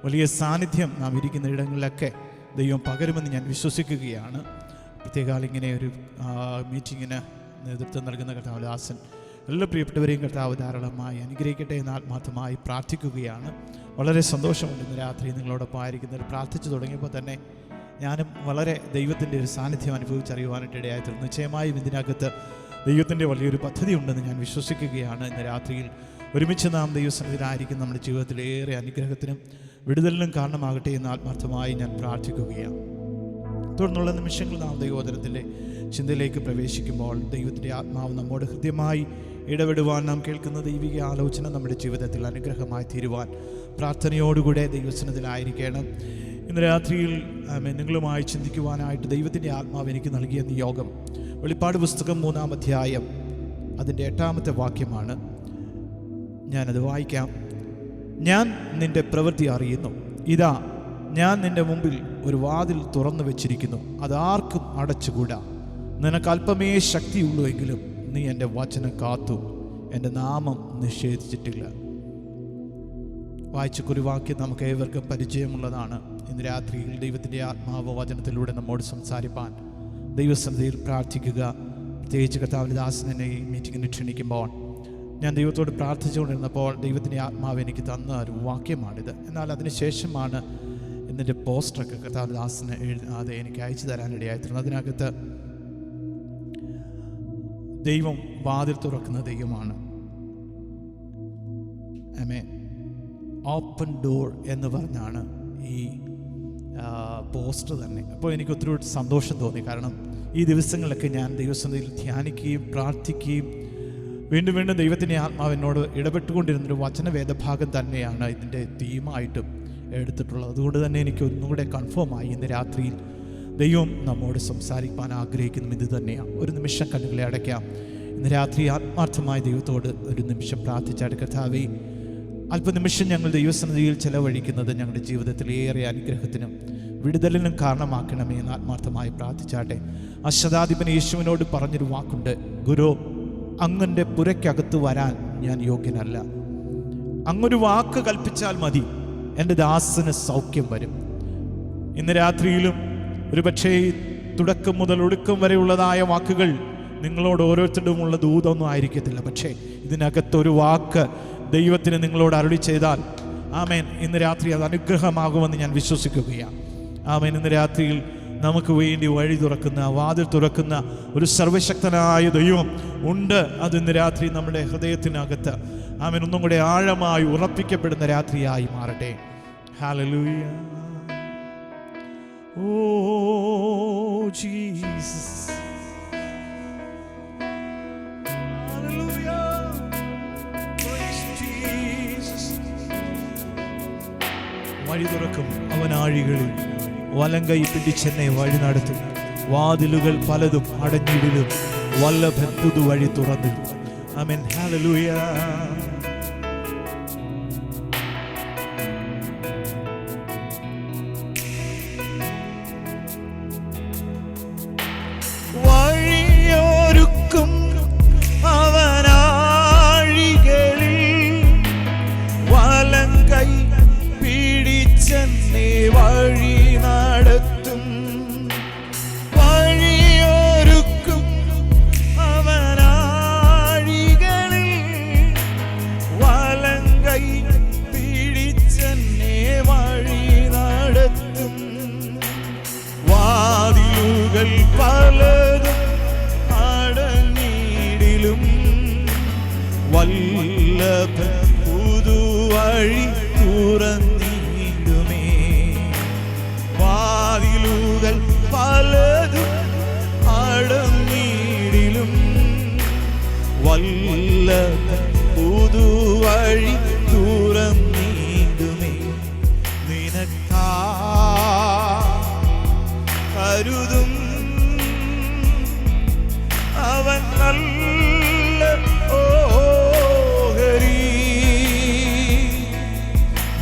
വലിയ സാന്നിധ്യം നാം ഇരിക്കുന്ന ഇടങ്ങളിലൊക്കെ ദൈവം പകരുമെന്ന് ഞാൻ വിശ്വസിക്കുകയാണ്. പ്രത്യേകാൽ ഇങ്ങനെ ഒരു മീറ്റിങ്ങിന് നേതൃത്വം നൽകുന്ന കർത്താവ് ദാസൻ എല്ലാ പ്രിയപ്പെട്ടവരെയും കർത്താവ് ധാരാളമായി അനുഗ്രഹിക്കട്ടെ എന്ന് ആത്മാർത്ഥമായി പ്രാർത്ഥിക്കുകയാണ്. വളരെ സന്തോഷമുണ്ട് ഇന്ന് രാത്രി നിങ്ങളോടൊപ്പം ആയിരിക്കുന്നതിൽ. പ്രാർത്ഥിച്ചു തുടങ്ങിയപ്പോൾ തന്നെ ഞാനും വളരെ ദൈവത്തിൻ്റെ ഒരു സാന്നിധ്യം അനുഭവിച്ചറിയുവാനായിട്ട് ഇടയായിത്തീർന്നു. നിശ്ചയമായും ഇതിനകത്ത് ദൈവത്തിൻ്റെ വലിയൊരു പദ്ധതി ഉണ്ടെന്ന് ഞാൻ വിശ്വസിക്കുകയാണ്. ഇന്ന് രാത്രിയിൽ ഒരുമിച്ച് നാം ദൈവസന്നിധിയിലായിരിക്കും നമ്മുടെ ജീവിതത്തിൽ ഏറെ അനുഗ്രഹത്തിനും വിടുതലിനും കാരണമാകട്ടെ എന്ന് ആത്മാർത്ഥമായി ഞാൻ പ്രാർത്ഥിക്കുകയാണ്. തുടർന്നുള്ള നിമിഷങ്ങൾ നാം ദൈവവചനത്തിൻ്റെ ചിന്തയിലേക്ക് പ്രവേശിക്കുമ്പോൾ ദൈവത്തിൻ്റെ ആത്മാവ് നമ്മോട് ഹൃദ്യമായി ഇടപെടുവാൻ നാം കേൾക്കുന്ന ദൈവിക ആലോചന നമ്മുടെ ജീവിതത്തിൽ അനുഗ്രഹമായി തീരുവാൻ പ്രാർത്ഥനയോടുകൂടെ ദൈവസന്നിധിയിലായിരിക്കണം. ഇന്ന് രാത്രിയിൽ നിങ്ങളുമായി ചിന്തിക്കുവാനായിട്ട് ദൈവത്തിൻ്റെ ആത്മാവ് എനിക്ക് നൽകിയ നിയോഗം വെളിപ്പാട് പുസ്തകം 3-ാം അധ്യായം അതിൻ്റെ 8-ാമത്തെ വാക്യമാണ്. ഞാനത് വായിക്കാം. ഞാൻ നിൻ്റെ പ്രവൃത്തി അറിയുന്നു. ഇതാ ഞാൻ നിൻ്റെ മുമ്പിൽ ഒരു വാതിൽ തുറന്നു വെച്ചിരിക്കുന്നു, അതാർക്കും അടച്ചുകൂടാ. നിനക്ക് അല്പമേ ശക്തിയുള്ളൂ എങ്കിലും നീ എൻ്റെ വചനം കാത്തു, എൻ്റെ നാമം നിഷേധിച്ചിട്ടില്ല. വായിച്ചൊരു വാക്യം നമുക്ക് ഏവർക്കും പരിചയമുള്ളതാണ്. ഇന്ന് രാത്രിയിൽ ദൈവത്തിൻ്റെ ആത്മാവ് വചനത്തിലൂടെ നമ്മോട് സംസാരിപ്പാൻ ദൈവസന്നിധിയിൽ പ്രാർത്ഥിക്കുക. പ്രത്യേകിച്ച് കർത്താവിൻ്റെ ദാസനെ ഈ മീറ്റിങ്ങിന് ക്ഷണിക്കുമ്പോൾ ഞാൻ ദൈവത്തോട് പ്രാർത്ഥിച്ചുകൊണ്ടിരുന്നപ്പോൾ ദൈവത്തിൻ്റെ ആത്മാവ് എനിക്ക് തന്ന ഒരു വാക്യമാണിത്. എന്നാൽ അതിനുശേഷമാണ് ഇതിൻ്റെ പോസ്റ്ററൊക്കെ കർത്താവിൻ്റെ ദാസന് അത് എനിക്ക് അയച്ചു തരാനിടയായിത്തീർന്നു. അതിനകത്ത് ദൈവം വാതിൽ തുറക്കുന്ന ദൈവമാണ്. ആമേൻ. ഓപ്പൺ ഡോർ എന്ന് പറഞ്ഞാണ് ഈ പോസ്റ്റർ തന്നെ. അപ്പോൾ എനിക്ക് ഒത്തിരി സന്തോഷം തോന്നി. കാരണം ഈ ദിവസങ്ങളിലൊക്കെ ഞാൻ ദൈവസന്നിധിയിൽ ധ്യാനിക്കുകയും പ്രാർത്ഥിക്കുകയും വീണ്ടും വീണ്ടും ദൈവത്തിൻ്റെ ആത്മാവ് എന്നോട് ഇടപെട്ടുകൊണ്ടിരുന്നൊരു വചനവേദഭാഗം തന്നെയാണ് ഇതിൻ്റെ തീമായിട്ടും എടുത്തിട്ടുള്ളത്. അതുകൊണ്ട് തന്നെ എനിക്ക് ഒന്നുകൂടെ കൺഫേമായി ഇന്ന് രാത്രിയിൽ ദൈവം നമ്മോട് സംസാരിക്കാൻ ആഗ്രഹിക്കുന്നതും ഇത് തന്നെയാണ്. ഒരു നിമിഷം കണ്ണുകളെ അടയ്ക്കാം. ഇന്ന് രാത്രി ആത്മാർത്ഥമായി ദൈവത്തോട് ഒരു നിമിഷം പ്രാർത്ഥിച്ചാട്ട് കർത്താവേ, അല്പനിമിഷം ഞങ്ങൾ ദൈവസന്നിധിയിൽ ചെലവഴിക്കുന്നത് ഞങ്ങളുടെ ജീവിതത്തിൽ ഏറെ അനുഗ്രഹത്തിനും വിടുതലിനും കാരണമാക്കണമേ എന്ന് ആത്മാർത്ഥമായി പ്രാർത്ഥിച്ചാട്ടെ. അശതാധിപൻ യേശുവിനോട് പറഞ്ഞൊരു വാക്കുണ്ട്, ഗുരു, അങ്ങൻ്റെ പുരയ്ക്കകത്ത് വരാൻ ഞാൻ യോഗ്യനല്ല. അങ്ങൊരു വാക്ക് കൽപ്പിച്ചാൽ മതി, എൻ്റെ ദാസന് സൗഖ്യം വരും. ഇന്ന് രാത്രിയിലും ഒരു പക്ഷേ തുടക്കം മുതൽ ഒടുക്കം വരെയുള്ളതായ വാക്കുകൾ നിങ്ങളോട് ഓരോരുത്തരുമുള്ള ദൂതൊന്നും ആയിരിക്കത്തില്ല. പക്ഷേ ഇതിനകത്തൊരു വാക്ക് ദൈവത്തിന് നിങ്ങളോട് അരുളി ചെയ്താൽ ആമേൻ, ഇന്ന് രാത്രി അത് അനുഗ്രഹമാകുമെന്ന് ഞാൻ വിശ്വസിക്കുകയാണ്. ആമേൻ. ഇന്ന് രാത്രിയിൽ നമുക്ക് വേണ്ടി വഴി തുറക്കുന്ന, വാതിൽ തുറക്കുന്ന ഒരു സർവശക്തനായ ദൈവം ഉണ്ട്. അത് ഇന്ന് രാത്രി നമ്മുടെ ഹൃദയത്തിനകത്ത് ആമേൻ ഒന്നും കൂടെ ആഴമായി ഉറപ്പിക്കപ്പെടുന്ന രാത്രിയായി മാറട്ടെ. Hallelujah. Oh Jesus, hallelujah, price Jesus. വഴി തുറക്കും അവൻ ആഴികളിൽ, വലങ്കൈ പിടിച്ചെന്നെ വഴി നടത്തും. വാതിലുകൾ പലതും അടഞ്ഞിടിലും വല്ലഭൻ പുതുവഴി തുറന്നിടും. ആമേൻ. ഹല്ലേലൂയ. വഴിയൊരുക്കും അവനാഴികളിൽ, വലങ്കൈ പിടിച്ചെന്നെ വഴി നടത്തും. വഴിയൊരുക്കും അവനാഴികളിൽ, വലങ്കൈ പിടിച്ചെന്നെ വഴി നടത്തും. വാതിലുകൾ പലതും അടഞ്ഞിടിലും വല്ലഭൻ പുതുവഴി തുറന്നിടുമേ. വാതിലുകൾ പലതും അടഞ്ഞിടിലും വല്ലഭൻ പുതുവഴി തുറന്നിടുമേ. നിനക്കാ കരുതും അവൻ നല്ല ഓഹരി.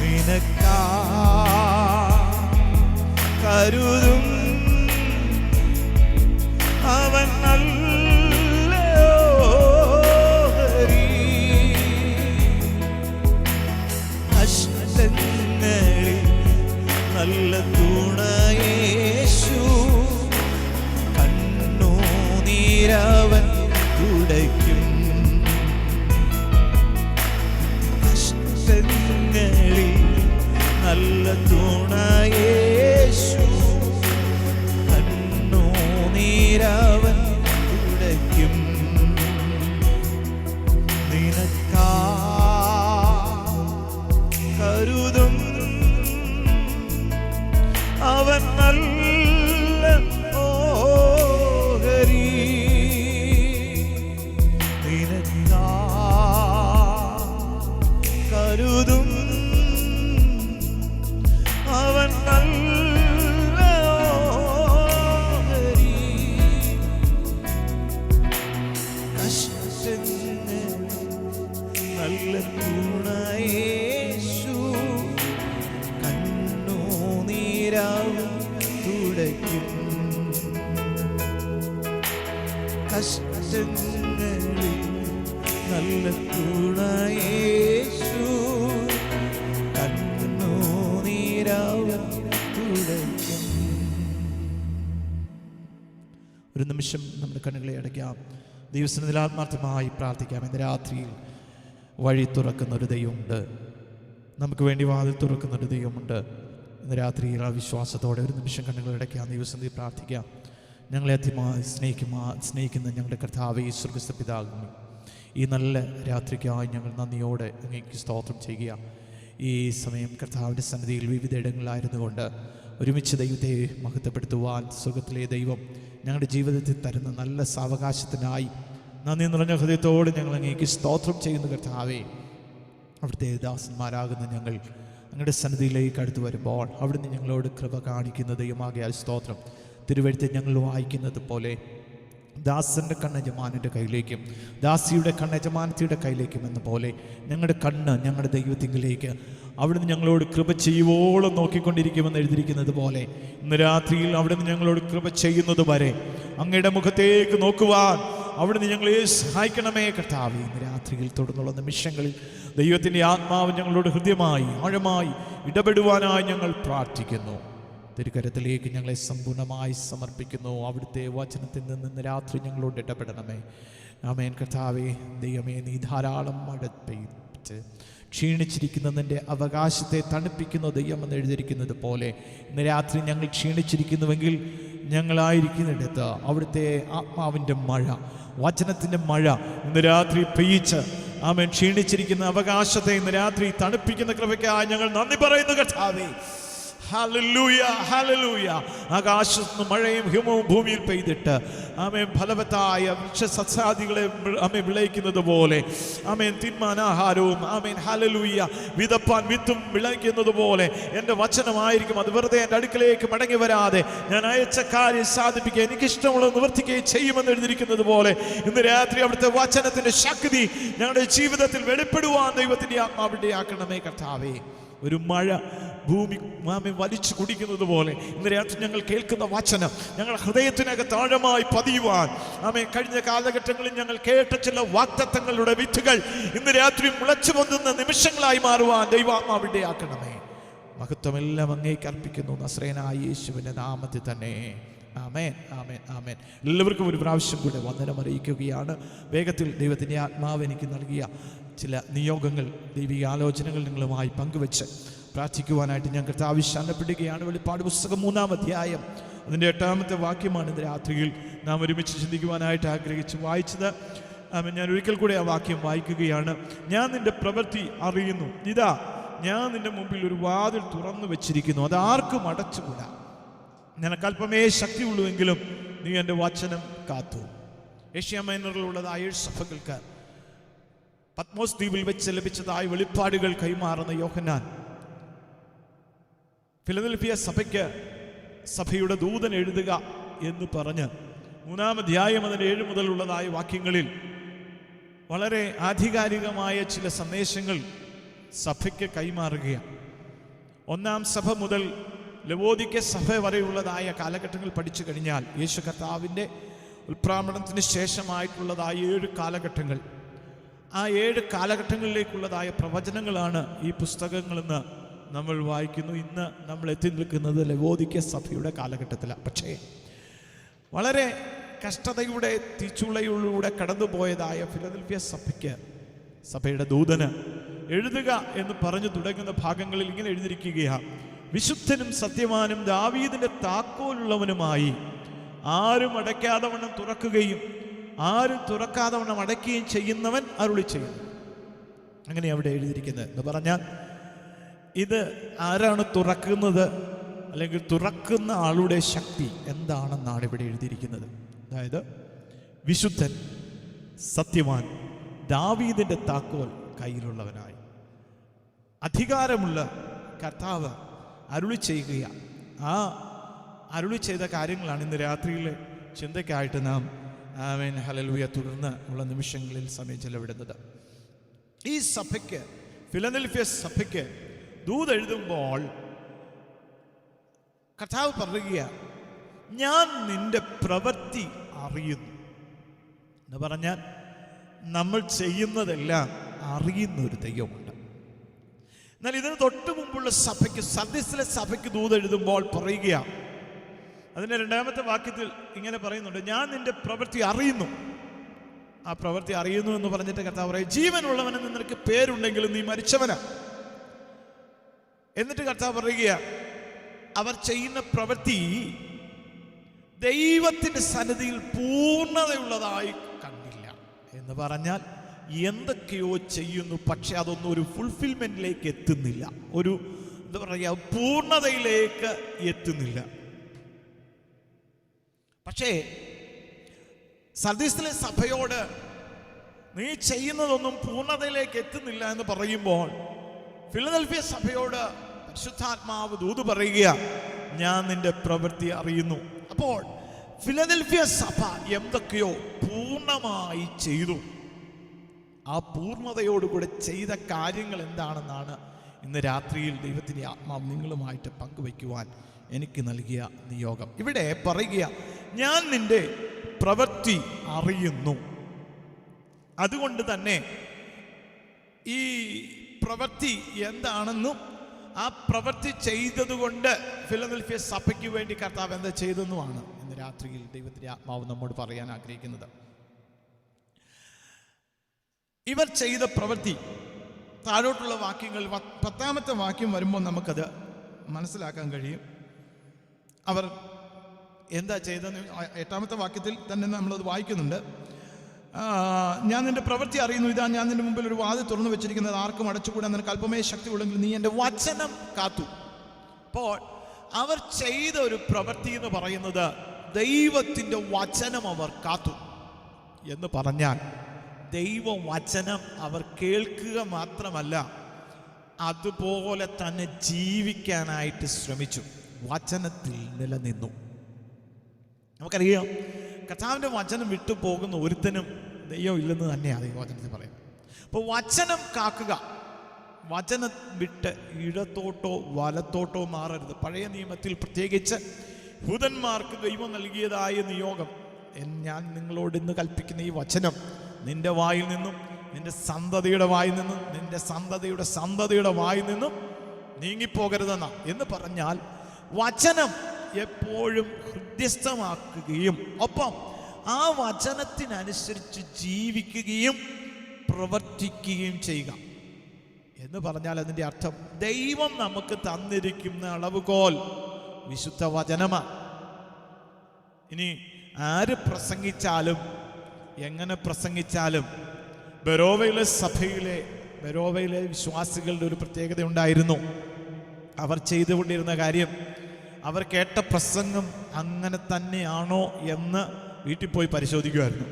നിനക്കാ കരുതും അവൻ നല്ല ഓഹരി. കഷ്ടങ്ങളിൽ നല്ല തുണയേശു. കണ്ണുനീരവൻ തുടയ്ക്കും. കഷ്ടങ്ങളിൽ നല്ല തുണയേശു. കണ്ണുനീരവൻ തുടയ്ക്കും. നിനക്കാ കരുതും അവൻ നല്ല ഓഹരി. നിനക്കാ കരുതും അവൻ നല്ല ഓഹരി. കഷ്ടങ്ങൾ നല്ല തുണയേശു. കണ്ണുനീരവൻ തുടയ്ക്കും. കഷ്ടങ്ങളിൽ നല്ല തുണയേശു. കണ്ണുനീരവൻ തുടയ്ക്കും. ഒരു നിമിഷം നമ്മുടെ കണ്ണുകളെ അടയ്ക്കാം. ദൈവസന്നിധിയിൽ ആത്മാർത്ഥമായി പ്രാർത്ഥിക്കാം. ഇന്ന് രാത്രിയിൽ വഴി തുറക്കുന്ന ഒരു ദൈവമുണ്ട്. നമുക്ക് വേണ്ടി വാതിൽ തുറക്കുന്ന ഒരു ദൈവമുണ്ട്. ഇന്ന് രാത്രിയിൽ ആ വിശ്വാസത്തോടെ ഒരു നിമിഷം കണ്ണുകൾ അടയ്ക്കാം. ദൈവസന്നിധിയിൽ പ്രാർത്ഥിക്കാം. ഞങ്ങളെ അത്യമായി സ്നേഹിക്കുന്ന ഞങ്ങളുടെ കർത്താവേ, സ്വർഗ്ഗസ്ഥ പിതാവേ, ഈ നല്ല രാത്രിക്കായി ഞങ്ങൾ നന്ദിയോടെ അങ്ങേക്ക് സ്തോത്രം ചെയ്യുക. ഈ സമയം കർത്താവിൻ്റെ സന്നിധിയിൽ വിവിധ ഇടങ്ങളിലായിരുന്നു കൊണ്ട് ഒരുമിച്ച് ദൈവത്തെ മഹത്വപ്പെടുത്തുവാൻ സ്വർഗത്തിലെ ദൈവം ഞങ്ങളുടെ ജീവിതത്തിൽ തരുന്ന നല്ല സാവകാശത്തിനായി നന്ദി നിറഞ്ഞ ഹൃദയത്തോട് ഞങ്ങൾ അങ്ങേക്ക് സ്തോത്രം ചെയ്യുന്ന കർത്താവേ, അവിടുത്തെ ദാസന്മാരാകുന്ന ഞങ്ങൾ അങ്ങയുടെ സന്നിധിയിലേക്ക് അടുത്ത് വരുമ്പോൾ അവിടുന്ന് ഞങ്ങളോട് കൃപ കാണിക്കുന്ന ദൈവമാകിയാൽ സ്തോത്രം. തിരുവഴുത്ത് ഞങ്ങൾ വായിക്കുന്നത് പോലെ ദാസൻ്റെ കണ്ണയജമാനൻ്റെ കയ്യിലേക്കും ദാസിയുടെ കണ്ണയജമാനത്തിയുടെ കയ്യിലേക്കും എന്ന പോലെ ഞങ്ങളുടെ കണ്ണ് ഞങ്ങളുടെ ദൈവത്തിങ്കിലേക്ക് അവിടുന്ന് ഞങ്ങളോട് കൃപ ചെയ്യുവോളം നോക്കിക്കൊണ്ടിരിക്കുമെന്ന് എഴുതിയിരിക്കുന്നത് പോലെ ഇന്ന് രാത്രിയിൽ അവിടുന്ന് ഞങ്ങളോട് കൃപ ചെയ്യുന്നത് വരെ അങ്ങയുടെ മുഖത്തേക്ക് നോക്കുവാൻ അവിടുന്ന് ഞങ്ങളെ സഹായിക്കണമേ കർത്താവേ. ഇന്ന് രാത്രിയിൽ തുടർന്നുള്ള നിമിഷങ്ങളിൽ ദൈവത്തിൻ്റെ ആത്മാവ് ഞങ്ങളോട് ഹൃദ്യമായി ആഴമായി ഇടപെടുവാനായി ഞങ്ങൾ പ്രാർത്ഥിക്കുന്നു. തിരുക്കരത്തിലേക്ക് ഞങ്ങളെ സമ്പൂർണ്ണമായി സമർപ്പിക്കുന്നു. അവിടുത്തെ വചനത്തിൽ നിന്ന് രാത്രി ഞങ്ങളോട് ഇടപെടണമേ. ആമേൻ. കർത്താവേ, ദൈവമേ, നീ ധാരാളം മഴ പെയ്ച്ച് ക്ഷീണിച്ചിരിക്കുന്നതിൻ്റെ അവകാശത്തെ തണുപ്പിക്കുന്ന ദൈവമെന്ന് എഴുതിയിരിക്കുന്നത് പോലെ ഇന്ന് രാത്രി ഞങ്ങൾ ക്ഷീണിച്ചിരിക്കുന്നുവെങ്കിൽ ഞങ്ങളായിരിക്കുന്നിടത്ത് അവിടുത്തെ ആത്മാവിൻ്റെ മഴ, വചനത്തിൻ്റെ മഴ ഇന്ന് രാത്രി പെയ്യിച്ച് ആമേൻ ക്ഷീണിച്ചിരിക്കുന്ന അവകാശത്തെ ഇന്ന് രാത്രി തണുപ്പിക്കുന്ന കൃപയ്ക്കായി ഞങ്ങൾ നന്ദി പറയുന്നു കർത്താവേ. Hallelujah, hallelujah. ആകാശത്ത് മഴയും ഹിമവും ഭൂമിയിൽ പെയ്തിട്ട് ആമേൻ ഫലവത്തായ വൃക്ഷസസ്യാദികളെ ആമേൻ വിളയിക്കുന്നത് പോലെ ആമേൻ തിന്മാൻ ആഹാരവും ആമേൻ ഹല്ലേലൂയ വിതപ്പാൻ വിത്തും വിളയിക്കുന്നത് പോലെ എൻ്റെ വചനമായിരിക്കും അത് വെറുതെ എൻ്റെ അടുക്കലേക്ക് മടങ്ങി വരാതെ ഞാൻ അയച്ച കാര്യം സാധിപ്പിക്കുക എനിക്കിഷ്ടമുള്ളത് നിവർത്തിക്കുകയും ചെയ്യുമെന്ന് എഴുതിയിരിക്കുന്നത് പോലെ ഇന്ന് രാത്രി അവിടുത്തെ വചനത്തിൻ്റെ ശക്തി ഞങ്ങളുടെ ജീവിതത്തിൽ വെളിപ്പെടുവാൻ ദൈവത്തിൻ്റെ ആത്മാവിൻ്റെ ആക്കണമേ കർത്താവേ. ഒരു മഴ ഭൂമി മാമി വലിച്ചു കുടിക്കുന്നത് പോലെ ഇന്ന് രാത്രി ഞങ്ങൾ കേൾക്കുന്ന വചനം ഞങ്ങളുടെ ഹൃദയത്തിനകത്ത് ആഴമായി പതിയുവാൻ ആമേ കഴിഞ്ഞ കാലഘട്ടങ്ങളിൽ ഞങ്ങൾ കേട്ട ചില വാഗ്ദത്തങ്ങളുടെ വിത്തുകൾ ഇന്ന് രാത്രി മുളച്ചു പൊന്തുന്ന നിമിഷങ്ങളായി മാറുവാൻ ദൈവാത്മാവിൻ്റെ ആക്കണമേ. മഹത്വമെല്ലാം അങ്ങേക്ക് അർപ്പിക്കുന്നു നസ്രയനായ യേശുവിൻ്റെ നാമത്തിൽ തന്നെ. ആമേൻ, ആമേൻ, ആമേൻ. എല്ലാവർക്കും ഒരു പ്രാവശ്യം കൂടെ വന്ദനം അറിയിക്കുകയാണ്. വേഗത്തിൽ ദൈവത്തിൻ്റെ ആത്മാവ് എനിക്ക് നൽകിയ ചില നിയോഗങ്ങൾ, ദൈവിക ആലോചനകൾ നിങ്ങളുമായി പങ്കുവെച്ച് പ്രാർത്ഥിക്കുവാനായിട്ട് ഞാൻ കർത്താവിൽ ശരണപ്പെടുകയാണ്. വെളിപ്പാട് പുസ്തകം 3-ാം അധ്യായം അതിൻ്റെ 8-ാമത്തെ വാക്യമാണ് ഇന്ന് രാത്രിയിൽ നാം ഒരുമിച്ച് ചിന്തിക്കുവാനായിട്ട് ആഗ്രഹിച്ച് വായിച്ചത്. ഞാൻ ഒരിക്കൽ കൂടെ ആ വാക്യം വായിക്കുകയാണ്. ഞാൻ നിൻ്റെ പ്രവൃത്തി അറിയുന്നു, ഇതാ ഞാൻ നിൻ്റെ മുമ്പിൽ ഒരു വാതിൽ തുറന്നു വെച്ചിരിക്കുന്നു, അത് ആർക്കും അടച്ചുകൂടാ. നിനക്കല്പമേ ശക്തിയുള്ളൂവെങ്കിലും നീ എൻ്റെ വചനം കാത്തു. ഏഷ്യ മൈനറിലുള്ളതായ 7 സഭകൾക്ക് പത്മോസ് ദ്വീപിൽ വെച്ച് ലഭിച്ചതായ വെളിപ്പാടുകൾ കൈമാറുന്ന യോഹന്നാൻ ഫിലദൽഫിയ സഭയ്ക്ക് സഭയുടെ ദൂതൻ എഴുതുക എന്ന് പറഞ്ഞ് 3-ാം അധ്യായം അതിൻ്റെ 7 മുതലുള്ളതായ വാക്യങ്ങളിൽ വളരെ ആധികാരികമായ ചില സന്ദേശങ്ങൾ സഭയ്ക്ക് കൈമാറുകയാണ്. 1-ാം സഭ മുതൽ ലവോദിക്ക സഭ വരെയുള്ളതായ കാലഘട്ടങ്ങൾ പഠിച്ചു കഴിഞ്ഞാൽ യേശു കർത്താവിൻ്റെ ഉൽപ്രാമണത്തിന് ശേഷമായിട്ടുള്ളതായ 7 കാലഘട്ടങ്ങൾ, ആ 7 കാലഘട്ടങ്ങളിലേക്കുള്ളതായ പ്രവചനങ്ങളാണ് ഈ പുസ്തകങ്ങളെന്ന് നമ്മൾ വായിക്കുന്നു. ഇന്ന് നമ്മൾ എത്തി നിൽക്കുന്നത് ലവോദിക്ക സഭയുടെ കാലഘട്ടത്തിലാണ്. പക്ഷേ വളരെ കഷ്ടതയുടെ തീച്ചുളയിലൂടെ കടന്നുപോയതായ ഫിലദൽഫിയ സഭയുടെ ദൂതന് എഴുതുക എന്ന് പറഞ്ഞു തുടങ്ങുന്ന ഭാഗങ്ങളിൽ ഇങ്ങനെ എഴുതിയിരിക്കുകയാണ്: വിശുദ്ധനും സത്യവാനും ദാവീദിന്റെ താക്കോലുള്ളവനുമായി ആരും അടയ്ക്കാതെ വണ്ണം തുറക്കുകയും ആരും തുറക്കാതെ വണ്ണം അടയ്ക്കുകയും ചെയ്യുന്നവൻ അരുളി ചെയ്യുന്നു. അങ്ങനെ അവിടെ എഴുതിയിരിക്കുന്നത് എന്ന് പറഞ്ഞാൽ ഇത് ആരാണ് തുറക്കുന്നത്, അല്ലെങ്കിൽ തുറക്കുന്ന ആളുടെ ശക്തി എന്താണെന്നാണ് ഇവിടെ എഴുതിയിരിക്കുന്നത്. അതായത് വിശുദ്ധൻ, സത്യവാൻ, ദാവീദിന്റെ താക്കോൽ കയ്യിലുള്ളവനായി അധികാരമുള്ള കർത്താവ് അരുളി ചെയ്യുകയാണ്. ആ അരുളി ചെയ്ത കാര്യങ്ങളാണ് ഇന്ന് രാത്രിയിലെ ചിന്തയ്ക്കായിട്ട് നാം ആമേൻ ഹല്ലേലൂയ തുടർന്ന് ഉള്ള നിമിഷങ്ങളിൽ സമയം ചെലവിടുന്നത്. ഈ സഭയ്ക്ക്, ഫിലദൽഫിയ സഭയ്ക്ക് ദൂതെഴുതുമ്പോൾ കർത്താവ് പറയുക, ഞാൻ നിന്റെ പ്രവൃത്തി അറിയുന്നു എന്ന് പറഞ്ഞാൽ നമ്മൾ ചെയ്യുന്നതെല്ലാം അറിയുന്ന ഒരു ദൈവമുണ്ട്. എന്നാൽ ഇതിന് തൊട്ട് മുമ്പുള്ള സഭയ്ക്ക്, സർദീസിലെ സഭയ്ക്ക് ദൂതെഴുതുമ്പോൾ പറയുകയാണ്, അതിൻ്റെ 2-ാമത്തെ വാക്യത്തിൽ ഇങ്ങനെ പറയുന്നുണ്ട്: ഞാൻ നിന്റെ പ്രവൃത്തി അറിയുന്നു. ആ പ്രവൃത്തി അറിയുന്നു എന്ന് പറഞ്ഞിട്ട് കർത്താവ് പറയും, ജീവനുള്ളവനെന്ന് നിനക്ക് പേരുണ്ടെങ്കിലും നീ മരിച്ചവനാ. എന്നിട്ട് കർത്താവ് പറയുക, അവർ ചെയ്യുന്ന പ്രവൃത്തി ദൈവത്തിൻ്റെ സന്നിധിയിൽ പൂർണ്ണതയുള്ളതായി കണ്ടില്ല എന്ന് പറഞ്ഞാൽ എന്തൊക്കെയോ ചെയ്യുന്നു, പക്ഷെ അതൊന്നും ഒരു ഫുൾഫിൽമെന്റിലേക്ക് എത്തുന്നില്ല, ഒരു എന്താ പറയുക, പൂർണ്ണതയിലേക്ക് എത്തുന്നില്ല. പക്ഷേ സർദീസിലെ സഭയോട് നീ ചെയ്യുന്നതൊന്നും പൂർണ്ണതയിലേക്ക് എത്തുന്നില്ല എന്ന് പറയുമ്പോൾ ഫിലദൽഫിയ സഭയോട് പരിശുദ്ധാത്മാവ് ദൂത് പറയുക, ഞാൻ നിന്റെ പ്രവൃത്തി അറിയുന്നു. അപ്പോൾ ഫിലദൽഫിയ സഭ എന്തൊക്കെയോ പൂർണ്ണമായി ചെയ്തു. ആ പൂർണ്ണതയോടുകൂടെ ചെയ്ത കാര്യങ്ങൾ എന്താണെന്നാണ് ഇന്ന് രാത്രിയിൽ ദൈവത്തിൻ്റെ ആത്മാവ് നിങ്ങളുമായിട്ട് പങ്കുവയ്ക്കുവാൻ എനിക്ക് നൽകിയ നിയോഗം. ഇവിടെ പറയുക, ഞാൻ നിന്റെ പ്രവൃത്തി അറിയുന്നു. അതുകൊണ്ട് തന്നെ ഈ പ്രവൃത്തി എന്താണെന്നും ആ പ്രവൃത്തി ചെയ്തതുകൊണ്ട് ഫിലദൽഫിയ സഭയ്ക്ക് വേണ്ടി കർത്താവ് എന്താ ചെയ്തെന്നുമാണ് ഇന്ന് രാത്രിയിൽ ദൈവത്തിൻ്റെ ആത്മാവ് നമ്മോട് പറയാൻ ആഗ്രഹിക്കുന്നത്. ഇവർ ചെയ്ത പ്രവൃത്തി, താഴോട്ടുള്ള വാക്യങ്ങൾ, 10-ാമത്തെ വാക്യം വരുമ്പോൾ നമുക്കത് മനസ്സിലാക്കാൻ കഴിയും. അവർ എന്താ ചെയ്തെന്ന് 8-ാമത്തെ വാക്യത്തിൽ തന്നെ നമ്മളത് വായിക്കുന്നുണ്ട്. ഞാൻ നിന്റെ പ്രവൃത്തി അറിയുന്നു, ഇതാ ഞാൻ നിന്റെ മുമ്പിൽ ഒരു വാതിൽ തുറന്നു വെച്ചിരിക്കുന്നത്, ആർക്കും അടച്ചുകൂടാൻ നിനക്ക് അല്പമേ ശക്തി ഉള്ളെങ്കിൽ നീ എൻ്റെ വചനം കാത്തു. അപ്പോൾ അവർ ചെയ്ത ഒരു പ്രവൃത്തി എന്ന് പറയുന്നത് ദൈവത്തിൻ്റെ വചനം അവർ കാത്തു എന്ന് പറഞ്ഞാൽ ദൈവവചനം അവർ കേൾക്കുക മാത്രമല്ല, അതുപോലെ തന്നെ ജീവിക്കാനായിട്ട് ശ്രമിച്ചു, വചനത്തിൽ നിലനിന്നു. നമുക്കറിയാം, കർത്താവിൻ്റെ വചനം വിട്ടു പോകുന്ന ഒരുത്തനും ദൈവം ഇല്ലെന്ന് തന്നെയാണ് ദൈവവചനത്തിൽ പറയുന്നത്. അപ്പോൾ വചനം കാക്കുക, വചനം വിട്ട് ഇടത്തോട്ടോ വലത്തോട്ടോ മാറരുത്. പഴയ നിയമത്തിൽ പ്രത്യേകിച്ച് യഹൂദന്മാർക്ക് ദൈവം നൽകിയതായ നിയോഗം, ഞാൻ നിങ്ങളോട് ഇന്ന് കൽപ്പിക്കുന്ന ഈ വചനം നിന്റെ വായിൽ നിന്നും, നിന്റെ സന്തതിയുടെ വായിൽ നിന്നും, നിന്റെ സന്തതിയുടെ സന്തതിയുടെ വായിൽ നിന്നും നീങ്ങിപ്പോകരുതെന്ന എന്ന് പറഞ്ഞാൽ വചനം എപ്പോഴും ഹൃദ്യസ്ഥമാക്കുകയും ഒപ്പം ആ വചനത്തിനനുസരിച്ച് ജീവിക്കുകയും പ്രവർത്തിക്കുകയും ചെയ്യുക എന്ന് പറഞ്ഞാൽ അതിൻ്റെ അർത്ഥം ദൈവം നമുക്ക് തന്നിരിക്കുന്ന അളവുകോൽ വിശുദ്ധ വചനമാണ്. ഇനി ആര് പ്രസംഗിച്ചാലും എങ്ങനെ പ്രസംഗിച്ചാലും ബെരോവയിലെ വിശ്വാസികളുടെ ഒരു പ്രത്യേകത ഉണ്ടായിരുന്നു. അവർ ചെയ്തുകൊണ്ടിരുന്ന കാര്യം, അവർ കേട്ട പ്രസംഗം അങ്ങനെ തന്നെയാണോ എന്ന് വീട്ടിൽ പോയി പരിശോധിക്കുമായിരുന്നു.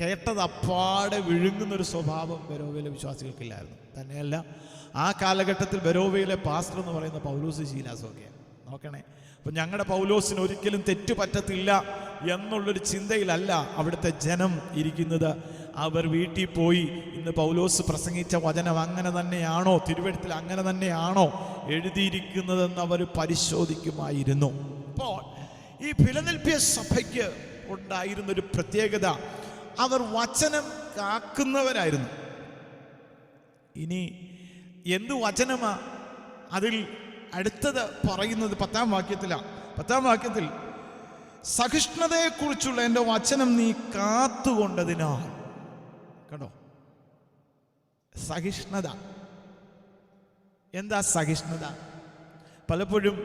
കേട്ടത് അപ്പാടെ വിഴുങ്ങുന്നൊരു സ്വഭാവം ബെരോവയിലെ വിശ്വാസികൾക്കില്ലായിരുന്നു. തന്നെയല്ല, ആ കാലഘട്ടത്തിൽ ബെരോവയിലെ പാസ്റ്റർ എന്ന് പറയുന്ന പൗലോസ് ശീലാസൊക്കെയാണ്. നോക്കണേ, അപ്പം ഞങ്ങളുടെ പൗലോസിന് ഒരിക്കലും തെറ്റു പറ്റത്തില്ല എന്നുള്ളൊരു ചിന്തയിലല്ല അവിടുത്തെ ജനം ഇരിക്കുന്നത്. അവർ വീട്ടിൽ പോയി ഇന്ന് പൗലോസ് പ്രസംഗിച്ച വചനം അങ്ങനെ തന്നെയാണോ, തിരുവെഴുത്തിൽ അങ്ങനെ തന്നെയാണോ എഴുതിയിരിക്കുന്നതെന്ന് അവർ പരിശോധിക്കുമായിരുന്നു. അപ്പോൾ ഈ ഫിലദൽഫിയ സഭയ്ക്ക് ഉണ്ടായിരുന്നൊരു പ്രത്യേകത, അവർ വചനം കാക്കുന്നവരായിരുന്നു. ഇനി എന്തു വചനമാ അതിൽ അടുത്തത് പറയുന്നത് 10-ാം വാക്യത്തിലാണ്. 10-ാം വാക്യത്തിൽ സഹിഷ്ണുതയെക്കുറിച്ചുള്ള എൻ്റെ വചനം നീ കാത്തുകൊണ്ടതിനാൽ. കേട്ടോ, സഹിഷ്ണുത. എന്താ സഹിഷ്ണുത? പലപ്പോഴും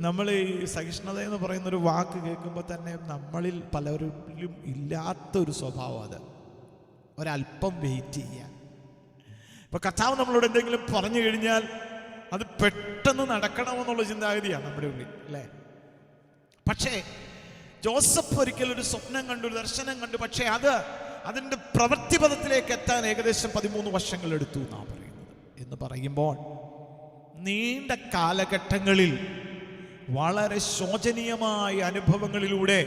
നമ്മൾ ഈ സഹിഷ്ണുത എന്ന് പറയുന്നൊരു വാക്ക് കേൾക്കുമ്പോൾ തന്നെ നമ്മളിൽ പലരിലും ഇല്ലാത്തൊരു സ്വഭാവം. അത് ഒരല്പം വെയിറ്റ് ചെയ്യാൻ. ഇപ്പം കർത്താവ് നമ്മളോട് എന്തെങ്കിലും പറഞ്ഞു കഴിഞ്ഞാൽ അത് പെട്ടെന്ന് നടക്കണമെന്നുള്ള ചിന്താഗതിയാണ് നമ്മുടെ ഉള്ളിൽ, അല്ലേ? പക്ഷേ ജോസഫ് ഒരിക്കൽ ഒരു സ്വപ്നം കണ്ടു, ഒരു ദർശനം കണ്ടു. പക്ഷേ അതിൻ്റെ പ്രവൃത്തിപഥത്തിലേക്ക് എത്താൻ ഏകദേശം 13 വർഷങ്ങൾ എടുത്തു എന്നാണ് പറയുന്നത്. എന്ന് പറയുമ്പോൾ നീണ്ട കാലഘട്ടങ്ങളിൽ വളരെ ശോചനീയമായ അനുഭവങ്ങളിലൂടെ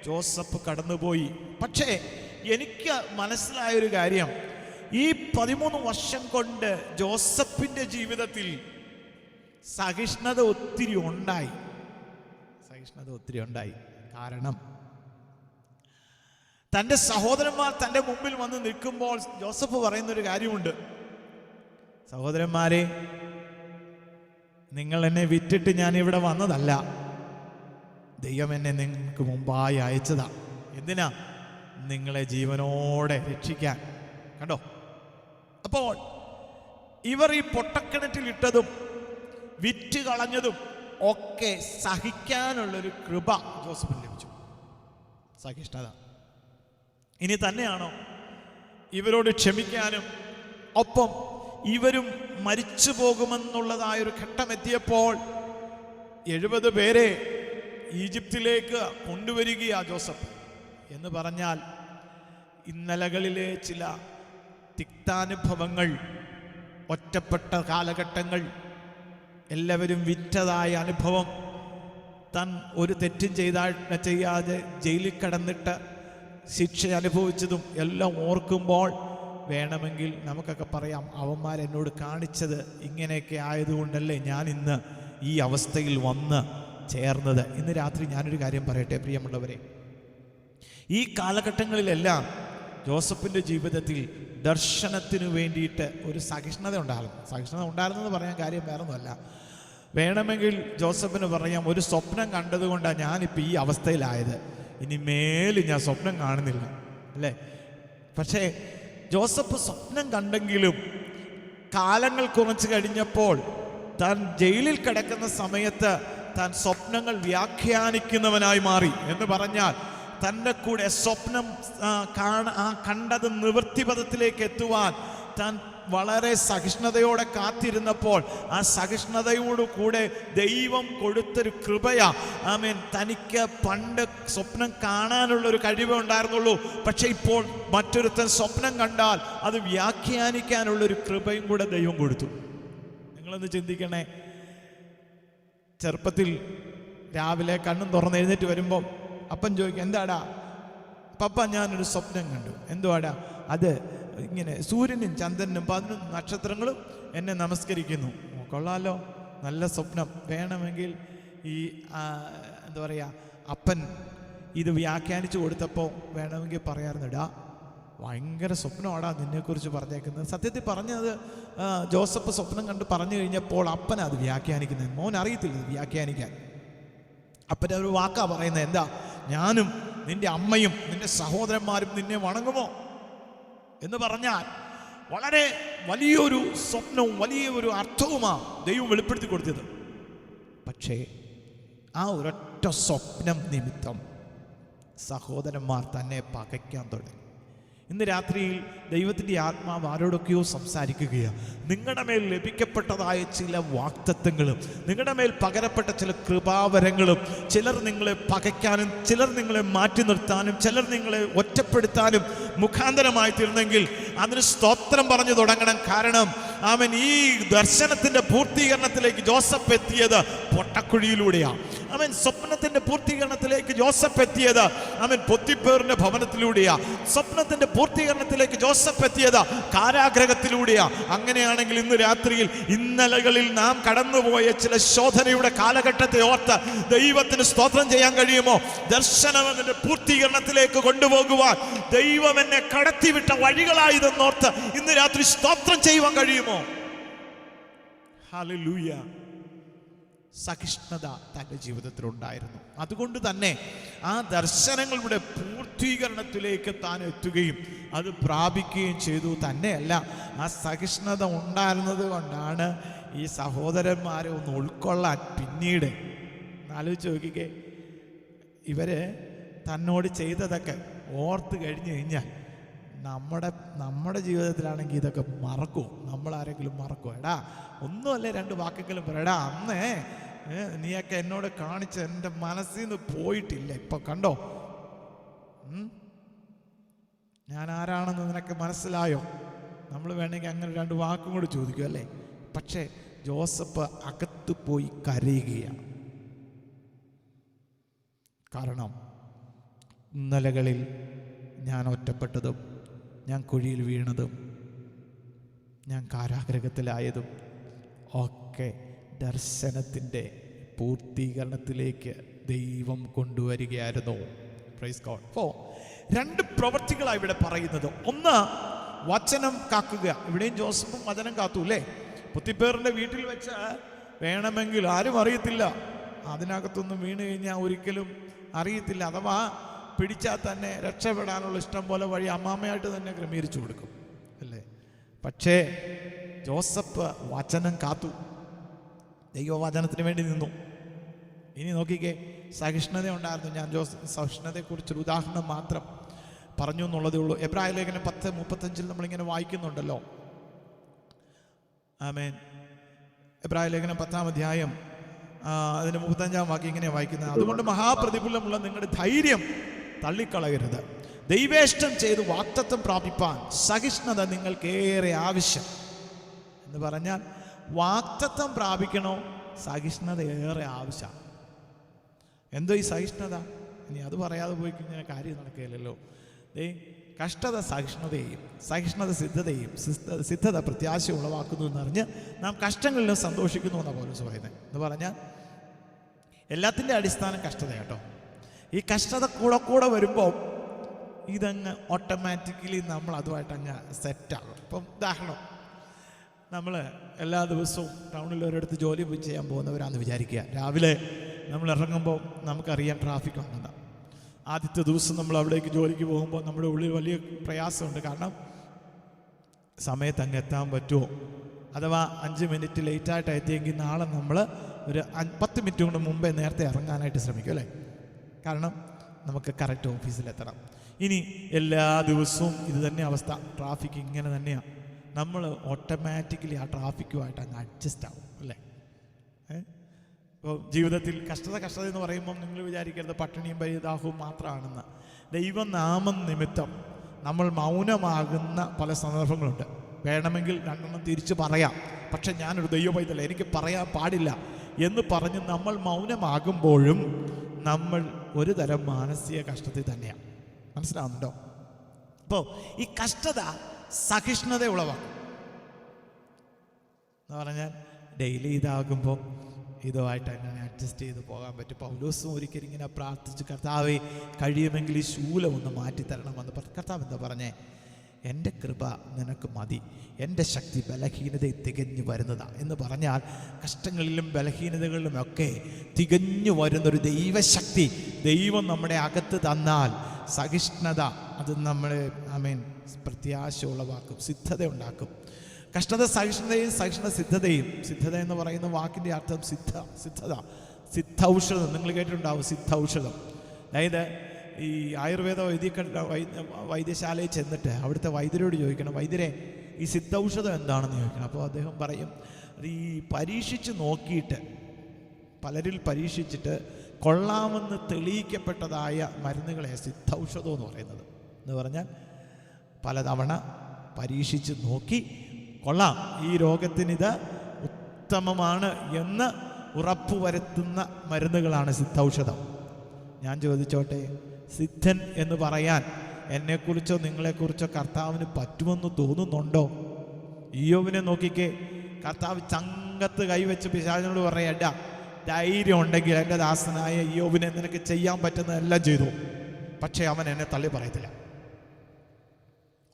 ജോസഫ് കടന്നുപോയി. പക്ഷേ എനിക്ക് മനസ്സിലായൊരു കാര്യം, ഈ 13 വർഷം കൊണ്ട് ജോസഫിൻ്റെ ജീവിതത്തിൽ സഹിഷ്ണുത ഒത്തിരി ഉണ്ടായി. കാരണം തൻ്റെ സഹോദരന്മാർ തൻ്റെ മുമ്പിൽ വന്ന് നിൽക്കുമ്പോൾ ജോസഫ് പറയുന്നൊരു കാര്യമുണ്ട്. സഹോദരന്മാരെ, നിങ്ങൾ എന്നെ വിറ്റിട്ട് ഞാൻ ഇവിടെ വന്നതല്ല, ദൈവം എന്നെ നിങ്ങൾക്ക് മുമ്പായി അയച്ചതാ. എന്തിനാ? നിങ്ങളെ ജീവനോടെ രക്ഷിക്കാൻ. കണ്ടോ? അപ്പോൾ ഇവർ ഈ പൊട്ടക്കിണറ്റിൽ ഇട്ടതും വിറ്റ് കളഞ്ഞതും ഒക്കെ സഹിക്കാനുള്ളൊരു കൃപ ജോസഫിന് ലഭിച്ചു. സഹിഷ്ണുത. ഇനി തന്നെയാണോ ഇവരോട് ക്ഷമിക്കാനും ഒപ്പം ഇവരും മരിച്ചു പോകുമെന്നുള്ളതായൊരു ഘട്ടമെത്തിയപ്പോൾ 70 പേരെ ഈജിപ്തിലേക്ക് കൊണ്ടുവരികയാ ജോസഫ്. എന്ന് പറഞ്ഞാൽ ഇന്നലകളിലെ ചില തിക്താനുഭവങ്ങൾ, ഒറ്റപ്പെട്ട കാലഘട്ടങ്ങൾ, എല്ലാവരും വിറ്റതായ അനുഭവം, താൻ ഒരു തെറ്റും ചെയ്യാതെ ജയിലിൽ കിടന്നിട്ട് ശിക്ഷ അനുഭവിച്ചതും എല്ലാം ഓർക്കുമ്പോൾ വേണമെങ്കിൽ നമുക്കൊക്കെ പറയാം, അവന്മാരെന്നോട് കാണിച്ചത് ഇങ്ങനെയൊക്കെ ആയതുകൊണ്ടല്ലേ ഞാൻ ഇന്ന് ഈ അവസ്ഥയിൽ വന്ന് ചേർന്നത്. ഇന്ന് രാത്രി ഞാനൊരു കാര്യം പറയട്ടെ പ്രിയമുള്ളവരെ, ഈ കാലഘട്ടങ്ങളിലെല്ലാം ജോസഫിൻ്റെ ജീവിതത്തിൽ ദർശനത്തിന് വേണ്ടിയിട്ട് ഒരു സഹിഷ്ണുത ഉണ്ടായിരുന്നു. സഹിഷ്ണുത ഉണ്ടായിരുന്നെന്ന് പറയാൻ കാര്യം വേറൊന്നുമല്ല. വേണമെങ്കിൽ ജോസഫിന് പറയാം, ഒരു സ്വപ്നം കണ്ടതുകൊണ്ടാണ് ഞാനിപ്പോൾ ഈ അവസ്ഥയിലായത്, ഇനി മേലിൽ ഞാൻ സ്വപ്നം കാണുന്നില്ല, അല്ലേ? പക്ഷേ ജോസഫ് സ്വപ്നം കണ്ടെങ്കിലും കാലങ്ങൾ കുറച്ച് കഴിഞ്ഞപ്പോൾ താൻ ജയിലിൽ കിടക്കുന്ന സമയത്ത് താൻ സ്വപ്നങ്ങൾ വ്യാഖ്യാനിക്കുന്നവനായി മാറി. എന്ന് പറഞ്ഞാൽ തൻ്റെ കൂടെ സ്വപ്നം കണ്ടത് നിവൃത്തിപഥത്തിലേക്ക് എത്തുവാൻ താൻ വളരെ സഹിഷ്ണുതയോടെ കാത്തിരുന്നപ്പോൾ ആ സഹിഷ്ണുതയോടു കൂടെ ദൈവം കൊടുത്തൊരു കൃപയാ. ആമേൻ. തനിക്ക് പണ്ട് സ്വപ്നം കാണാനുള്ളൊരു കഴിവേ ഉണ്ടായിരുന്നുള്ളൂ. പക്ഷെ ഇപ്പോൾ മറ്റൊരുത്തൻ സ്വപ്നം കണ്ടാൽ അത് വ്യാഖ്യാനിക്കാനുള്ളൊരു കൃപയും കൂടെ ദൈവം കൊടുത്തു. നിങ്ങളൊന്ന് ചിന്തിക്കണേ. ചെറുപ്പത്തിൽ രാവിലെ കണ്ണും തുറന്ന് എഴുന്നേറ്റ് വരുമ്പോൾ അപ്പൻ ചോദിക്കും, എന്താടാ? പപ്പ, ഞാനൊരു സ്വപ്നം കണ്ടു. എന്തുവാടാ? അത് ഇങ്ങനെ സൂര്യനും ചന്ദ്രനും 11 നക്ഷത്രങ്ങളും എന്നെ നമസ്കരിക്കുന്നു. കൊള്ളാലോ, നല്ല സ്വപ്നം. വേണമെങ്കിൽ ഈ എന്താ പറയുക, അപ്പൻ ഇത് വ്യാഖ്യാനിച്ചു കൊടുത്തപ്പോൾ വേണമെങ്കിൽ പറയാറുണ്ടാ, ഭയങ്കര സ്വപ്നമാടാ നിന്നെക്കുറിച്ച് പറഞ്ഞേക്കുന്നത്. സത്യത്തിൽ പറഞ്ഞത് ജോസഫ് സ്വപ്നം കണ്ട് പറഞ്ഞു കഴിഞ്ഞപ്പോൾ അപ്പൻ അത് വ്യാഖ്യാനിക്കുന്നത്. മോൻ അറിയത്തില്ല ഇത് വ്യാഖ്യാനിക്കാൻ. അപ്പൻ്റെ ഒരു വാക്കാ പറയുന്നത്. എന്താ? ഞാനും നിന്റെ അമ്മയും നിന്റെ സഹോദരന്മാരും നിന്നെ വണങ്ങുമോ എന്ന് പറഞ്ഞാൽ വളരെ വലിയൊരു സ്വപ്നവും വലിയൊരു അർത്ഥവുമാണ് ദൈവം വെളിപ്പെടുത്തി കൊടുത്തത്. പക്ഷേ ആ ഒരൊറ്റ സ്വപ്നം നിമിത്തം സഹോദരന്മാർ തന്നെ പകയ്ക്കാൻ തുടങ്ങി. ഇന്ന് രാത്രിയിൽ ദൈവത്തിൻ്റെ ആത്മാവ് ആരോടൊക്കെയോ സംസാരിക്കുകയാണ്. നിങ്ങളുടെ മേൽ ലഭിക്കപ്പെട്ടതായ ചില വാഗ്ദത്തങ്ങളും നിങ്ങളുടെ മേൽ പകരപ്പെട്ട ചില കൃപാവരങ്ങളും ചിലർ നിങ്ങളെ പകയ്ക്കാനും ചിലർ നിങ്ങളെ മാറ്റി നിർത്താനും ചിലർ നിങ്ങളെ ഒറ്റപ്പെടുത്താനും മുഖാന്തരമായി തീർന്നെങ്കിൽ അതിന് സ്തോത്രം പറഞ്ഞു തുടങ്ങണം. കാരണം അവൻ ഈ ദർശനത്തിൻ്റെ പൂർത്തീകരണത്തിലേക്ക് ജോസഫ് എത്തിയത് പൊട്ടക്കുഴിയിലൂടെയാണ്. അവൻ സ്വപ്നത്തിന്റെ പൂർത്തീകരണത്തിലേക്ക് ജോസഫ് എത്തിയത് അവൻ പൊത്തിപ്പേറിന്റെ ഭവനത്തിലൂടെയാ. സ്വപ്നത്തിന്റെ പൂർത്തീകരണത്തിലേക്ക് ജോസഫ് എത്തിയത് കാരാഗ്രഹത്തിലൂടെയാ. അങ്ങനെയാണെങ്കിൽ ഇന്ന് രാത്രിയിൽ ഇന്നലകളിൽ നാം കടന്നുപോയ ചില ശോധനയുടെ കാലഘട്ടത്തെ ഓർത്ത് ദൈവത്തിന് സ്തോത്രം ചെയ്യാൻ കഴിയുമോ? ദർശനം അതിന്റെ പൂർത്തീകരണത്തിലേക്ക് കൊണ്ടുപോകുവാൻ ദൈവം എന്നെ കടത്തിവിട്ട വഴികളായതെന്നോർത്ത് ഇന്ന് രാത്രി സ്തോത്രം ചെയ്യുവാൻ കഴിയുമോ? ഹല്ലേലൂയ. സഹിഷ്ണുത തൻ്റെ ജീവിതത്തിലുണ്ടായിരുന്നു. അതുകൊണ്ട് തന്നെ ആ ദർശനങ്ങളുടെ പൂർത്തീകരണത്തിലേക്ക് താൻ എത്തുകയും അത് പ്രാപിക്കുകയും ചെയ്തു. തന്നെയല്ല, ആ സഹിഷ്ണുത ഉണ്ടായിരുന്നത് കൊണ്ടാണ് ഈ സഹോദരന്മാരെ ഒന്ന് ഉൾക്കൊള്ളാൻ പിന്നീട് ആലോചിച്ച് നോക്കിക്കേ, ഇവര് തന്നോട് ചെയ്തതൊക്കെ ഓർത്ത് കഴിഞ്ഞു കഴിഞ്ഞാൽ നമ്മുടെ ജീവിതത്തിലാണെങ്കിൽ ഇതൊക്കെ മറക്കുമോ? നമ്മളാരെങ്കിലും മറക്കുമോ? എടാ ഒന്നുമല്ലേ രണ്ട് വാക്കെങ്കിലും പറയടാ, അന്നേ നീയൊക്കെ എന്നോട് കാണിച്ച് എൻ്റെ മനസ്സിൽ നിന്ന് പോയിട്ടില്ല, ഇപ്പൊ കണ്ടോ ഞാൻ ആരാണെന്ന് നിനക്ക് മനസ്സിലായോ? നമ്മൾ വേണമെങ്കിൽ അങ്ങനെ രണ്ട് വാക്കും കൂടി ചോദിക്കും അല്ലേ? പക്ഷേ ജോസഫ് അകത്ത് പോയി കരയുകയാണ്. കാരണം ഇന്നലകളിൽ ഞാൻ ഒറ്റപ്പെട്ടതും, ഞാൻ കുഴിയിൽ വീണതും, ഞാൻ കാരാഗ്രഹത്തിലായതും ഒക്കെ ദർശനത്തിൻ്റെ പൂർത്തീകരണത്തിലേക്ക് ദൈവം കൊണ്ടുവരികയായിരുന്നു. Praise God. അപ്പോൾ രണ്ട് പ്രവൃത്തികളാണ് ഇവിടെ പറയുന്നത്. ഒന്ന്, വചനം കാക്കുക. ഇവിടെയും ജോസഫും വചനം കാത്തു അല്ലേ? പുത്തിപ്പേറിൻ്റെ വീട്ടിൽ വെച്ച് വേണമെങ്കിൽ ആരും അറിയത്തില്ല, അതിനകത്തൊന്നും വീണ് കഴിഞ്ഞാൽ ഒരിക്കലും അറിയത്തില്ല. അഥവാ പിടിച്ചാൽ തന്നെ രക്ഷപ്പെടാനുള്ള ഇഷ്ടം പോലെ വഴി അമ്മാമ്മയായിട്ട് തന്നെ ക്രമീകരിച്ചു കൊടുക്കും അല്ലേ? പക്ഷേ ജോസഫ് വചനം കാത്തു, ദൈവവചനത്തിന് വേണ്ടി നിന്നു. ഇനി നോക്കിക്കേ, സഹിഷ്ണുത ഉണ്ടായിരുന്നു. ഞാൻ സഹിഷ്ണുതയെക്കുറിച്ചൊരു ഉദാഹരണം മാത്രം പറഞ്ഞു എന്നുള്ളതേ ഉള്ളൂ. എബ്രായ ലേഖനം 10:35 നമ്മളിങ്ങനെ വായിക്കുന്നുണ്ടല്ലോ. ആമേൻ. എബ്രായ ലേഖനം 10-ാം അധ്യായം അതിന് 35-ാം വാക്യം ഇങ്ങനെ വായിക്കുന്നത്: അതുകൊണ്ട് മഹാപ്രതിഫലമുള്ള നിങ്ങളുടെ ധൈര്യം തള്ളിക്കളയരുത്. ദൈവേഷ്ടം ചെയ്ത് വാഗ്ദത്തം പ്രാപിപ്പാൻ സഹിഷ്ണുത നിങ്ങൾക്കേറെ ആവശ്യം. എന്ന് പറഞ്ഞാൽ വാഗ്ദത്തം പ്രാപിക്കണോ, സഹിഷ്ണുത ഏറെ ആവശ്യമാണ്. എന്തോ ഈ സഹിഷ്ണുത? ഇനി അത് പറയാതെ പോയി കഴിഞ്ഞാൽ കാര്യം നടക്കുകയില്ലല്ലോ. കഷ്ടത സഹിഷ്ണുതയെയും, സഹിഷ്ണുത സിദ്ധതയും, സിദ്ധത പ്രത്യാശ ഉളവാക്കുന്നു എന്നറിഞ്ഞ് നാം കഷ്ടങ്ങളിലും സന്തോഷിക്കുന്നു എന്നാണ് പൗലോസ് പറയുന്നത്. എന്ന് പറഞ്ഞാൽ എല്ലാത്തിൻ്റെ അടിസ്ഥാനം കഷ്ടത കേട്ടോ. ഈ കഷ്ടത കൂടെ വരുമ്പോൾ ഇതങ്ങ് ഓട്ടോമാറ്റിക്കലി നമ്മൾ അതുമായിട്ട് അങ്ങ് സെറ്റാകും. ഇപ്പം ഉദാഹരണം, നമ്മൾ എല്ലാ ദിവസവും ടൗണിൽ ഒരിടത്ത് ജോലി പോയി ചെയ്യാൻ പോകുന്നവരാണെന്ന് വിചാരിക്കുക. രാവിലെ നമ്മൾ ഇറങ്ങുമ്പോൾ നമുക്കറിയാം ട്രാഫിക് ഉണ്ടെന്ന്. ആദ്യത്തെ ദിവസം നമ്മൾ അവിടേക്ക് ജോലിക്ക് പോകുമ്പോൾ നമ്മുടെ ഉള്ളിൽ വലിയ പ്രയാസമുണ്ട്. കാരണം സമയത്ത് അങ്ങ് എത്താൻ പറ്റുമോ? അഥവാ 5 മിനിറ്റ് ലേറ്റായിട്ട് എത്തിയെങ്കിൽ നാളെ നമ്മൾ ഒരു 10 മിനിറ്റ് കൊണ്ട് മുമ്പേ നേരത്തെ ഇറങ്ങാനായിട്ട് ശ്രമിക്കും അല്ലേ? കാരണം നമുക്ക് കറക്റ്റ് ഓഫീസിലെത്തണം. ഇനി എല്ലാ ദിവസവും ഇത് തന്നെ അവസ്ഥ, ട്രാഫിക് ഇങ്ങനെ തന്നെയാണ്. നമ്മൾ ഓട്ടോമാറ്റിക്കലി ആ ട്രാഫിക്കുമായിട്ട് അങ്ങ് അഡ്ജസ്റ്റ് ആവും അല്ലേ? ഇപ്പോൾ ജീവിതത്തിൽ കഷ്ടത എന്ന് പറയുമ്പം നിങ്ങൾ വിചാരിക്കരുത് പട്ടിണിയും പരിതാഹവും മാത്രമാണെന്ന്. ദൈവനാമം നിമിത്തം നമ്മൾ മൗനമാകുന്ന പല സന്ദർഭങ്ങളുണ്ട്. വേണമെങ്കിൽ 2 തിരിച്ച് പറയാം, പക്ഷെ ഞാനൊരു ദൈവ പൈതൽ, എനിക്ക് പറയാൻ പാടില്ല എന്ന് പറഞ്ഞ് നമ്മൾ മൗനമാകുമ്പോഴും നമ്മൾ ഒരു തരം മാനസിക കഷ്ടത്തിൽ തന്നെയാണ്. മനസ്സിലാവുന്നുണ്ടോ? അപ്പോൾ ഈ കഷ്ടത സഹിഷ്ണുത ഉളവാക്കും എന്ന് പറഞ്ഞാൽ ഡെയിലി ഇതാകുമ്പോൾ ഇതുമായിട്ട് അങ്ങനെ അഡ്ജസ്റ്റ് ചെയ്ത് പോകാൻ പറ്റും. പൗലോസും ഒരിക്കലും ഇങ്ങനെ പ്രാർത്ഥിച്ച്, കർത്താവേ കഴിയുമെങ്കിൽ ഈ ശൂലം ഒന്ന് മാറ്റിത്തരണമെന്ന് പറഞ്ഞു. കർത്താവ് എന്താ പറഞ്ഞേ? എൻ്റെ കൃപ നിനക്ക് മതി, എൻ്റെ ശക്തി ബലഹീനതയിൽ തികഞ്ഞു വരുന്നതാണ് എന്ന് പറഞ്ഞാൽ കഷ്ടങ്ങളിലും ബലഹീനതകളിലുമൊക്കെ തികഞ്ഞു വരുന്നൊരു ദൈവശക്തി ദൈവം നമ്മുടെ അകത്ത് തന്നാൽ സഹിഷ്ണുത അത് നമ്മളെ പ്രത്യാശ ഉളവാക്കും, സിദ്ധത ഉണ്ടാക്കും. കഷ്ടത സഹിഷ്ണുതയും, സഹിഷ്ണുത സിദ്ധതയും. സിദ്ധത എന്ന് പറയുന്ന വാക്കിൻ്റെ അർത്ഥം സിദ്ധൌഷധം. നിങ്ങൾ കേട്ടിട്ടുണ്ടാവും സിദ്ധൌഷധം. അതായത് ഈ ആയുർവേദ വൈദ്യശാലയിൽ ചെന്നിട്ട് അവിടുത്തെ വൈദ്യരോട് ചോദിക്കണം, വൈദ്യരെ ഈ സിദ്ധൌഷധം എന്താണെന്ന് ചോദിക്കണം. അപ്പോൾ അദ്ദേഹം പറയും, അത് ഈ പരീക്ഷിച്ച് നോക്കിയിട്ട്, പലരിൽ പരീക്ഷിച്ചിട്ട് കൊള്ളാമെന്ന് തെളിയിക്കപ്പെട്ടതായ മരുന്നുകളെ സിദ്ധൌഷധം എന്ന് പറയുന്നത്. എന്ന് പറഞ്ഞാൽ പലതവണ പരീക്ഷിച്ച് നോക്കി കൊള്ളാം, ഈ രോഗത്തിനിത് ഉത്തമമാണ് എന്ന് ഉറപ്പുവരുത്തുന്ന മരുന്നുകളാണ് സിദ്ധൌഷധം. ഞാൻ ചോദിച്ചോട്ടെ, സിദ്ധൻ എന്ന് പറയാൻ എന്നെക്കുറിച്ചോ നിങ്ങളെക്കുറിച്ചോ കർത്താവിന് പറ്റുമെന്ന് തോന്നുന്നുണ്ടോ? ഇയ്യോബിനെ നോക്കിക്കേ, കർത്താവ് ചങ്കത്ത് കൈവച്ച് പിശാചിനോട് പറയണ്ട, ധൈര്യം ഉണ്ടെങ്കിൽ എൻ്റെ ദാസനായ ഇയ്യോബിനെ നിനക്ക് ചെയ്യാൻ പറ്റുന്നതെല്ലാം ചെയ്തു, പക്ഷേ അവൻ എന്നെ തള്ളി പറയത്തില്ല.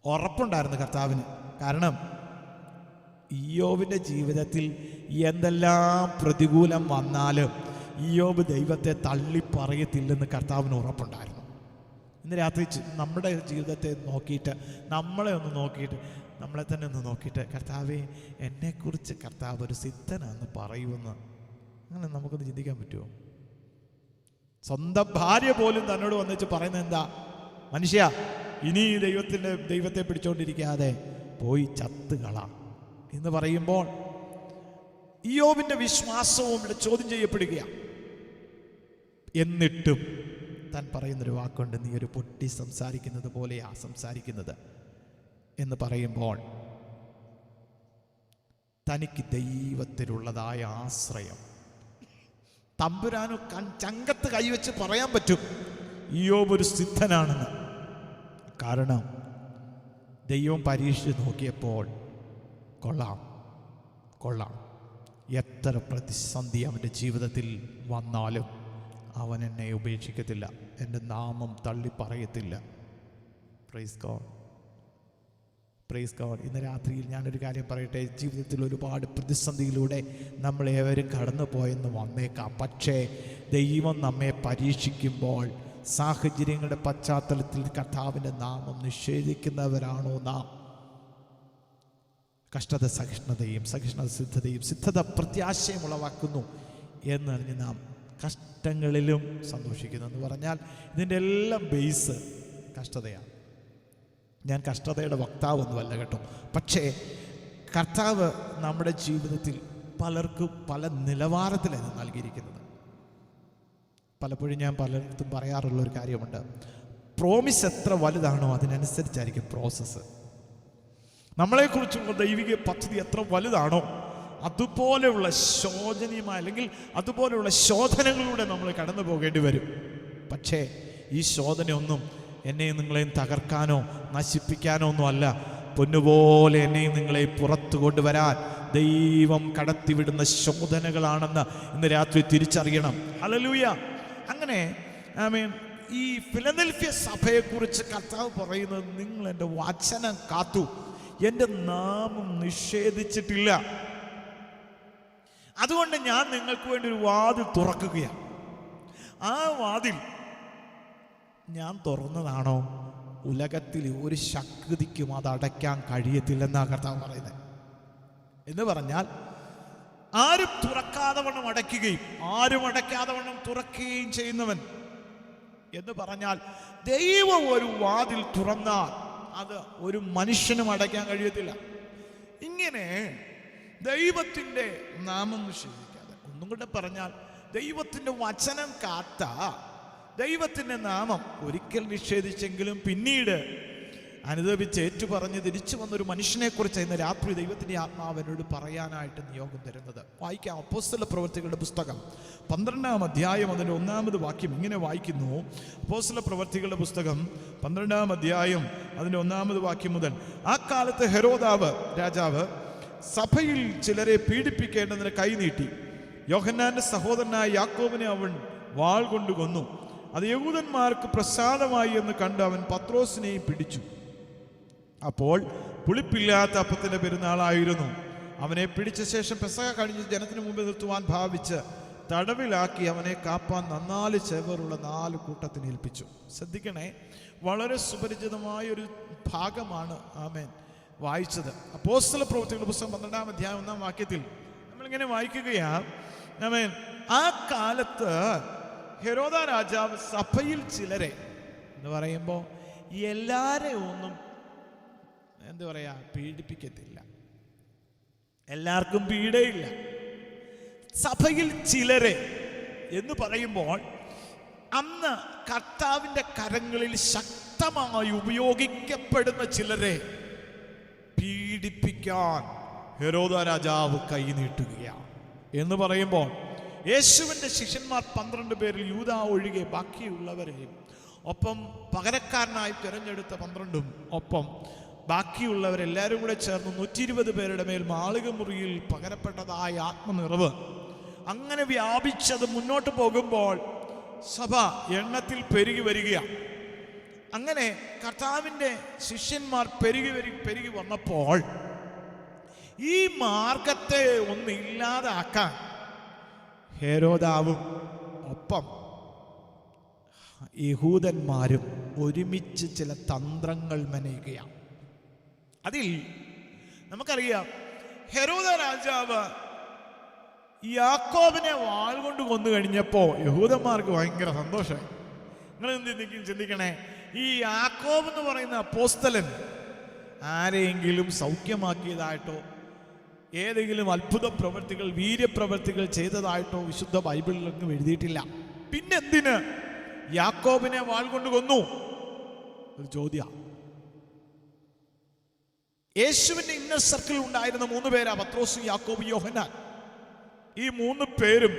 ഉറപ്പുണ്ടായിരുന്നു കർത്താവിന്. കാരണം ഇയ്യോബിൻ്റെ ജീവിതത്തിൽ എന്തെല്ലാം പ്രതികൂലം വന്നാലും ഇയ്യോബ് ദൈവത്തെ തള്ളിപ്പറയത്തില്ലെന്ന് കർത്താവിന് ഉറപ്പുണ്ടായിരുന്നു. ഇന്ന് രാത്രി നമ്മുടെ ജീവിതത്തെ നോക്കിയിട്ട്, നമ്മളെ ഒന്ന് നോക്കിയിട്ട്, നമ്മളെ തന്നെ ഒന്ന് നോക്കിയിട്ട്, കർത്താവേ എന്നെക്കുറിച്ച് കർത്താവ് ഒരു സിദ്ധനാണെന്ന് പറയുമെന്ന് അങ്ങനെ നമുക്കൊന്ന് ചിന്തിക്കാൻ പറ്റുമോ? സ്വന്തം ഭാര്യ പോലും തന്നോട് വന്നിച്ച് പറയുന്നത് എന്താ? മനുഷ്യ, ഇനി ദൈവത്തെ പിടിച്ചോണ്ടിരിക്കാതെ പോയി ചത്തുകള എന്ന് പറയുമ്പോൾ ഇയ്യോബിന്റെ വിശ്വാസവും ഇവിടെ ചോദ്യം ചെയ്യപ്പെടുകയാണ്. എന്നിട്ടും താൻ പറയുന്നൊരു വാക്കുണ്ട്, നീ ഒരു പൊട്ടി സംസാരിക്കുന്നത് പോലെയാ സംസാരിക്കുന്നത് എന്ന് പറയുമ്പോൾ തനിക്ക് ദൈവത്തിലുള്ളതായ ആശ്രയം തമ്പുരാനു ചങ്കത്ത് കൈവച്ച് പറയാൻ പറ്റും ഇയ്യോബ് ഒരു സിദ്ധനാണെന്ന്. കാരണം ദൈവം പരീക്ഷിച്ച് നോക്കിയപ്പോൾ കൊള്ളാം എത്ര പ്രതിസന്ധി അവൻ്റെ ജീവിതത്തിൽ വന്നാലും അവൻ എന്നെ ഉപേക്ഷിക്കത്തില്ല, എൻ്റെ നാമം തള്ളി പറയത്തില്ല. Price God, praise God. ഇന്ന് രാത്രിയിൽ ഞാനൊരു കാര്യം പറയട്ടെ, ജീവിതത്തിൽ ഒരുപാട് പ്രതിസന്ധിയിലൂടെ നമ്മളേവരും കടന്നു പോയെന്ന് വന്നേക്കാം. പക്ഷേ ദൈവം നമ്മെ പരീക്ഷിക്കുമ്പോൾ സാഹചര്യങ്ങളുടെ പശ്ചാത്തലത്തിൽ കർത്താവിൻ്റെ നാമം നിഷേധിക്കുന്നവരാണോ നാം? കഷ്ടത സഹിഷ്ണുതയും, സഹിഷ്ണുത സിദ്ധതയും, സിദ്ധത പ്രത്യാശയും ഉളവാക്കുന്നു എന്നറിഞ്ഞ് നാം കഷ്ടങ്ങളിലും സന്തോഷിക്കുന്നു എന്ന് പറഞ്ഞാൽ ഇതിൻ്റെ എല്ലാം ബേസ് കഷ്ടതയാണ്. ഞാൻ കഷ്ടതയുടെ വക്താവൊന്നുമല്ല കേട്ടോ. പക്ഷേ കർത്താവ് നമ്മുടെ ജീവിതത്തിൽ പലർക്കും പല നിലവാരത്തിലാണ് നൽകിയിരിക്കുന്നത്. പലപ്പോഴും ഞാൻ പലർക്കും പറയാറുള്ള ഒരു കാര്യമുണ്ട്, പ്രോമിസ് എത്ര വലുതാണോ അതിനനുസരിച്ചായിരിക്കും പ്രോസസ്സ്. നമ്മളെക്കുറിച്ചുള്ള ദൈവിക പദ്ധതി എത്ര വലുതാണോ അതുപോലെയുള്ള ശോചനീയമായ അല്ലെങ്കിൽ അതുപോലെയുള്ള ശോധനകളിലൂടെ നമ്മൾ കടന്നു പോകേണ്ടി വരും. പക്ഷേ ഈ ശോധനയൊന്നും എന്നെയും നിങ്ങളെയും തകർക്കാനോ നശിപ്പിക്കാനോ ഒന്നും അല്ല. പൊന്നുപോലെ എന്നെയും നിങ്ങളെയും പുറത്തു കൊണ്ടുവരാൻ ദൈവം കടത്തിവിടുന്ന ശോധനകളാണെന്ന് ഇന്ന് രാത്രി തിരിച്ചറിയണം. ഹല്ലേലൂയ. അങ്ങനെ ഈ ഫിലദൽഫിയ സഭയെക്കുറിച്ച് കർത്താവ് പറയുന്നത്, നിങ്ങൾ എൻ്റെ വചനം കാത്തു, എൻ്റെ നാമം നിഷേധിച്ചിട്ടില്ല, അതുകൊണ്ട് ഞാൻ നിങ്ങൾക്ക് വേണ്ടി ഒരു വാതിൽ തുറക്കുകയാണ്. ആ വാതിൽ ഞാൻ തുറന്നതാണോ? ഉലകത്തിൽ ഒരു ശക്തിക്കും അത് അടയ്ക്കാൻ കഴിയത്തില്ലെന്നാണ് കർത്താവ് പറയുന്നത്. എന്ന് പറഞ്ഞാൽ ആരും തുറക്കാതെ വണ്ണം അടയ്ക്കുകയും ആരും അടയ്ക്കാതെ വണ്ണം തുറക്കുകയും ചെയ്യുന്നവൻ എന്ന് പറഞ്ഞാൽ, ദൈവം ഒരു വാതിൽ തുറന്നാൽ അത് ഒരു മനുഷ്യനും അടയ്ക്കാൻ കഴിയത്തില്ല. ഇങ്ങനെ ദൈവത്തിൻ്റെ നാമം നിഷേധിക്കാതെ, ഒന്നും കൂടെ പറഞ്ഞാൽ ദൈവത്തിൻ്റെ വചനം കാത്ത ദൈവത്തിൻ്റെ നാമം ഒരിക്കൽ നിഷേധിച്ചെങ്കിലും പിന്നീട് അനുദപിച്ച് ഏറ്റുപറഞ്ഞ് തിരിച്ചു വന്നൊരു മനുഷ്യനെക്കുറിച്ച് ഇന്ന് രാത്രി ദൈവത്തിൻ്റെ ആത്മാവിനോട് പറയാനായിട്ട് നിയോഗം തരുന്നത്. വായിക്കാം. അപ്പോസ്തല പ്രവൃത്തികളുടെ പുസ്തകം 12-ാം അധ്യായം അതിൻ്റെ 1-ാമത് വാക്യം ഇങ്ങനെ വായിക്കുന്നു. അപ്പോസ്തല പ്രവൃത്തികളുടെ പുസ്തകം 12-ാം അധ്യായം അതിൻ്റെ 1-ാമത് വാക്യം മുതൽ, ആ കാലത്ത് ഹെരോദാവ് രാജാവ് സഭയിൽ ചിലരെ പീഡിപ്പിക്കേണ്ടതിന് കൈനീട്ടി. യോഹന്നാന്റെ സഹോദരനായ യാക്കോബിനെ അവൻ വാൾ കൊണ്ട് കൊന്നു. അത് യഹൂദന്മാർക്ക് പ്രസാദമായി എന്ന് കണ്ട് അവൻ പത്രോസിനെയും പിടിച്ചു. അപ്പോൾ പുളിപ്പില്ലാത്ത അപ്പത്തിൻ്റെ പെരുന്നാളായിരുന്നു. അവനെ പിടിച്ച ശേഷം പെസഹ കഴിഞ്ഞ് ജനത്തിന് മുമ്പ് നിർത്തുവാൻ ഭാവിച്ച് തടവിലാക്കി അവനെ കാപ്പാൻ 4 ചെവറുള്ള 4 കൂട്ടത്തിന് ഏൽപ്പിച്ചു. ശ്രദ്ധിക്കണേ, വളരെ സുപരിചിതമായൊരു ഭാഗമാണ് ആമേൻ വായിച്ചത്. അപ്പോസ്തല പ്രവൃത്തികളുടെ പുസ്തകം 12-ാം അധ്യായം 1-ാം വാക്യത്തിൽ നമ്മളിങ്ങനെ വായിക്കുകയാണ്. ആമേൻ, ആ കാലത്ത് ഹെരോദ രാജാവ് സഭയിൽ ചിലരെ എന്ന് പറയുമ്പോൾ എല്ലാവരെയും ഒന്നും എന്താ പറയാ പീഡിപ്പിക്കത്തില്ല, എല്ലാവർക്കും പീഡയില്ല. സഭയിൽ ചിലരെ എന്ന് പറയുമ്പോൾ അന്ന് കർത്താവിൻ്റെ കരങ്ങളിൽ ശക്തമായി ഉപയോഗിക്കപ്പെടുന്ന ചിലരെ പീഡിപ്പിക്കാൻ ഹെരോദ രാജാവ് കൈ നീട്ടുകയാണ്. എന്ന് പറയുമ്പോൾ യേശുവിൻ്റെ ശിഷ്യന്മാർ 12 പേരിൽ യൂദ ഒഴികെ ബാക്കിയുള്ളവരെയും ഒപ്പം പകരക്കാരനായി തിരഞ്ഞെടുത്ത 12ഉം ഒപ്പം ബാക്കിയുള്ളവരെല്ലാവരും കൂടെ ചേർന്ന് 120 പേരുടെ മേൽ മാളിക മുറിയിൽ പകരപ്പെട്ടതായ ആത്മനിറവ് അങ്ങനെ വ്യാപിച്ചത് മുന്നോട്ട് പോകുമ്പോൾ സഭ എണ്ണത്തിൽ പെരുകി വരികയാണ്. അങ്ങനെ കർത്താവിൻ്റെ ശിഷ്യന്മാർ പെരുകി വന്നപ്പോൾ ഈ മാർഗത്തെ ഒന്ന് ഇല്ലാതാക്കാൻ ഹെരോദാവും ഒപ്പം യഹൂദന്മാരും ഒരുമിച്ച് ചില തന്ത്രങ്ങൾ മെനയുകയാണ്. അതിൽ നമുക്കറിയാം, ഹെരോദ രാജാവ് യാക്കോബിനെ വാൾ കൊണ്ട് കൊന്നു കഴിഞ്ഞപ്പോൾ യഹൂദന്മാർക്ക് ഭയങ്കര സന്തോഷമായി. നിങ്ങൾ എന്തെങ്കിലും ചിന്തിക്കണേ, ഈ യാക്കോബ് എന്ന് പറയുന്ന അപ്പോസ്തലൻ ആരെയെങ്കിലും സൗഖ്യമാക്കിയതായിട്ടോ ഏതെങ്കിലും അത്ഭുത പ്രവൃത്തികൾ, വീര്യപ്രവൃത്തികൾ ചെയ്തതായിട്ടോ വിശുദ്ധ ബൈബിളിലൊന്നും എഴുതിയിട്ടില്ല. പിന്നെന്തിന് യാക്കോബിനെ വാൾ കൊണ്ട് കൊന്നു? ഒരു ചോദ്യം. യേശുവിന്റെ ഇന്നർ സർക്കിൾ ഉണ്ടായിരുന്ന 3 പേരാ, പത്രോസ്, യാക്കോബ്, യോഹന്നാൻ. ഈ 3 പേരും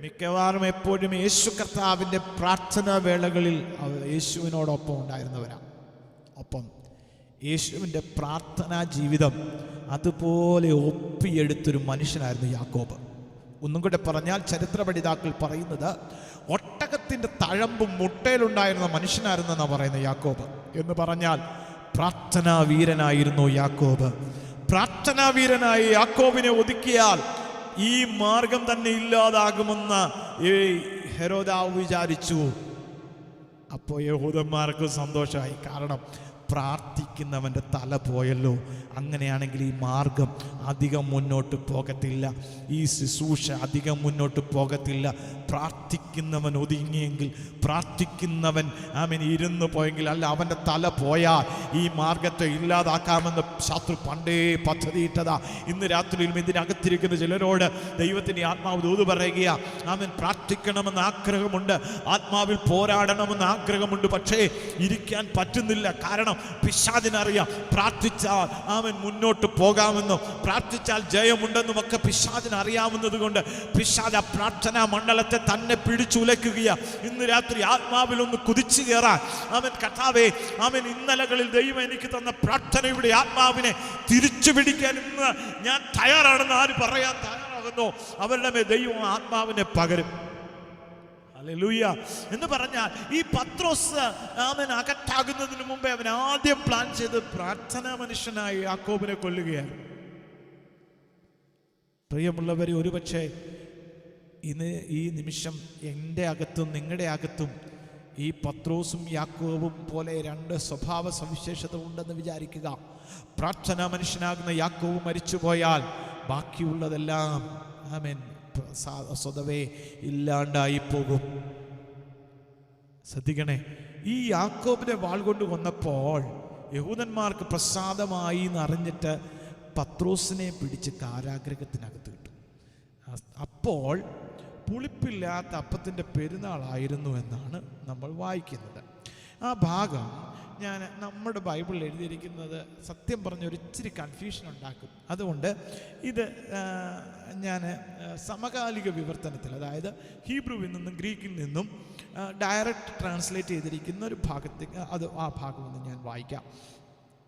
മിക്കവാറും എപ്പോഴും യേശു കർത്താവിൻ്റെ പ്രാർത്ഥനാ വേളകളിൽ യേശുവിനോടൊപ്പം ഉണ്ടായിരുന്നവരാ. ഒപ്പം യേശുവിൻ്റെ പ്രാർത്ഥനാ ജീവിതം അതുപോലെ ഒപ്പിയെടുത്തൊരു മനുഷ്യനായിരുന്നു യാക്കോബ്. ഒന്നും കൂടെ പറഞ്ഞാൽ, ചരിത്ര പഠിതാക്കൾ പറയുന്നത് ഒട്ടകത്തിൻ്റെ തഴമ്പും മുട്ടയിലുണ്ടായിരുന്ന മനുഷ്യനായിരുന്നെന്നാണ് പറയുന്നത് യാക്കോബ്. എന്ന് പറഞ്ഞാൽ പ്രാർത്ഥനാ വീരനായിരുന്നു യാക്കോബ്. പ്രാർത്ഥനാ വീരനായ യാക്കോബിനെ ഒതുക്കിയാൽ ഈ മാർഗം തന്നെ ഇല്ലാതാകുമെന്ന് ഹെരോദാവ് വിചാരിച്ചു. അപ്പോൾ യഹൂദന്മാർക്ക് സന്തോഷമായി. കാരണം പ്രാർത്ഥിക്കുന്നവൻ്റെ തല പോയല്ലോ. അങ്ങനെയാണെങ്കിൽ ഈ മാർഗം അധികം മുന്നോട്ട് പോകത്തില്ല, ഈ ശുശ്രൂഷ അധികം മുന്നോട്ട് പോകത്തില്ല. പ്രാർത്ഥിക്കുന്നവൻ ഒതുങ്ങിയെങ്കിൽ, പ്രാർത്ഥിക്കുന്നവൻ ഇരുന്ന് പോയെങ്കിൽ, അല്ല അവൻ്റെ തല പോയാൽ ഈ മാർഗത്തെ ഇല്ലാതാക്കാമെന്ന് ശത്രു പണ്ടേ പദ്ധതിയിട്ടതാ. ഇന്ന് രാത്രിയിലും ഇതിനകത്തിരിക്കുന്ന ചിലരോട് ദൈവത്തിൻ്റെ ആത്മാവ് ദൂത് പറയുക, അവൻ പ്രാർത്ഥിക്കണമെന്ന് ആഗ്രഹമുണ്ട്, ആത്മാവിൽ പോരാടണമെന്ന് ആഗ്രഹമുണ്ട്, പക്ഷേ ഇരിക്കാൻ പറ്റുന്നില്ല. കാരണം പിശാചിനറിയാം പ്രാർത്ഥിച്ചാൽ അവൻ മുന്നോട്ട് പോകാമെന്നും പ്രാർത്ഥിച്ചാൽ ജയമുണ്ടെന്നും ഒക്കെ പിശാചിന് അറിയാവുന്നത് കൊണ്ട് പിശാച് ആ പ്രാർത്ഥനാ മണ്ഡലത്തെ തന്നെ പിടിച്ചുലയ്ക്കുകയാ. ഇന്ന് രാത്രി ആത്മാവിൽ ഒന്ന് കുതിച്ചു കയറാൻ കർത്താവേ, ഇന്നലകളിൽ ദൈവം എനിക്ക് തന്ന പ്രാർത്ഥനയുടെ ആത്മാവിനെ തിരിച്ചു പിടിക്കാൻ ഇന്ന് ഞാൻ തയ്യാറാണെന്ന് ആര് പറയാൻ തയ്യാറാകുന്നു, അവരുടെ മേൽ ദൈവം ആത്മാവിനെ പകരും. ഹല്ലേലൂയ. എന്ന് പറഞ്ഞാൽ ഈ പത്രോസ് അകത്താകുന്നതിന് മുമ്പേ അവൻ ആദ്യം പ്ലാൻ ചെയ്ത് പ്രാർത്ഥനാ മനുഷ്യനായി യാക്കോബിനെ കൊല്ലുകയാണ്. പ്രിയമുള്ളവരെ, ഒരുപക്ഷെ ഇന്ന് ഈ നിമിഷം എൻ്റെ അകത്തും നിങ്ങളുടെ അകത്തും ഈ പത്രോസും യാക്കോബും പോലെ 2 സ്വഭാവ സവിശേഷത ഉണ്ടെന്ന് വിചാരിക്കുക. പ്രാർത്ഥനാ മനുഷ്യനാകുന്ന യാക്കോബ് മരിച്ചുപോയാൽ ബാക്കിയുള്ളതെല്ലാം സ്വതവേ ഇല്ലാണ്ടായി പോകും. ശ്രദ്ധിക്കണേ, ഈ യാക്കോബിനെ വാൾ കൊണ്ട് കൊന്നപ്പോൾ യഹൂദന്മാർക്ക് പ്രസാദമായി എന്നറിഞ്ഞിട്ട് പത്രോസിനെ പിടിച്ച് കാരാഗ്രഹത്തിനകത്ത് കിട്ടും. അപ്പോൾ പുളിപ്പില്ലാത്ത അപ്പത്തിൻ്റെ പെരുന്നാളായിരുന്നു എന്നാണ് നമ്മൾ വായിക്കുന്നത്. ആ ഭാഗം നമ്മുടെ ബൈബിളിൽ എഴുതിയിരിക്കുന്നത് സത്യം പറഞ്ഞൊരു ഇച്ചിരി കൺഫ്യൂഷൻ ഉണ്ടാക്കും. അതുകൊണ്ട് ഇത് ഞാൻ സമകാലിക വിവർത്തനത്തിൽ, അതായത് ഹീബ്രുവിൽ നിന്നും ഗ്രീക്കിൽ നിന്നും ഡയറക്റ്റ് ട്രാൻസ്ലേറ്റ് ചെയ്തിരിക്കുന്ന ഒരു ഭാഗത്തേക്ക് ആ ഭാഗമൊന്ന് ഞാൻ വായിക്കാം.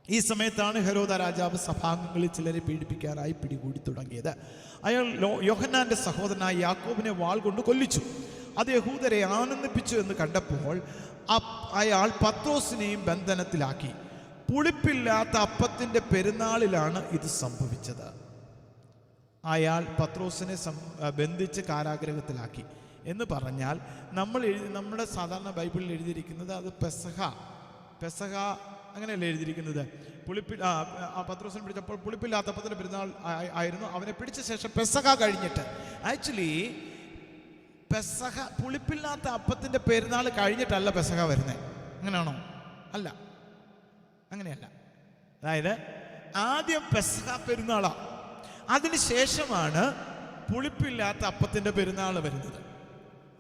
ഈ സമയത്താണ് ഹെരോദ രാജാവ് സഭാംഗങ്ങളിൽ ചിലരെ പീഡിപ്പിക്കാനായി പിടികൂടി തുടങ്ങിയത്. അയാൾ യോഹന്നാൻ്റെ സഹോദരനായ യാക്കോബിനെ വാൾ കൊണ്ട് കൊല്ലിച്ചു. അത് യഹൂദരെ ആനന്ദിപ്പിച്ചു എന്ന് കണ്ടപ്പോൾ അയാൾ പത്രോസിനെയും ബന്ധനത്തിലാക്കി. പുളിപ്പില്ലാത്ത അപ്പത്തിൻ്റെ പെരുന്നാളിലാണ് ഇത് സംഭവിച്ചത്. അയാൾ പത്രോസിനെ ബന്ധിച്ച് കാരാഗ്രഹത്തിലാക്കി എന്ന് പറഞ്ഞാൽ നമ്മുടെ സാധാരണ ബൈബിളിൽ എഴുതിയിരിക്കുന്നത് അത് പെസഹ അങ്ങനെയല്ലേ എഴുതിയിരിക്കുന്നത്. പത്രോസിനെ പിടിച്ചപ്പോൾ പുളിപ്പില്ലാത്ത അപ്പത്തിൻ്റെ പെരുന്നാൾ ആയിരുന്നു. അവനെ പിടിച്ച ശേഷം പെസഹ കഴിഞ്ഞിട്ട്, ആക്ച്വലി പെസഹ പുളിപ്പില്ലാത്ത അപ്പത്തിൻ്റെ പെരുന്നാൾ കഴിഞ്ഞിട്ടല്ല പെസഹ വരുന്നത്. അങ്ങനെയാണോ? അല്ല, അങ്ങനെയല്ല. അതായത് ആദ്യം പെസഹ പെരുന്നാളാണ്, അതിനുശേഷമാണ് പുളിപ്പില്ലാത്ത അപ്പത്തിൻ്റെ പെരുന്നാൾ വരുന്നത്.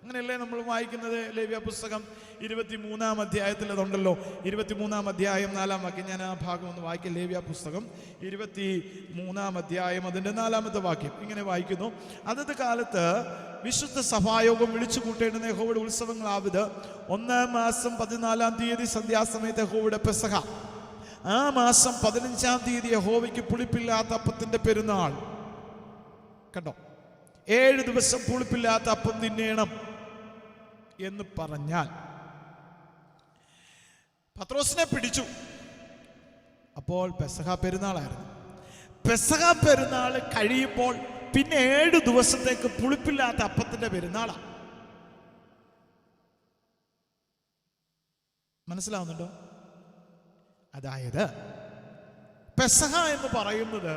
അങ്ങനെയല്ലേ നമ്മൾ വായിക്കുന്നത്. ലേവ്യ പുസ്തകം 23-ാം അധ്യായത്തിൽ അതുണ്ടല്ലോ. 23-ാം അധ്യായം 4-ാം വാക്യം. ഞാൻ ആ ഭാഗം ഒന്ന് വായിക്കാം. ലേവ്യ പുസ്തകം 23-ാം അധ്യായം അതിൻ്റെ 4-ാമത്തെ വാക്യം ഇങ്ങനെ വായിക്കുന്നു: അതത് കാലത്ത് വിശുദ്ധ സഭായോഗം വിളിച്ചു കൂട്ടേണ്ടുന്ന യഹോവയുടെ ഉത്സവങ്ങളാവിത്. 1-ാം മാസം 14-ാം തീയതി സന്ധ്യാസമയത്ത് യഹോവയുടെ പെസഹ. ആ മാസം 15-ാം തീയതി യഹോവയ്ക്ക് പുളിപ്പില്ലാത്ത അപ്പത്തിൻ്റെ പെരുന്നാൾ. കണ്ടോ, 7 ദിവസം പുളിപ്പില്ലാത്ത അപ്പം തിന്നേണം എന്ന് പറഞ്ഞാൽ പത്രോസിനെ പിടിച്ചു. അപ്പോൾ പെസഹ പെരുന്നാളായിരുന്നു. പെസഹ പെരുന്നാൾ കഴിയുമ്പോൾ പിന്നെ 7 ദിവസത്തേക്ക് പുളിപ്പില്ലാത്ത അപ്പത്തിന്റെ പെരുന്നാളാണ്. മനസ്സിലാവുന്നുണ്ടോ? അതായത് പെസഹ എന്ന് പറയുന്നത്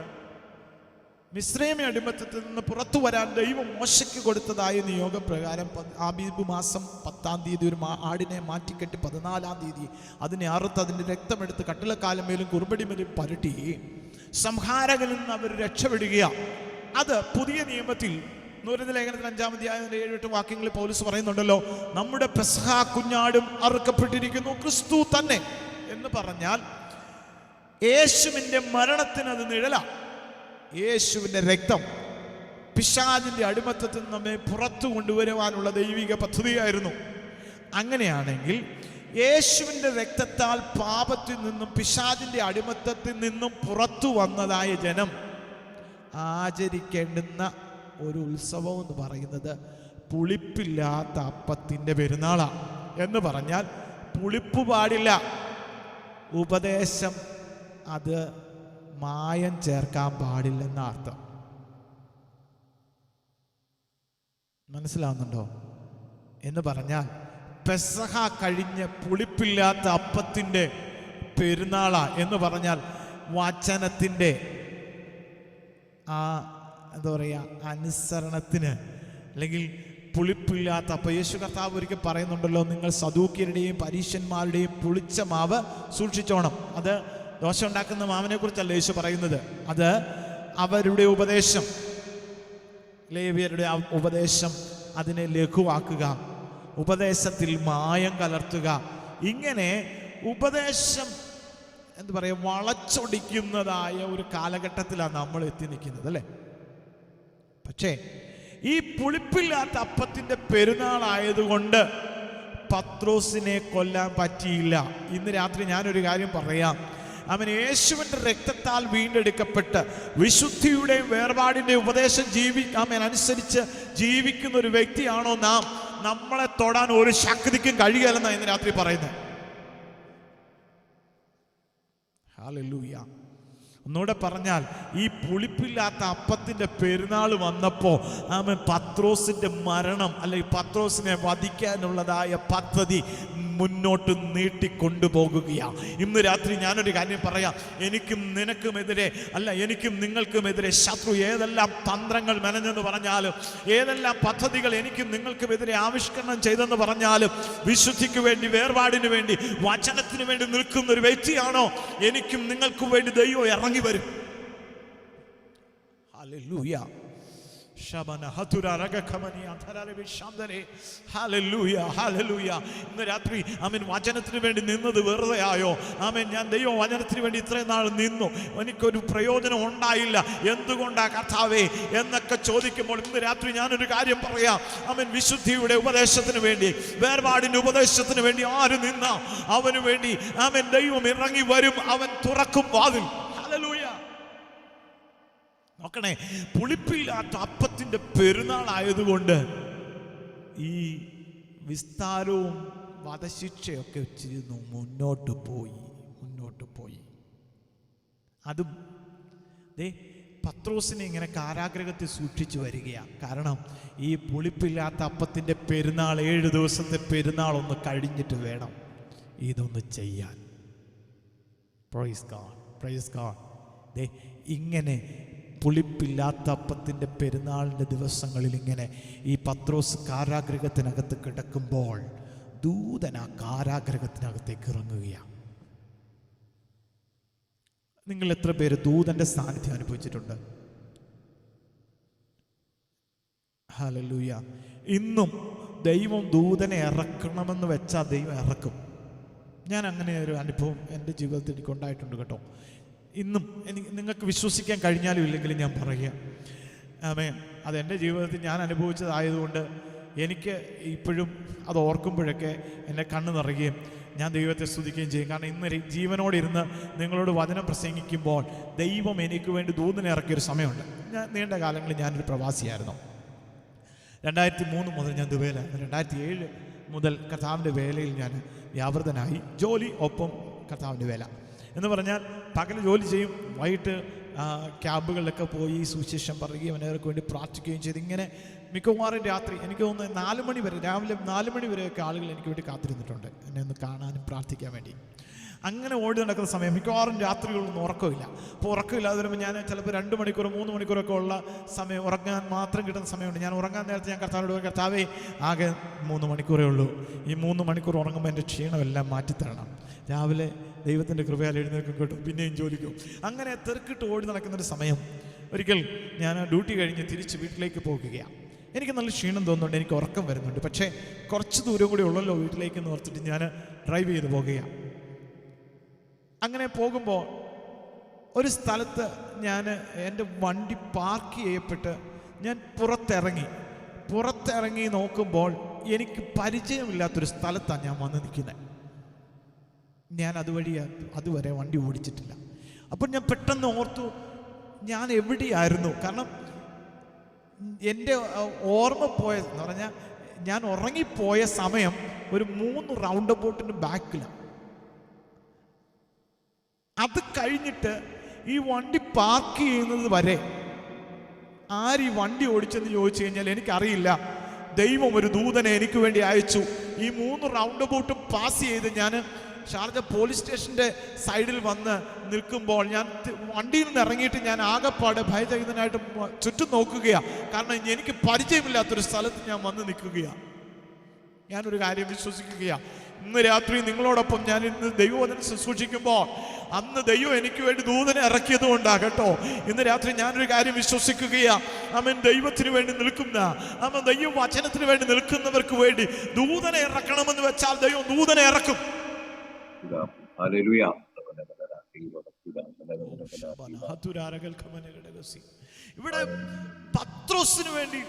മിസ്രൈമി അടിമത്തത്തിൽ നിന്ന് പുറത്തു വരാൻ ദൈവം മോശയ്ക്ക് കൊടുത്തതായ നിയോഗപ്രകാരം ആബീബ് മാസം 10-ാം തീയതി ഒരു ആടിനെ മാറ്റിക്കെട്ടി 14-ാം തീയതി അതിനെ അറുത്ത് അതിൻ്റെ രക്തമെടുത്ത് കട്ടിളക്കാലമേലും കുറുമ്പടിമേലും പരട്ടി സംഹാരകനിൽ നിന്ന് അവർ രക്ഷപ്പെടുകയാണ്. അത് പുതിയ നിയമത്തിൽ നൂറിന്റെ ലേഖനത്തിൽ 5-ാം അധ്യായത്തിന്റെ 7-8 വാക്യങ്ങളിൽ പൗലോസ് പറയുന്നുണ്ടല്ലോ, നമ്മുടെ പെസഹ കുഞ്ഞാടും അറുക്കപ്പെട്ടിരിക്കുന്നു, ക്രിസ്തു തന്നെ എന്ന് പറഞ്ഞാൽ യേശുവിൻ്റെ മരണത്തിന് അത് നിഴലാണ്. യേശുവിൻ്റെ രക്തം പിശാചിൻ്റെ അടിമത്തത്തിൽ നമ്മെ പുറത്തു കൊണ്ടുവരുവാനുള്ള ദൈവിക പദ്ധതിയായിരുന്നു. അങ്ങനെയാണെങ്കിൽ യേശുവിൻ്റെ രക്തത്താൽ പാപത്തിൽ നിന്നും പിശാചിൻ്റെ അടിമത്തത്തിൽ നിന്നും പുറത്തു വന്നതായ ജനം ആചരിക്കേണ്ടുന്ന ഒരു ഉത്സവം എന്ന് പറയുന്നത് പുളിപ്പില്ലാത്ത അപ്പത്തിൻ്റെ പെരുന്നാളാണ്. എന്ന് പറഞ്ഞാൽ പുളിപ്പ് പാടില്ല, ഉപദേശം അത് മായം ചേർക്കാൻ പാടില്ലെന്ന അർത്ഥം. മനസ്സിലാവുന്നുണ്ടോ? എന്ന് പറഞ്ഞാൽ പെസഹ കഴിഞ്ഞ് പുളിപ്പില്ലാത്ത അപ്പത്തിൻ്റെ പെരുന്നാളാ എന്ന് പറഞ്ഞാൽ വചനത്തിൻ്റെ എന്താ പറയുക, അനുസരണത്തിന്, അല്ലെങ്കിൽ പുളിപ്പില്ലാത്ത അപ്പം. യേശു കർത്താവ് ഒരിക്കൽ പറയുന്നുണ്ടല്ലോ, നിങ്ങൾ സദൂക്യരുടെയും പരീശന്മാരുടെയും പുളിച്ച മാവ് സൂക്ഷിച്ചോണം. അത് ദോശ ഉണ്ടാക്കുന്ന മാവിനെ കുറിച്ചല്ല യേശു പറയുന്നത്, അത് അവരുടെ ഉപദേശം, ലേവ്യരുടെ ഉപദേശം അതിനെ ലഘുവാക്കുക, ഉപദേശത്തിൽ മായം കലർത്തുക, ഇങ്ങനെ ഉപദേശം എന്താ പറയുക വളച്ചൊടിക്കുന്നതായ ഒരു കാലഘട്ടത്തിലാണ് നമ്മൾ എത്തി നിൽക്കുന്നത് അല്ലേ. പക്ഷേ ഈ പുളിപ്പില്ലാത്ത അപ്പത്തിൻ്റെ പെരുന്നാളായതുകൊണ്ട് പത്രോസിനെ കൊല്ലാൻ പറ്റിയില്ല. ഇന്ന് രാത്രി ഞാനൊരു കാര്യം പറയാം. അവൻ യേശുവിൻ്റെ രക്തത്താൽ വീണ്ടെടുക്കപ്പെട്ട് വിശുദ്ധിയുടെയും വേർപാടിൻ്റെയും ഉപദേശം അനുസരിച്ച് ജീവിക്കുന്ന ഒരു വ്യക്തിയാണോ നാം, നമ്മളെ തൊടാൻ ഒരു ശക്തിക്കും കഴിയുകയില്ലെന്നാണ് ഇന്ന് രാത്രി പറയുന്നത്. ഹല്ലേലൂയ. ഒന്നുകൂടെ പറഞ്ഞാൽ, ഈ പുളിപ്പില്ലാത്ത അപ്പത്തിൻ്റെ പെരുന്നാൾ വന്നപ്പോൾ അവൻ പത്രോസിൻ്റെ മരണം അല്ലെങ്കിൽ പത്രോസിനെ വധിക്കാനുള്ളതായ പദ്ധതി മുന്നോട്ട് നീട്ടിക്കൊണ്ടുപോകുകയാണ്. ഇന്ന് രാത്രി ഞാനൊരു കാര്യം പറയാം. എനിക്കും നിനക്കുമെതിരെ അല്ല, എനിക്കും നിങ്ങൾക്കുമെതിരെ ശത്രു ഏതെല്ലാം തന്ത്രങ്ങൾ മെനഞ്ഞെന്ന് പറഞ്ഞാലും, ഏതെല്ലാം പദ്ധതികൾ എനിക്കും നിങ്ങൾക്കുമെതിരെ ആവിഷ്കരണം ചെയ്തെന്ന് പറഞ്ഞാലും, വിശുദ്ധിക്ക് വേണ്ടി, വേർപാടിന് വേണ്ടി, വചനത്തിന് വേണ്ടി നിൽക്കുന്ന ഒരു വ്യക്തിയാണോ, എനിക്കും നിങ്ങൾക്കും വേണ്ടി ദൈവം ഇറങ്ങി വരും. ഹല്ലേലൂയ. ഇന്ന് രാത്രി ആമേൻ വചനത്തിന് വേണ്ടി നിന്നത് വെറുതെ ആയോ? ആമേൻ, ഞാൻ ദൈവ വചനത്തിന് വേണ്ടി ഇത്രയും നാൾ നിന്നു, എനിക്കൊരു പ്രയോജനം ഉണ്ടായില്ല, എന്തുകൊണ്ടാ കർത്താവേ എന്നൊക്കെ ചോദിക്കുമ്പോൾ ഇന്ന് രാത്രി ഞാനൊരു കാര്യം പറയാം. ആമേൻ, വിശുദ്ധിയുടെ ഉപദേശത്തിന് വേണ്ടി, വേർപാടിൻ്റെ ഉപദേശത്തിന് വേണ്ടി ആര് നിന്ന അവന് വേണ്ടി ആമേൻ ദൈവം ഇറങ്ങി വരും. അവൻ തുറക്കും വാതിൽ. ഹല്ലേലൂയ. നോക്കണേ, പുളിപ്പില്ലാത്ത അപ്പത്തിൻ്റെ പെരുന്നാളായതുകൊണ്ട് ഈ വിസ്താരവും വധശിക്ഷയൊക്കെ വെച്ചിരുന്നു മുന്നോട്ട് പോയി. അതും പത്രോസിനെ ഇങ്ങനെ കാരാഗ്രഹത്തിൽ സൂക്ഷിച്ചു വരികയാണ്. കാരണം ഈ പുളിപ്പില്ലാത്ത അപ്പത്തിൻ്റെ പെരുന്നാൾ, 7 ദിവസത്തെ പെരുന്നാൾ ഒന്ന് കഴിഞ്ഞിട്ട് വേണം ഇതൊന്ന് ചെയ്യാൻ. Price God, praise God. ഇങ്ങനെ പുളിപ്പില്ലാത്ത അപ്പത്തിൻ്റെ പെരുന്നാളിൻ്റെ ദിവസങ്ങളിൽ ഇങ്ങനെ ഈ പത്രോസ് കാരാഗ്രഹത്തിനകത്ത് കിടക്കുമ്പോൾ ദൂതൻ ആ കാരാഗ്രഹത്തിനകത്തേക്ക് ഇറങ്ങുകയാണ്. നിങ്ങൾ എത്ര പേര് ദൂതൻ്റെ സാന്നിധ്യം അനുഭവിച്ചിട്ടുണ്ട്? ഹല്ലേലൂയ. ഇന്നും ദൈവം ദൂതനെ ഇറക്കണമെന്ന് വെച്ചാൽ ദൈവം ഇറക്കും. ഞാൻ അങ്ങനെ ഒരു അനുഭവം എൻ്റെ ജീവിതത്തിൽ എനിക്ക് ഉണ്ടായിട്ടുണ്ട് കേട്ടോ. ഇന്നും നിങ്ങൾക്ക് വിശ്വസിക്കാൻ കഴിഞ്ഞാലും ഇല്ലെങ്കിലും ഞാൻ പറയുക, ആമേൻ, അതെൻ്റെ ജീവിതത്തിൽ ഞാൻ അനുഭവിച്ചതായതുകൊണ്ട് എനിക്ക് ഇപ്പോഴും അത് ഓർക്കുമ്പോഴൊക്കെ എൻ്റെ കണ്ണ് നിറയുകയും ഞാൻ ദൈവത്തെ സ്തുതിക്കുകയും ചെയ്യും. കാരണം ഇന്ന് ജീവനോടെ ഇരുന്ന് നിങ്ങളോട് വചനം പ്രസംഗിക്കുമ്പോൾ ദൈവം എനിക്ക് വേണ്ടി ദൂതനെ ഇറക്കിയൊരു സമയമുണ്ട്. ഞാൻ നീണ്ട കാലങ്ങളിൽ ഞാനൊരു പ്രവാസിയായിരുന്നു. 2003 മുതൽ ഞാൻ ദുബൈയിലായിരുന്നു. 2007 മുതൽ കർത്താവിൻ്റെ വേലയിൽ ഞാൻ വ്യാപൃതനായി. ജോലി ഒപ്പം കർത്താവിൻ്റെ വേല എന്ന് പറഞ്ഞാൽ പകൽ ജോലി ചെയ്യും, വൈകിട്ട് ക്യാമ്പുകളിലൊക്കെ പോയി സുവിശേഷം പറയുകയും അവനവർക്ക് വേണ്ടി പ്രാർത്ഥിക്കുകയും ചെയ്ത് ഇങ്ങനെ മിക്കവാറും രാത്രി എനിക്ക് തോന്നുന്നത് 4 മണി വരെ, രാവിലെ 4 മണി വരെയൊക്കെ ആളുകൾ എനിക്ക് വേണ്ടി കാത്തിരുന്നിട്ടുണ്ട് എന്നെ ഒന്ന് കാണാനും പ്രാർത്ഥിക്കാൻ വേണ്ടി. അങ്ങനെ ഓടി നടക്കുന്ന സമയം മിക്കവാറും രാത്രികളൊന്നും ഉറക്കമില്ല. അപ്പോൾ ഉറക്കമില്ലാതെ വരുമ്പോൾ ഞാൻ ചിലപ്പോൾ 2 മണിക്കൂർ 3 മണിക്കൂറൊക്കെ ഉള്ള സമയം ഉറങ്ങാൻ മാത്രം കിട്ടുന്ന സമയമുണ്ട്. ഞാൻ ഉറങ്ങാൻ നേരത്തെ ഞാൻ കർത്താവിനോട് കർത്താവേ ആകെ 3 മണിക്കൂറേ ഉള്ളൂ, ഈ 3 മണിക്കൂർ ഉറങ്ങുമ്പോൾ എൻ്റെ ക്ഷീണമെല്ലാം മാറ്റിത്തരണം, രാവിലെ ദൈവത്തിൻ്റെ കൃപയാൽ എഴുന്നേൽക്കും കേട്ടോ, പിന്നെയും ജോലിക്കും. അങ്ങനെ തിരക്കിട്ട് ഓടി നടക്കുന്നൊരു സമയം ഒരിക്കൽ ഞാൻ ഡ്യൂട്ടി കഴിഞ്ഞ് തിരിച്ച് വീട്ടിലേക്ക് പോകുകയാണ്. എനിക്ക് നല്ല ക്ഷീണം തോന്നുന്നുണ്ട്, എനിക്ക് ഉറക്കം വരുന്നുണ്ട്. പക്ഷേ കുറച്ച് ദൂരം കൂടി ഉള്ളല്ലോ വീട്ടിലേക്ക് എന്ന് ഓർത്തിട്ട് ഞാൻ ഡ്രൈവ് ചെയ്ത് പോകുകയാണ്. അങ്ങനെ പോകുമ്പോൾ ഒരു സ്ഥലത്ത് ഞാൻ എൻ്റെ വണ്ടി പാർക്ക് ചെയ്യപ്പെട്ട് ഞാൻ പുറത്തിറങ്ങി നോക്കുമ്പോൾ എനിക്ക് പരിചയമില്ലാത്തൊരു സ്ഥലത്താണ് ഞാൻ വന്ന് നിൽക്കുന്നത്. ഞാൻ അതുവരെ വണ്ടി ഓടിച്ചിട്ടില്ല. അപ്പോൾ ഞാൻ പെട്ടെന്ന് ഓർത്തു ഞാൻ എവിടെയായിരുന്നു. കാരണം എൻ്റെ ഓർമ്മ പോയതെന്ന് പറഞ്ഞാൽ ഞാൻ ഉറങ്ങിപ്പോയ സമയം ഒരു 3 റൗണ്ട് അബൌട്ടിന് ബാക്കിലാണ്. അത് കഴിഞ്ഞിട്ട് ഈ വണ്ടി പാർക്ക് ചെയ്യുന്നത് വരെ ആര് ഈ വണ്ടി ഓടിച്ചെന്ന് ചോദിച്ചു കഴിഞ്ഞാൽ എനിക്കറിയില്ല. ദൈവം ഒരു ദൂതനെ എനിക്ക് വേണ്ടി അയച്ചു. ഈ 3 റൗണ്ട് അബൌട്ടും പാസ് ചെയ്ത് ഞാൻ ഷാർജ പോലീസ് സ്റ്റേഷൻ്റെ സൈഡിൽ വന്ന് നിൽക്കുമ്പോൾ ഞാൻ വണ്ടിയിൽ നിന്ന് ഇറങ്ങിയിട്ട് ഞാൻ ആകെപ്പാടെ ഭയചകിതനായിട്ട് ചുറ്റും നോക്കുകയാണ്. കാരണം എനിക്ക് പരിചയമില്ലാത്തൊരു സ്ഥലത്ത് ഞാൻ വന്ന് നിൽക്കുകയാണ്. ഞാനൊരു കാര്യം വിശ്വസിക്കുകയാണ്, ഇന്ന് രാത്രി നിങ്ങളോടൊപ്പം ഞാൻ ഇന്ന് ദൈവവചനം ശുശ്രൂഷിക്കുമ്പോൾ അന്ന് ദൈവം എനിക്ക് വേണ്ടി ദൂതനെ ഇറക്കിയത് കൊണ്ടാകട്ടോ. ഇന്ന് രാത്രി ഞാനൊരു കാര്യം വിശ്വസിക്കുകയാണ്, അവൻ ദൈവത്തിന് വേണ്ടി നിൽക്കുന്ന, അവൻ ദൈവ വചനത്തിന് വേണ്ടി നിൽക്കുന്നവർക്ക് വേണ്ടി ദൂതനെ ഇറക്കണമെന്ന് വെച്ചാൽ ദൈവം ദൂതനെ ഇറക്കും. ഇവിടെ പത്രോസിന് വേണ്ടി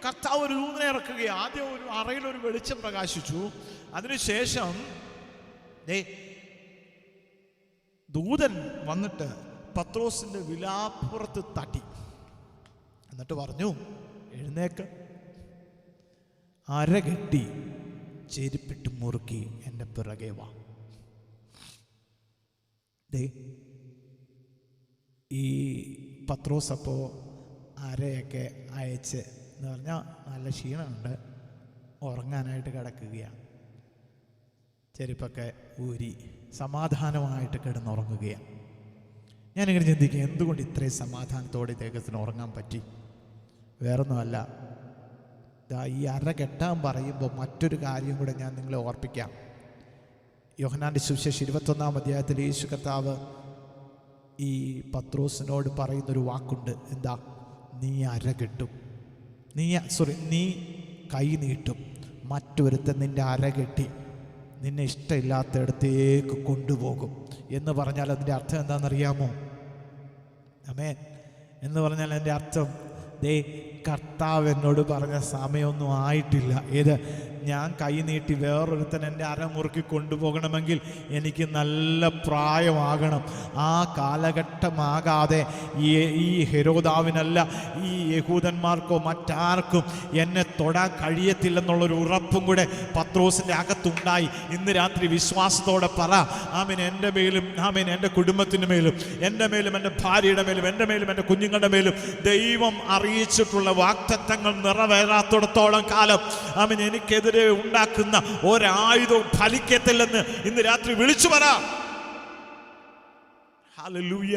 കർത്താവ് ഒരു ദൂതനെ ഇറക്കുകയാണ്. ആദ്യം ഒരു അറയിൽ ഒരു വെളിച്ചം പ്രകാശിച്ചു. അതിനുശേഷം ദൂതൻ വന്നിട്ട് പത്രോസിന്റെ വിലാപ്പുറത്ത് തട്ടി, എന്നിട്ട് പറഞ്ഞു എഴുന്നേക്ക്, അരകെട്ടി ചെരുപ്പിട്ട് മുറുക്കി എൻ്റെ പിറകെ വാ. ഈ പത്രോസ് അപ്പോൾ അരയൊക്കെ അയച്ച് എന്ന് പറഞ്ഞാൽ നല്ല ക്ഷീണമുണ്ട്, ഉറങ്ങാനായിട്ട് കിടക്കുകയാണ്. ചെരുപ്പൊക്കെ ഊരി സമാധാനമായിട്ട് കിടന്നുറങ്ങുകയാണ്. ഞാനിങ്ങനെ ചിന്തിക്കുക, എന്തുകൊണ്ട് ഇത്രയും സമാധാനത്തോടെ ഇദ്ദേഹത്തിന് ഉറങ്ങാൻ പറ്റി? വേറൊന്നുമല്ല, ഈ അര കെട്ടാൻ പറയുമ്പോൾ മറ്റൊരു കാര്യം കൂടെ ഞാൻ നിങ്ങളെ ഓർപ്പിക്കാം. യോഹന്നാന്റെ സുവിശേഷം 21-ാം അധ്യായത്തിൽ യേശു കർത്താവ് ഈ പത്രോസിനോട് പറയുന്നൊരു വാക്കുണ്ട്. എന്താ? നീ അര കെട്ടും, നീ കൈ നീട്ടും, മറ്റൊരുത്തൻ നിൻ്റെ അര കെട്ടി നിന്നെ ഇഷ്ടമില്ലാത്തയിടത്തേക്ക് കൊണ്ടുപോകും എന്ന് പറഞ്ഞാൽ അതിൻ്റെ അർത്ഥം എന്താണെന്നറിയാമോ? ആമേൻ. എന്ന് പറഞ്ഞാൽ അതിൻ്റെ അർത്ഥം കർത്താവ് എന്നോട് പറഞ്ഞ സമയമൊന്നും ആയിട്ടില്ല. ഏത്? ഞാൻ കൈ നീട്ടി വേറൊരുത്തൻ എൻ്റെ അരമുറുക്കി കൊണ്ടുപോകണമെങ്കിൽ എനിക്ക് നല്ല പ്രായമാകണം. ആ കാലഘട്ടമാകാതെ ഈ ഹെരോദാവിനല്ല, ഈ യഹൂദന്മാർക്കോ മറ്റാർക്കും എന്നെ തൊടാൻ കഴിയത്തില്ലെന്നുള്ളൊരു ഉറപ്പും കൂടെ പത്രോസിൻ്റെ അകത്തുണ്ടായി. ഇന്ന് രാത്രി വിശ്വാസത്തോടെ പറ, ആമേൻ, എൻ്റെ മേലും, ആമേൻ, എൻ്റെ കുടുംബത്തിൻ്റെ മേലും, എൻ്റെ മേലും, എൻ്റെ ഭാര്യയുടെ മേലും, എൻ്റെ മേലും, എൻ്റെ കുഞ്ഞുങ്ങളുടെ മേലും ദൈവം അറിയിച്ചിട്ടുള്ള വാഗ്ദത്തങ്ങൾ നിറവേറാത്തിടത്തോളം കാലം ആമേൻ എനിക്കെതിരെ ഉണ്ടാക്കുന്ന ഒരായുധവും ഫലിക്കത്തില്ലെന്ന് ഇന്ന് രാത്രി വിളിച്ചു പറ. ഹല്ലേലൂയ.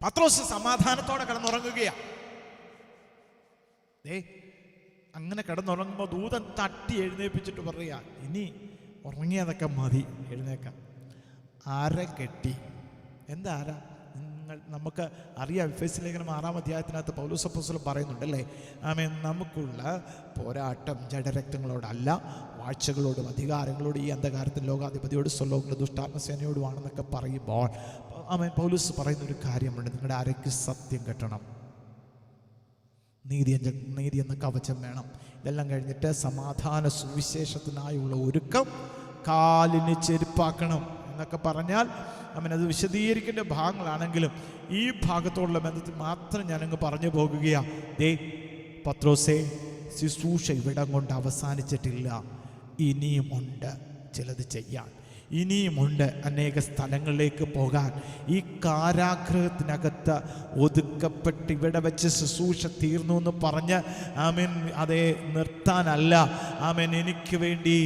പത്രോസ് സമാധാനത്തോടെ കിടന്നുറങ്ങുകയാ. അങ്ങനെ കിടന്നുറങ്ങുമ്പോൾ ദൂതൻ തട്ടി എഴുന്നേൽപ്പിച്ചിട്ട് പറയാ, ഇനി ഉറങ്ങിയതൊക്കെ മതി, എഴുന്നേക്കാം. അര കെട്ടി. എന്താ അര? നമുക്ക് അറിയാം, എഫേസ്യ ലേഖനം 6-ാം അധ്യായത്തിനകത്ത് പൗലോസ് അപ്പോസ്തലൻ പറയുന്നുണ്ടല്ലേ, ആമേൻ, നമുക്കുള്ള പോരാട്ടം ജഡരക്തങ്ങളോടല്ല, വാഴ്ചകളോടും അധികാരങ്ങളോടും ഈ അന്ധകാരത്തിൽ ലോകാധിപതിയോട് സ്വലോകങ്ങളുടെ ദുഷ്ടാത്മസേനയോടുമാണെന്നൊക്കെ പറയുമ്പോൾ ആമേൻ പൗലോസ് പറയുന്നൊരു കാര്യമുണ്ട്, നിങ്ങളുടെ അരയ്ക്ക് സത്യം കെട്ടണം, നീതി എന്ന കവചം വേണം. ഇതെല്ലാം കഴിഞ്ഞിട്ട് സമാധാന സുവിശേഷത്തിനായുള്ള ഒരുക്കം, കാലിന് ചെരുപ്പാക്കണം എന്നൊക്കെ പറഞ്ഞാൽ അത് വിശദീകരിക്കേണ്ട ഭാഗങ്ങളാണെങ്കിലും ഈ ഭാഗത്തോടുള്ള ബന്ധത്തിൽ മാത്രം ഞാനങ്ങ് പറഞ്ഞു പോകുകയാണ്. പത്രോസേ, ശുശ്രൂഷ ഇവിടം കൊണ്ട് അവസാനിച്ചിട്ടില്ല, ഇനിയുമുണ്ട് ചിലത് ചെയ്യാൻ. ഇനിയുമുണ്ട് അനേക സ്ഥലങ്ങളിലേക്ക് പോകാൻ. ഈ കാരാഗൃഹത്തിനകത്ത് ഒതുക്കപ്പെട്ട് ഇവിടെ വെച്ച് ശുശ്രൂഷ തീർന്നു എന്ന് പറഞ്ഞ് ആമേൻ അതേ നിർത്താനല്ല. ആമേൻ എനിക്ക് വേണ്ടി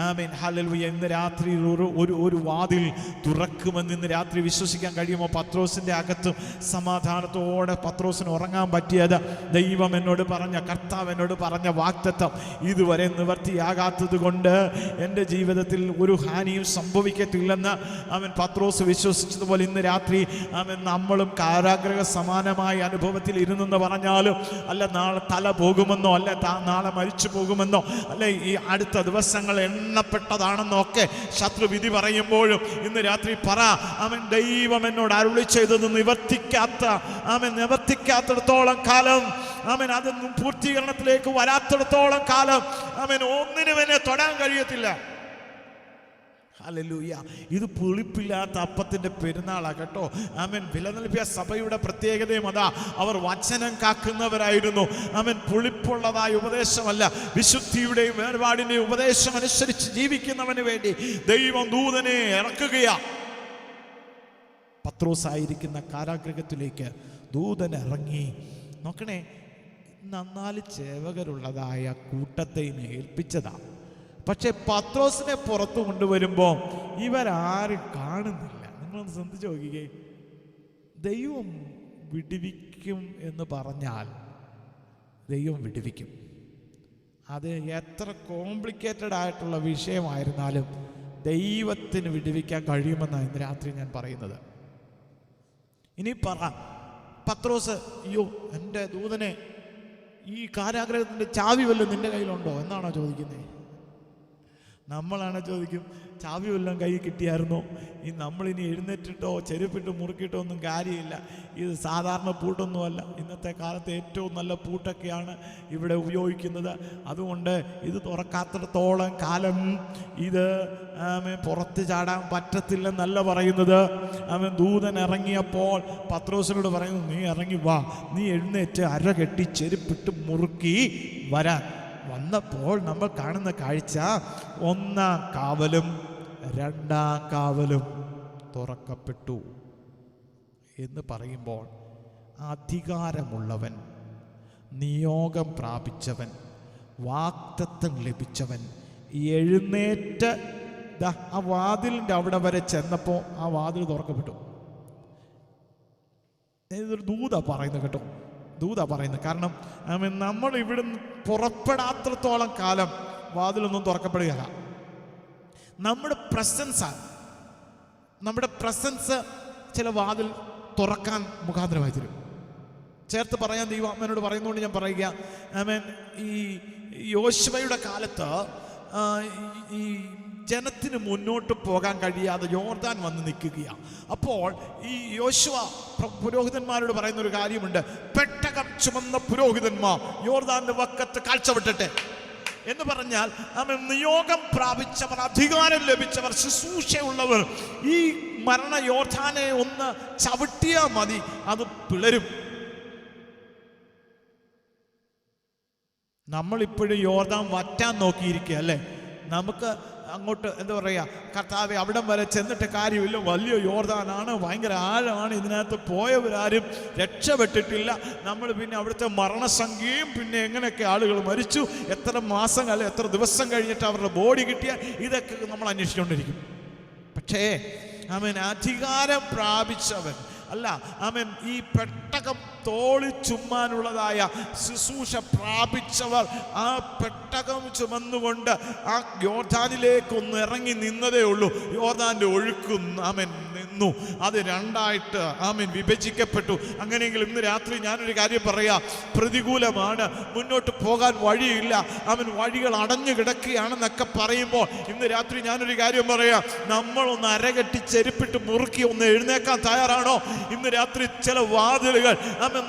ആമേൻ ഹല്ലേലൂയ ഇന്ന് രാത്രി ഒരു വാതിൽ തുറക്കുമെന്ന് ഇന്ന് രാത്രി വിശ്വസിക്കാൻ കഴിയുമോ? പത്രോസിൻ്റെ അകത്തും സമാധാനത്തോടെ പത്രോസിന് ഉറങ്ങാൻ പറ്റിയത് ദൈവം എന്നോട് പറഞ്ഞ, കർത്താവ് എന്നോട് പറഞ്ഞ വാഗ്ദത്തം ഇതുവരെ നിവർത്തിയാകാത്തത് കൊണ്ട് എൻ്റെ ജീവിതത്തിൽ ഒരു ഹാനിയും സംഭവിക്കത്തില്ലെന്ന് അവൻ പത്രോസ് വിശ്വസിച്ചതുപോലെ ഇന്ന് രാത്രി അവൻ നമ്മളും കാരാഗ്രഹ സമാനമായ അനുഭവത്തിൽ ഇരുന്നെന്ന് പറഞ്ഞാലും, അല്ല നാളെ തല പോകുമെന്നോ, അല്ല നാളെ മരിച്ചു പോകുമെന്നോ, അല്ലെ ഈ അടുത്ത ദിവസങ്ങൾ എണ്ണപ്പെട്ടതാണെന്നോ ഒക്കെ ശത്രു വിധി പറയുമ്പോഴും ഇന്ന് രാത്രി പറ, അവൻ ദൈവം എന്നോട് അരുളി ചെയ്തത് നിവർത്തിക്കാത്തിടത്തോളം കാലം, അവൻ അതൊന്നും പൂർത്തീകരണത്തിലേക്ക് വരാത്തിടത്തോളം കാലം അവൻ ഒന്നിനും എന്നെ തൊടാൻ കഴിയത്തില്ല. ഹല്ലേലൂയ. ഇത് പുളിപ്പില്ലാത്ത അപ്പത്തിൻ്റെ പെരുന്നാളാണ് കേട്ടോ. ആമേൻ. ഫിലദൽഫിയ സഭയുടെ പ്രത്യേകതയും അതാ, അവർ വചനം കാക്കുന്നവരായിരുന്നു. ആമേൻ. പുളിപ്പുള്ളതായ ഉപദേശമല്ല, വിശുദ്ധിയുടെയും വേർപാടിൻ്റെയും ഉപദേശം അനുസരിച്ച് ജീവിക്കുന്നവന് വേണ്ടി ദൈവം ദൂതനെ ഇറക്കുകയാ. പത്രോസായിരിക്കുന്ന കാരാഗൃഹത്തിലേക്ക് ദൂതൻ ഇറങ്ങി. നോക്കണേ, 4 ചേവകരുള്ളതായ കൂട്ടത്തെ ഏൽപ്പിച്ചതാ. പക്ഷെ പത്രോസിനെ പുറത്തു കൊണ്ടുവരുമ്പോൾ ഇവരാരും കാണുന്നില്ല. നിങ്ങളൊന്ന് ശ്രദ്ധിച്ച് നോക്കിക്കേ. ദൈവം വിടുവിക്കും എന്ന് പറഞ്ഞാൽ ദൈവം വിടുവിക്കും. അത് എത്ര കോംപ്ലിക്കേറ്റഡ് ആയിട്ടുള്ള വിഷയമായിരുന്നാലും ദൈവത്തിന് വിടുവിക്കാൻ കഴിയുമെന്നാണ് ഇന്ന് രാത്രി ഞാൻ പറയുന്നത്. ഇനി പറ, പത്രോസ്, അയ്യോ എൻ്റെ ദൂതനെ, ഈ കാരാഗ്രഹത്തിൻ്റെ ചാവി വല്ലതും നിൻ്റെ കയ്യിലുണ്ടോ എന്നാണോ ചോദിക്കുന്നത്? നമ്മളാണ് ചോദിക്കും, ചാവി വല്ലതും കൈ കിട്ടിയായിരുന്നോ? ഈ നമ്മളിനി എഴുന്നേറ്റിട്ടോ ചെരുപ്പിട്ട് മുറുക്കിയിട്ടോ ഒന്നും കാര്യമില്ല. ഇത് സാധാരണ പൂട്ടൊന്നുമല്ല. ഇന്നത്തെ കാലത്ത് ഏറ്റവും നല്ല പൂട്ടൊക്കെയാണ് ഇവിടെ ഉപയോഗിക്കുന്നത്. അതുകൊണ്ട് ഇത് തുറക്കാത്തിടത്തോളം കാലം ഇത് പുറത്ത് ചാടാൻ പറ്റത്തില്ലെന്നല്ല പറയുന്നത്. അവൻ ദൂതൻ ഇറങ്ങിയപ്പോൾ പത്രോസിനോട് പറയുന്നു, നീ ഇറങ്ങി വാ, നീ എഴുന്നേറ്റ് അര കെട്ടി ചെരുപ്പിട്ട് മുറുക്കി വരാൻ. വന്നപ്പോൾ നമ്മൾ കാണുന്ന കാഴ്ച, 1-ാം കാവലും 2-ാം കാവലും തുറക്കപ്പെട്ടു എന്ന് പറയുമ്പോൾ അധികാരമുള്ളവൻ, നിയോഗം പ്രാപിച്ചവൻ, വാഗ്ദത്തം ലഭിച്ചവൻ എഴുന്നേറ്റ് ആ വാതിലിൻ്റെ അവിടെ വരെ ചെന്നപ്പോൾ ആ വാതിൽ തുറക്കപ്പെട്ടു. ഇതൊരു ദൂത പറയുന്നത് കേട്ടോ, ദൂത പറയുന്നത്. കാരണം നമ്മൾ ഇവിടുന്ന് പുറപ്പെടാത്രത്തോളം കാലം വാതിലൊന്നും തുറക്കപ്പെടുകയില്ല. നമ്മുടെ പ്രസൻസ് ചില വാതിൽ തുറക്കാൻ മുഖാന്തരമായി തരും. ചേർത്ത് പറയാൻ ദൈവാത്മാവിനോട് പറയുന്നതുകൊണ്ട് ഞാൻ പറയുക, ഈ യോശുവയുടെ കാലത്ത് ഈ ജനത്തിന് മുന്നോട്ട് പോകാൻ കഴിയാതെ യോർദാൻ വന്ന് നിൽക്കുകയാണ്. അപ്പോൾ ഈ യോശുവ പുരോഹിതന്മാരോട് പറയുന്ന ഒരു കാര്യമുണ്ട്, പെട്ടകം ചുമന്ന പുരോഹിതന്മാർ യോർദാന്റെ വക്കത്ത് കാഴ്ച വിട്ടട്ടെ എന്ന് പറഞ്ഞാൽ, നിയോഗം പ്രാപിച്ചവർ, അധികാരം ലഭിച്ചവർ, ശുശ്രൂഷയുള്ളവർ ഈ മരണ യോർദാനെ ഒന്ന് ചവിട്ടിയാൽ മതി, അത് പിളരും. നമ്മളിപ്പോഴും യോർദാൻ വറ്റാൻ നോക്കിയിരിക്കുക അല്ലേ? നമുക്ക് അങ്ങോട്ട് എന്താ പറയുക, കർത്താവെ അവിടം വരെ ചെന്നിട്ട് കാര്യമില്ല, വലിയ യോർദാനാണ്, ഭയങ്കര ആഴമാണ്, ഇതിനകത്ത് പോയവരാരും രക്ഷപ്പെട്ടിട്ടില്ല. നമ്മൾ പിന്നെ അവിടുത്തെ മരണസംഖ്യയും പിന്നെ എങ്ങനെയൊക്കെ ആളുകൾ മരിച്ചു, എത്ര മാസം അല്ലെ എത്ര ദിവസം കഴിഞ്ഞിട്ട് അവരുടെ ബോഡി കിട്ടിയ, ഇതൊക്കെ നമ്മൾ അന്വേഷിച്ചുകൊണ്ടിരിക്കും. പക്ഷേ അധികാരം പ്രാപിച്ചവൻ അല്ല, ഈ പെട്ടകം തോളി ചുമ്മാനുള്ളതായ ശുശ്രൂഷ പ്രാപിച്ചവർ ആ പെട്ടകം ചുമന്നുകൊണ്ട് ആ യോർദാനിലേക്കൊന്ന് ഇറങ്ങി നിന്നതേ ഉള്ളൂ. യോർദാന്റെ ഒഴുക്ക് നിന്നു, അത് 2ആയിട്ട് വിഭജിക്കപ്പെട്ടു. അങ്ങനെയെങ്കിൽ ഇന്ന് രാത്രി ഞാനൊരു കാര്യം പറയാം, പ്രതികൂലമാണ്, മുന്നോട്ട് പോകാൻ വഴിയില്ല, വഴികൾ അടഞ്ഞു കിടക്കുകയാണെന്നൊക്കെ പറയുമ്പോൾ ഇന്ന് രാത്രി ഞാനൊരു കാര്യം പറയാം, നമ്മളൊന്ന് അരകെട്ടി ചെരുപ്പിട്ട് മുറുക്കി ഒന്ന് എഴുന്നേക്കാൻ തയ്യാറാണോ? ഇന്ന് രാത്രി ചില വാതിലുകൾ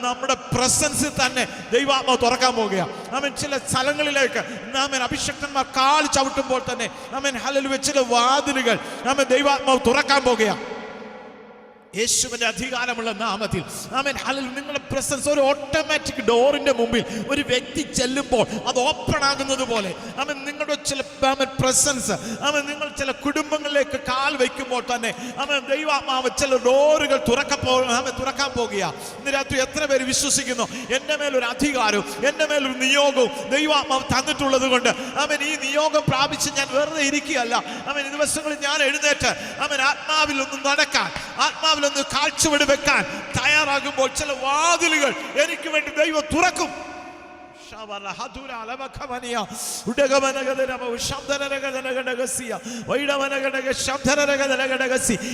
നമ്മുടെ പ്രസൻസിൽ തന്നെ ദൈവാത്മാവ് തുറക്കാൻ പോകുകയാണ്. ചില സ്ഥലങ്ങളിലേക്ക് അഭിഷക്തന്മാർ കാൽ ചവിട്ടുമ്പോൾ തന്നെ ഹല്ലേലൂയ ചില വാതിലുകൾ ദൈവാത്മാവ് തുറക്കാൻ പോകുകയാണ്. യേശുവിന്റെ അധികാരമുള്ള നാമത്തിൽ ആമേൻ ഹല്ലേലൂയ. നിങ്ങളുടെ പ്രസൻസ് ഒരു ഓട്ടോമാറ്റിക് ഡോറിന്റെ മുമ്പിൽ ഒരു വ്യക്തി ചെല്ലുമ്പോൾ അത് ഓപ്പൺ ആകുന്നത് പോലെ ആമേൻ നിങ്ങളുടെ ചില പ്രസൻസ് ആമേൻ നിങ്ങൾ ചില കുടുംബങ്ങളിലേക്ക് കാൽ വയ്ക്കുമ്പോൾ തന്നെ ആമേൻ ദൈവാത്മാവ് ചില ഡോറുകൾ തുറക്കാൻ പോകുക. ഇന്ന് രാത്രി എത്ര പേര് വിശ്വസിക്കുന്നു എൻ്റെ മേലൊരു അധികാരവും എൻ്റെ മേലൊരു നിയോഗവും ദൈവാത്മാവ് തന്നിട്ടുള്ളത് കൊണ്ട് ആമേൻ ഈ നിയോഗം പ്രാപിച്ച് ഞാൻ വെറുതെ ഇരിക്കുകയല്ല. ആമേൻ ഈ ദിവസങ്ങളിൽ ഞാൻ എഴുന്നേറ്റ് ആമേൻ ആത്മാവിൽ ഒന്ന് നടക്കാൻ, ആത്മാവിൽ ഒന്ന് കാഴ്ചവെടി വെക്കാൻ തയ്യാറാകുമ്പോൾ ചില വാതിലുകൾ എനിക്ക് വേണ്ടി ദൈവം തുറക്കും.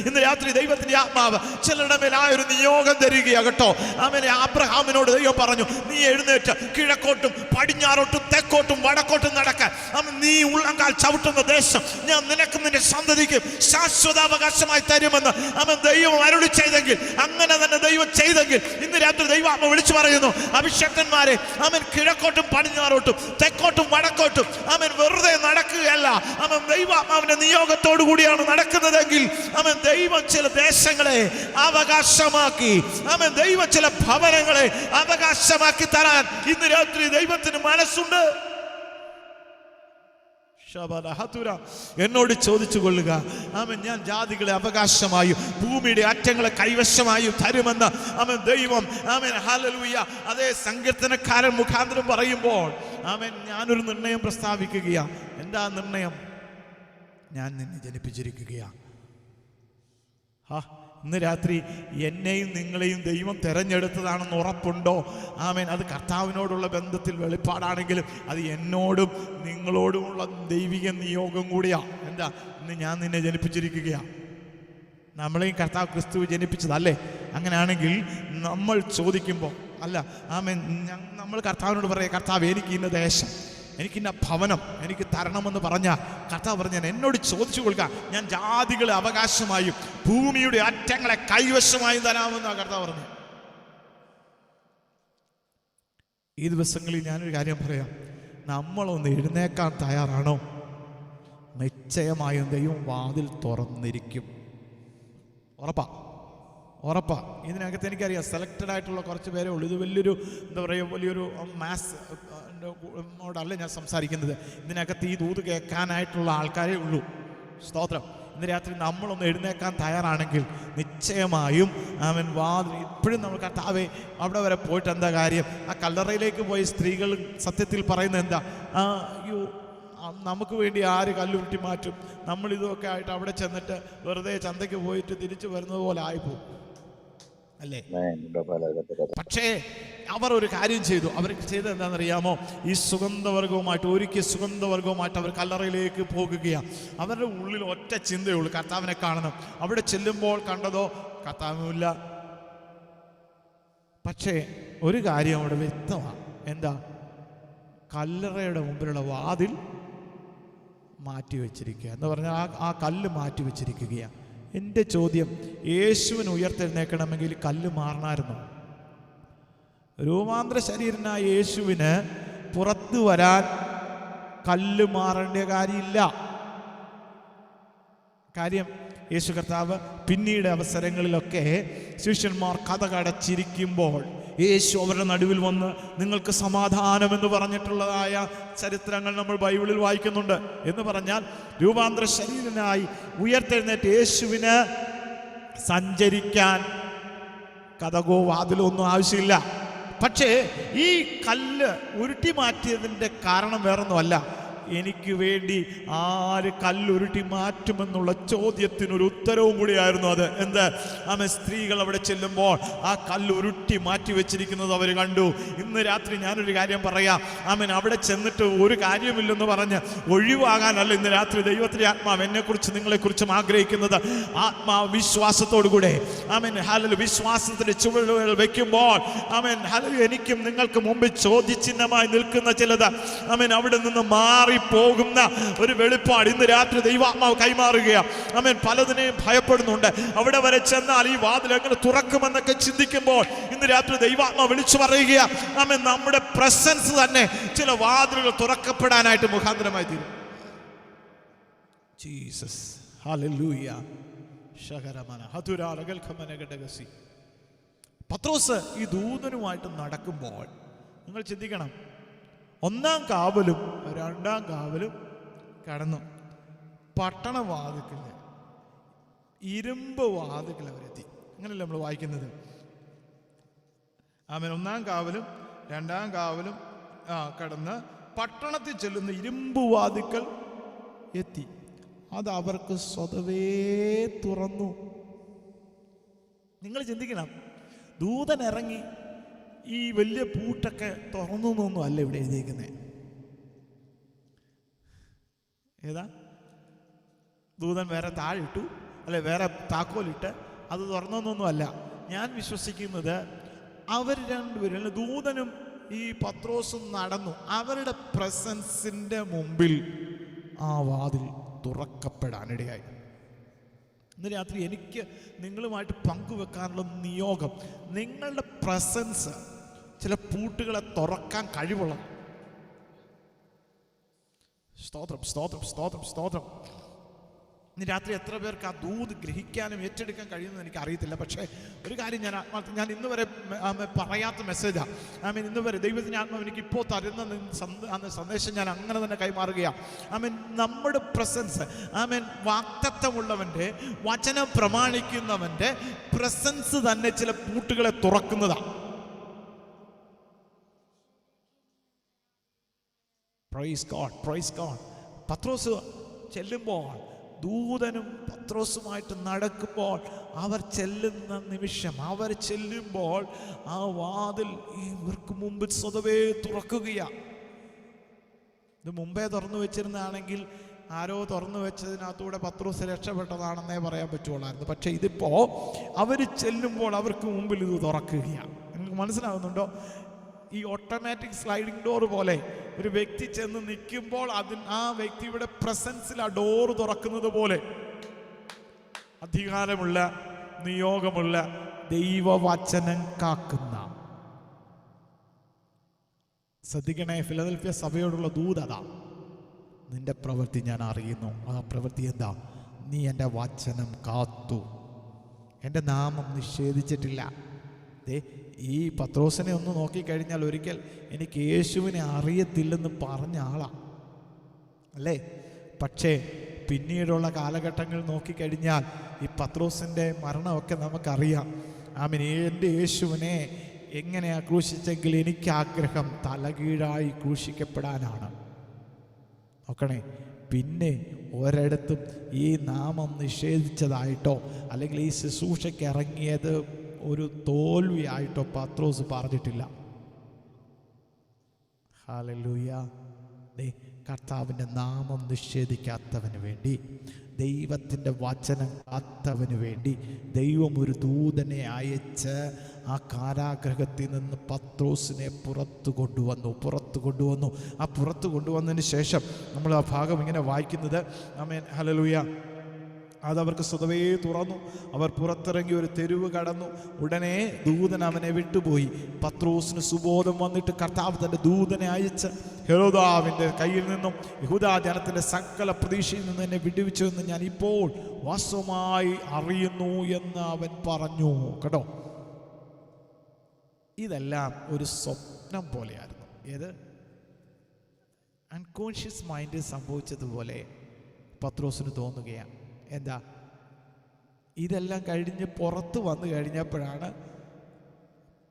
ഇന്ന് രാത്രി ദൈവത്തിന്റെ ആത്മാവ് ചിലരുടെ മേലായൊരു നിയോഗം തരികയാകട്ടോ. ആമേൻ അബ്രഹാമിനോട് ദൈവം പറഞ്ഞു, നീ എഴുന്നേറ്റ് കിഴക്കോട്ടും പടിഞ്ഞാറോട്ടും തെക്കോട്ടും വടക്കോട്ടും നടക്കാൻ. ആമേൻ നീ ഉള്ളങ്കാൽ ചവിട്ടുന്ന ദേശം ഞാൻ നിനക്കും നിന്റെ സന്തതിക്കും ശാശ്വതാവകാശമായി തരുമെന്ന് ആമേൻ ദൈവം അരുളി ചെയ്തെങ്കിൽ, അങ്ങനെ തന്നെ ദൈവം ചെയ്തെങ്കിൽ ഇന്ന് രാത്രി ദൈവാത്മാവ് വിളിച്ചു പറയുന്നു, അഭിഷക്തന്മാരെ ആമേൻ കിഴക്കോട്ടും പടിഞ്ഞാറോട്ടും തെക്കോട്ടും വടക്കോട്ടും ആമേൻ വെറുതെ നടക്കുകയല്ല. ആമേൻ ദൈവാത്മാവിന്റെ നിയോഗത്തോടു കൂടിയാണ് നടക്കുന്നതെങ്കിൽ ആമേൻ ദൈവം ചില ദേശങ്ങളെ അവകാശമാക്കി, ആമേൻ ദൈവം ചില ഭവനങ്ങളെ അവകാശമാക്കി തരാൻ ഇന്ന് രാത്രി ദൈവത്തിന് മനസ്സുണ്ട്. എന്നോട് ചോദിച്ചു കൊള്ളുക, ആമേൻ ഞാൻ ജാതികളെ അവകാശമായും ഭൂമിയുടെ അറ്റങ്ങളെ കൈവശമായും തരുമെന്ന് ആമേൻ ദൈവം ആമേൻ ഹല്ലേലൂയ അതേ സങ്കീർത്തനക്കാരൻ മുഖാന്തരം പറയുമ്പോൾ ആമേൻ ഞാനൊരു നിർണയം പ്രസ്താവിക്കുകയാ. എന്താ നിർണയം? ഞാൻ നിന്നെ ജനിപ്പിച്ചിരിക്കുകയാണ്. ഇന്ന് രാത്രി എന്നെയും നിങ്ങളെയും ദൈവം തിരഞ്ഞെടുത്തതാണെന്ന് ഉറപ്പുണ്ടോ? ആമേൻ അത് കർത്താവിനോടുള്ള ബന്ധത്തിൽ വെളിപ്പാടാണെങ്കിലും അത് എന്നോടും നിങ്ങളോടുമുള്ള ദൈവിക നിയോഗം കൂടിയാ. എന്താ? ഇന്ന് ഞാൻ നിന്നെ ജനിപ്പിച്ചിരിക്കുകയാണ്. നമ്മളെയും കർത്താവ് ക്രിസ്തു ജനിപ്പിച്ചതല്ലേ? അങ്ങനെയാണെങ്കിൽ നമ്മൾ ചോദിക്കുമ്പോൾ അല്ല ആമേൻ നമ്മൾ കർത്താവിനോട് പറയാം, കർത്താവ് എനിക്ക് ഇന്ന ദേശം, എനിക്കിന്ന ഭവനം എനിക്ക് തരണമെന്ന് പറഞ്ഞാൽ കർത്താവ് പറഞ്ഞാൽ എന്നോട് ചോദിച്ചു കൊടുക്കുക, ഞാൻ ജാതികളെ അവകാശമായും ഭൂമിയുടെ അറ്റങ്ങളെ കൈവശമായും തരാമെന്നാണ് കർത്താവ് പറഞ്ഞു. ഈ ദിവസങ്ങളിൽ ഞാനൊരു കാര്യം പറയാം, നമ്മളൊന്ന് എഴുന്നേക്കാൻ തയ്യാറാണോ? നിശ്ചയമായും ദൈവം വാതിൽ തുറന്നിരിക്കും. ഉറപ്പാ. ഇതിനകത്ത് എനിക്കറിയാം സെലക്റ്റഡ് ആയിട്ടുള്ള കുറച്ച് പേരേ ഉള്ളൂ. ഇത് വലിയൊരു എന്താ പറയുക, വലിയൊരു മാസ് ോടല്ല ഞാൻ സംസാരിക്കുന്നത്. ഇതിനകത്ത് ഈ ദൂത് കേൾക്കാനായിട്ടുള്ള ആൾക്കാരേ ഉള്ളൂ. സ്തോത്രം. ഇന്ന് രാത്രി നമ്മളൊന്ന് എഴുന്നേക്കാൻ തയ്യാറാണെങ്കിൽ നിശ്ചയമായും ആമേൻ വാതിൽ ഇപ്പോഴും നമ്മൾ കർത്താവേ അവിടെ വരെ പോയിട്ട് എന്താ കാര്യം? ആ കല്ലറയിലേക്ക് പോയി സ്ത്രീകൾ സത്യത്തിൽ പറയുന്നത് എന്താ? നമുക്ക് വേണ്ടി ആര് കല്ലുരുട്ടി മാറ്റും? നമ്മളിതൊക്കെ ആയിട്ട് അവിടെ ചെന്നിട്ട് വെറുതെ ചന്തയ്ക്ക് പോയിട്ട് തിരിച്ചു വരുന്നത് പോലെ ആയിപ്പോവും അല്ലേ? പക്ഷേ അവർ ഒരു കാര്യം ചെയ്തു. അവർ ചെയ്തത് എന്താണെന്നറിയാമോ? ഈ സുഗന്ധവർഗവുമായിട്ട് ഒരുക്കിയ സുഗന്ധവർഗവുമായിട്ട് അവർ കല്ലറയിലേക്ക് പോകുകയാണ്. അവരുടെ ഉള്ളിൽ ഒറ്റ ചിന്തയുള്ളൂ, കർത്താവിനെ കാണണം. അവിടെ ചെല്ലുമ്പോൾ കണ്ടതോ കർത്താവുമില്ല. പക്ഷേ ഒരു കാര്യം അവിടെ വ്യക്തമാണ്. എന്താ? കല്ലറയുടെ മുമ്പിലുള്ള വാതിൽ മാറ്റി വെച്ചിരിക്കുക എന്ന് പറഞ്ഞാൽ ആ കല്ല് മാറ്റി വെച്ചിരിക്കുകയാണ്. എൻ്റെ ചോദ്യം, യേശുവിന് ഉയർത്തെഴുന്നേൽക്കണമെങ്കിൽ കല്ല് മാറണമായിരുന്നു? രൂപാന്തര ശരീരനായ യേശുവിന് പുറത്തു വരാൻ കല്ല് മാറേണ്ട കാര്യമില്ല. കാര്യം യേശു കർത്താവ് പിന്നീട് അവസരങ്ങളിലൊക്കെ ശിഷ്യന്മാർ കതകടച്ചിരിക്കുമ്പോൾ യേശു അവരുടെ നടുവിൽ വന്ന് നിങ്ങൾക്ക് സമാധാനമെന്ന് പറഞ്ഞിട്ടുള്ളതായ ചരിത്രങ്ങൾ നമ്മൾ ബൈബിളിൽ വായിക്കുന്നുണ്ട്. എന്ന് പറഞ്ഞാൽ രൂപാന്തര ശരീരനായി ഉയർത്തെഴുന്നേറ്റ് യേശുവിന് സഞ്ചരിക്കാൻ കതകോ വാതിലോ ഒന്നും ആവശ്യമില്ല. പക്ഷേ ഈ കല്ല് ഉരുട്ടി മാറ്റിയതിൻ്റെ കാരണം വേറൊന്നുമല്ല, എനിക്ക് വേണ്ടി ആര് കല്ലുരുട്ടി മാറ്റുമെന്നുള്ള ചോദ്യത്തിനൊരു ഉത്തരവും കൂടിയായിരുന്നു അത്. എന്ത്? ആമേൻ സ്ത്രീകൾ അവിടെ ചെല്ലുമ്പോൾ ആ കല്ലുരുട്ടി മാറ്റി വെച്ചിരിക്കുന്നത് അവർ കണ്ടു. ഇന്ന് രാത്രി ഞാനൊരു കാര്യം പറയാം, ആമേൻ അവിടെ ചെന്നിട്ട് ഒരു കാര്യമില്ലെന്ന് പറഞ്ഞ് ഒഴിവാകാനല്ല ഇന്ന് രാത്രി ദൈവത്തിൻ്റെ ആത്മാവ് എന്നെക്കുറിച്ച് നിങ്ങളെക്കുറിച്ചും ആഗ്രഹിക്കുന്നത്. ആത്മാവിശ്വാസത്തോടുകൂടെ ആമേൻ ഹല്ലേലൂയ വിശ്വാസത്തിൻ്റെ ചുവടുകൾ വെക്കുമ്പോൾ ആമേൻ ഹല്ലേലൂയ എനിക്കും നിങ്ങൾക്ക് മുമ്പിൽ ചോദ്യചിഹ്നമായി നിൽക്കുന്ന ചിലത് ആമേൻ അവിടെ നിന്ന് മാറി പോകുന്ന ഒരു വെളിപ്പാട് ഇന്ന് രാത്രി ദൈവാത്മാവ് കൈമാറുകയാണ്. ആമേൻ പലതിനെയും ഭയപ്പെടുന്നുണ്ട്. അവിടെ വരെ ചെന്നാൽ ഈ വാതിൽ എങ്ങനെ തുറക്കുമെന്നൊക്കെ ചിന്തിക്കുമ്പോൾ ഇന്ന് രാത്രി ദൈവാത്മാവ് വിളിച്ചു പറയുകയാണ്, ആമേൻ നമ്മുടെ പ്രസൻസ് തന്നെ ചില വാതിലുകൾ തുറക്കപ്പെടാനായിട്ട് മുഖാന്തരമായി തീരും. Jesus hallelujah ശകരമന ഹതുരാലകൽഖമനഘടകസി. പത്രോസ് ഈ ദൂതനുമായിട്ട് നടക്കുമ്പോൾ നിങ്ങൾ ചിന്തിക്കണം, ഒന്നാം കാവലും രണ്ടാം കാവലും കടന്നു. പട്ടണവാതിക്കൽ ഇരുമ്പ് വാതിക്കൽ അവരെത്തി. അങ്ങനെയല്ല നമ്മൾ വായിക്കുന്നത്. ആമേൻ. ഒന്നാം കാവലും രണ്ടാം കാവലും കടന്ന് പട്ടണത്തിൽ ചെല്ലുന്ന ഇരുമ്പ് വാതിക്കൽ എത്തി. അത് അവർക്ക് സ്വതവേ തുറന്നു. നിങ്ങൾ ചിന്തിക്കണം, ദൂതൻ ഇറങ്ങി ഈ വലിയ പൂട്ടൊക്കെ തുറന്നു എന്നൊന്നും അല്ല ഇവിടെ എഴുതിയിരിക്കുന്നത്. ഏതാ? ദൂതൻ വേറെ താഴിട്ടു, അല്ലെ വേറെ താക്കോലിട്ട് അത് തുറന്നൊന്നും അല്ല. ഞാൻ വിശ്വസിക്കുന്നത് അവർ രണ്ടുപേരും, ദൂതനും ഈ പത്രോസും നടന്നു. അവരുടെ പ്രസൻസിന്റെ മുമ്പിൽ ആ വാതിൽ തുറക്കപ്പെടാനിടയായി. ഇന്ന് രാത്രി എനിക്ക് നിങ്ങളുമായിട്ട് പങ്കുവെക്കാനുള്ള നിയോഗം, നിങ്ങളുടെ പ്രസൻസ് ചില പൂട്ടുകളെ തുറക്കാൻ കഴിവുള്ളത്. സ്തോത്രം, സ്തോത്രം, സ്തോത്രം, സ്തോത്രം. ഇന്ന് രാത്രി എത്ര പേർക്ക് ആ ദൂത് ഗ്രഹിക്കാനും ഏറ്റെടുക്കാൻ കഴിയുമെന്ന് എനിക്ക് അറിയത്തില്ല. പക്ഷേ ഒരു കാര്യം ഞാൻ ഇന്ന് വരെ പറയാത്ത മെസ്സേജാണ്. ഇന്ന് വരെ ദൈവത്തിൻ്റെ ആത്മാവ് എനിക്ക് ഇപ്പോൾ തരുന്ന സന്ദേശം ഞാൻ അങ്ങനെ തന്നെ കൈമാറുകയാണ്. നമ്മുടെ പ്രസൻസ്, വാക്തത്വമുള്ളവൻ്റെ, വചനം പ്രമാണിക്കുന്നവൻ്റെ പ്രസൻസ് തന്നെ ചില പൂട്ടുകളെ തുറക്കുന്നതാണ്. Praise God, praise God. പത്രോസ് ചെല്ലുമ്പോൾ, ദൂതനും പത്രോസുമായിട്ട് നടക്കുമ്പോൾ, അവർ ചെല്ലുന്ന നിമിഷം, അവർ ചെല്ലുമ്പോൾ ആ വാതിൽ ഇവർക്ക് മുമ്പിൽ സ്വതവേ തുറക്കുകയാണ്. ഇത് മുമ്പേ തുറന്നു വെച്ചിരുന്നാണെങ്കിൽ ആരോ തുറന്നു വെച്ചതിനകത്തൂടെ പത്രോസ് രക്ഷപ്പെട്ടതാണെന്നേ പറയാൻ പറ്റുള്ളായിരുന്നു. പക്ഷെ ഇതിപ്പോൾ അവർ ചെല്ലുമ്പോൾ അവർക്ക് മുമ്പിൽ ഇത് തുറക്കുകയാണ്. നിങ്ങൾക്ക് മനസ്സിലാകുന്നുണ്ടോ? ഈ ഓട്ടോമാറ്റിക് സ്ലൈഡിംഗ് ഡോർ പോലെ ഒരു വ്യക്തി ചെന്ന് നിൽക്കുമ്പോൾ ആ വ്യക്തിയുടെ പ്രസൻസിൽ ആ ഡോറ് തുറക്കുന്നത് പോലെ അധികാരമുള്ള, നിയോഗമുള്ള, ദൈവവചനം കാക്കുന്ന, ശ്രദ്ധിക്കണേ, ഫിലദൽഫിയ സഭയോടുള്ള ദൂതതാ, നിന്റെ പ്രവൃത്തി ഞാൻ അറിയുന്നു. ആ പ്രവൃത്തി എന്താ? നീ എൻ്റെ വചനം കാത്തു, എൻ്റെ നാമം നിഷേധിച്ചിട്ടില്ല. ഈ പത്രോസിനെ ഒന്ന് നോക്കിക്കഴിഞ്ഞാൽ ഒരിക്കൽ എനിക്ക് യേശുവിനെ അറിയത്തില്ലെന്ന് പറഞ്ഞ ആളാണ്, അല്ലേ? പക്ഷേ പിന്നീടുള്ള കാലഘട്ടങ്ങൾ നോക്കിക്കഴിഞ്ഞാൽ ഈ പത്രോസിൻ്റെ മരണമൊക്കെ നമുക്കറിയാം. എൻ്റെ യേശുവിനെ എങ്ങനെയാ ക്രൂശിച്ചെങ്കിൽ എനിക്ക് ആഗ്രഹം തലകീഴായി ക്രൂശിക്കപ്പെടാനാണ്. നോക്കണേ, പിന്നെ ഒരിടത്തും ഈ നാമം നിഷേധിച്ചതായിട്ടോ അല്ലെങ്കിൽ ഈ ശുശ്രൂഷയ്ക്ക് ഇറങ്ങിയത് ഒരു തോൽവിയായിട്ടോ പത്രോസ് പറഞ്ഞിട്ടില്ല. ഹല്ലേലൂയ. കർത്താവിൻ്റെ നാമം നിഷേധിക്കാത്തവന് വേണ്ടി, ദൈവത്തിൻ്റെ വചനം കാത്തവന് വേണ്ടി ദൈവം ഒരു ദൂതനെ അയച്ച് ആ കാരാഗ്രഹത്തിൽ നിന്ന് പത്രോസിനെ പുറത്തു കൊണ്ടുവന്നു. ആ പുറത്തു കൊണ്ടുവന്നതിന് ശേഷം നമ്മൾ ആ ഭാഗം ഇങ്ങനെ വായിക്കുന്നത്, ആമേൻ, ഹല്ലേലൂയ. അതവർക്ക് സ്വതവേ തുറന്നു. അവർ പുറത്തിറങ്ങി ഒരു തെരുവ് കടന്നു. ഉടനെ ദൂതൻ അവനെ വിട്ടുപോയി. പത്രോസിന് സുബോധം വന്നിട്ട് കർത്താവ് തൻ്റെ ദൂതനെ അയച്ച് ഹെരോദാവിൻ്റെ കയ്യിൽ നിന്നും യഹൂദാ ജനത്തിൻ്റെ സകല പ്രതീക്ഷയിൽ നിന്ന് എന്നെ വിടുവിച്ചു എന്ന് ഞാൻ ഇപ്പോൾ വാസ്തവമായി അറിയുന്നു എന്ന് അവൻ പറഞ്ഞു. കേട്ടോ, ഇതെല്ലാം ഒരു സ്വപ്നം പോലെയായിരുന്നു. ഏത്? അൺകോൺഷ്യസ് മൈൻഡിൽ സംഭവിച്ചതുപോലെ പത്രോസിന് തോന്നുകയാണ്. എന്താ? ഇതെല്ലാം കഴിഞ്ഞ് പുറത്ത് വന്നു കഴിഞ്ഞപ്പോഴാണ്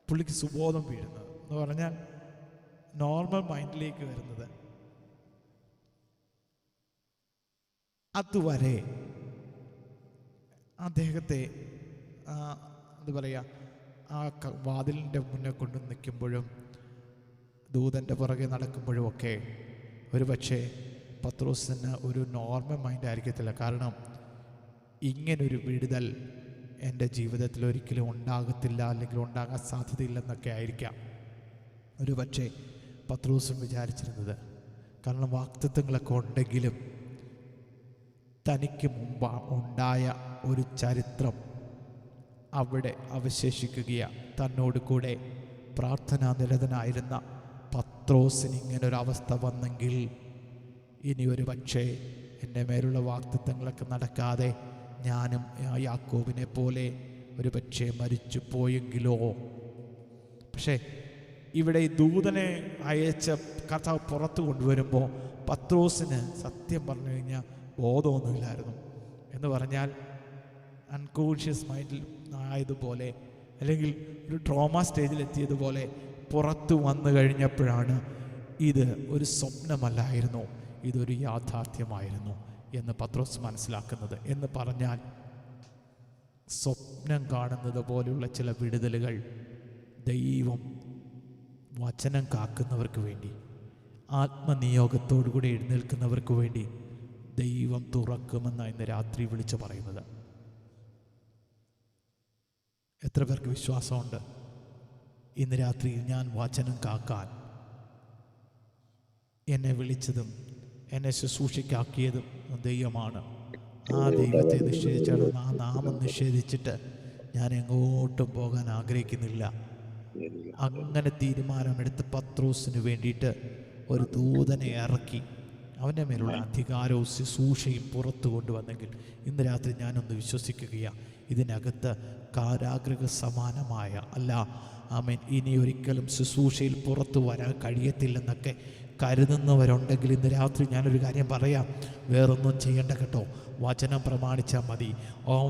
പുള്ളിക്ക് സുബോധം വീഴുന്നത്, എന്ന് പറഞ്ഞാൽ നോർമൽ മൈൻഡിലേക്ക് വരുന്നത്. അതുവരെ അദ്ദേഹത്തെ എന്താ പറയുക, ആ വാതിലിൻ്റെ മുന്നേ കൊണ്ട് നിൽക്കുമ്പോഴും ദൂതൻ്റെ പുറകെ നടക്കുമ്പോഴും ഒക്കെ ഒരു പക്ഷേ പത്രോസിന് ഒരു നോർമൽ മൈൻഡ് ആയിരിക്കത്തില്ല. കാരണം ഇങ്ങനൊരു വിടുതൽ എൻ്റെ ജീവിതത്തിൽ ഒരിക്കലും ഉണ്ടാകത്തില്ല, അല്ലെങ്കിൽ ഉണ്ടാകാൻ സാധ്യതയില്ലെന്നൊക്കെ ആയിരിക്കാം ഒരു പക്ഷേ പത്രോസും വിചാരിച്ചിരുന്നത്. കാരണം വാഗ്ദത്തങ്ങളൊക്കെ ഉണ്ടെങ്കിലും തനിക്ക് മുമ്പ് ഉണ്ടായ ഒരു ചരിത്രം അവിടെ അവശേഷിക്കുകയാണ്. തന്നോട് കൂടെ പ്രാർത്ഥനാ നിരതനായിരുന്ന പത്രോസിന് ഇങ്ങനൊരവസ്ഥ വന്നെങ്കിൽ ഇനി ഒരു പക്ഷേ എൻ്റെ മേലുള്ള വാഗ്ദത്തങ്ങളൊക്കെ നടക്കാതെ ഞാനും യാക്കോബിനെ പോലെ ഒരു പക്ഷേ മരിച്ചു പോയെങ്കിലോ. പക്ഷേ ഇവിടെ ഈ ദൂതനെ അയച്ച കർത്താവ് പുറത്ത് കൊണ്ടുവരുമ്പോൾ പത്രോസിന് സത്യം പറഞ്ഞു കഴിഞ്ഞാൽ ബോധമൊന്നുമില്ലായിരുന്നു. എന്ന് പറഞ്ഞാൽ അൺകോൺഷ്യസ് മൈൻഡിൽ ആയതുപോലെ, അല്ലെങ്കിൽ ഒരു ട്രോമ സ്റ്റേജിലെത്തിയതുപോലെ പുറത്ത് വന്നു കഴിഞ്ഞപ്പോഴാണ് ഇത് ഒരു സ്വപ്നമല്ലായിരുന്നു, ഇതൊരു യാഥാർത്ഥ്യമായിരുന്നു എന്ന് പത്രോസ് മനസ്സിലാക്കുന്നത്. എന്ന് പറഞ്ഞാൽ സ്വപ്നം കാണുന്നത് പോലെയുള്ള ചില വിടുതലുകൾ ദൈവം വചനം കാക്കുന്നവർക്ക് വേണ്ടി, ആത്മനിയോഗത്തോടുകൂടി എഴുന്നേൽക്കുന്നവർക്ക് വേണ്ടി ദൈവം തുറക്കുമെന്ന ഇന്ന് രാത്രി വിളിച്ചു പറയുന്നത്. എത്ര പേർക്ക് വിശ്വാസമുണ്ട് ഇന്ന് രാത്രിയിൽ ഞാൻ വചനം കാക്കാൻ എന്നെ വിളിച്ചതും എന്നെ ശുശ്രൂഷയ്ക്കാക്കിയതും ദൈവമാണ്. ആ ദൈവത്തെ നിഷേധിച്ചാൽ, ആ നാമം നിഷേധിച്ചിട്ട് ഞാൻ എങ്ങോട്ടും പോകാൻ ആഗ്രഹിക്കുന്നില്ല. അങ്ങനെ തീരുമാനമെടുത്ത് പത്രോസിന് വേണ്ടിയിട്ട് ഒരു ദൂതനെ ഇറക്കി അവൻ്റെ മേലുള്ള അധികാരവും ശുശ്രൂഷയും പുറത്തു കൊണ്ടുവന്നെങ്കിൽ ഇന്ന് രാത്രി ഞാനൊന്ന് വിശ്വസിക്കുകയാണ്, ഇതിനകത്ത് കാരാഗ്രഹ സമാനമായ അല്ല ആമേൻ ഇനി ഒരിക്കലും ശുശ്രൂഷയിൽ പുറത്തു വരാൻ കഴിയത്തില്ലെന്നൊക്കെ കരുതുന്നവരുണ്ടെങ്കിൽ ഇന്ന് രാത്രി ഞാനൊരു കാര്യം പറയാം, വേറൊന്നും ചെയ്യേണ്ട കേട്ടോ, വചനം പ്രമാണിച്ചാൽ മതി.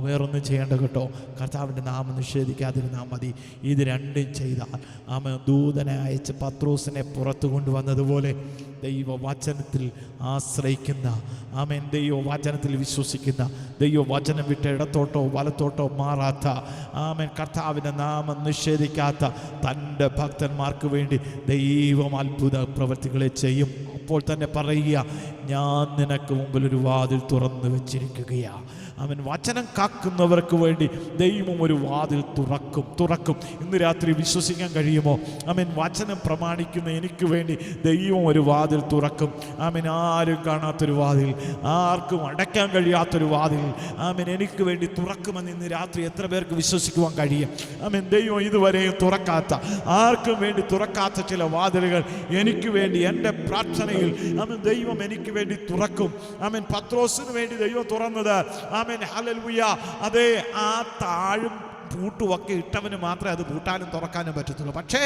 വേറൊന്നും ചെയ്യേണ്ട കേട്ടോ, കർത്താവിൻ്റെ നാമം നിഷേധിക്കാതിരുന്നാൽ മതി. ഇത് രണ്ടും ചെയ്താൽ ആമേൻ ദൂതനെ അയച്ച് പത്രോസിനെ പുറത്തു കൊണ്ടുവന്നതുപോലെ ദൈവവചനത്തിൽ ആശ്രയിക്കുന്ന, ആമേൻ ദൈവവചനത്തിൽ വിശ്വസിക്കുന്ന, ദൈവവചനം വിട്ട് ഇടത്തോട്ടോ വലത്തോട്ടോ മാറാത്ത, ആമേൻ കർത്താവിൻ്റെ നാമം നിഷേധിക്കാത്ത തൻ്റെ ഭക്തന്മാർക്ക് വേണ്ടി ദൈവം അത്ഭുത പ്രവൃത്തികളെ ചെയ്യും. അപ്പോൾ തന്നെ പറയുക, ഞാൻ നിനക്ക് മുമ്പിൽ ഒരു വാതിൽ തുറന്നു വെച്ചിരിക്കുകയാണ്. അവൻ വചനം കാക്കുന്നവർക്ക് വേണ്ടി ദൈവം ഒരു വാതിൽ തുറക്കും. ഇന്ന് രാത്രി വിശ്വസിക്കാൻ കഴിയുമോ? അവൻ വചനം പ്രമാണിക്കുന്ന എനിക്ക് വേണ്ടി ദൈവം ഒരു വാതിൽ തുറക്കും. അവൻ ആരും കാണാത്തൊരു വാതിൽ, ആർക്കും അടയ്ക്കാൻ കഴിയാത്തൊരു വാതിൽ അവൻ എനിക്ക് വേണ്ടി തുറക്കുമെന്ന് ഇന്ന് രാത്രി എത്ര പേർക്ക് വിശ്വസിക്കുവാൻ കഴിയും? അവൻ ദൈവം ഇതുവരെയും തുറക്കാത്ത, ആർക്കും വേണ്ടി തുറക്കാത്ത ചില വാതിലുകൾ എനിക്ക് വേണ്ടി എൻ്റെ പ്രാർത്ഥനയിൽ അവൻ ദൈവം എനിക്ക് വേണ്ടി തുറക്കും. അവൻ പത്രോസിന് വേണ്ടി ദൈവം തുറന്നത്, ആമേൻ ഹല്ലേലൂയ, അതേ ആ താഴും പൂട്ടുമൊക്കെ ഇട്ടവന് മാത്രമേ അത് പൂട്ടാനും തുറക്കാനും പറ്റത്തുള്ളൂ. പക്ഷേ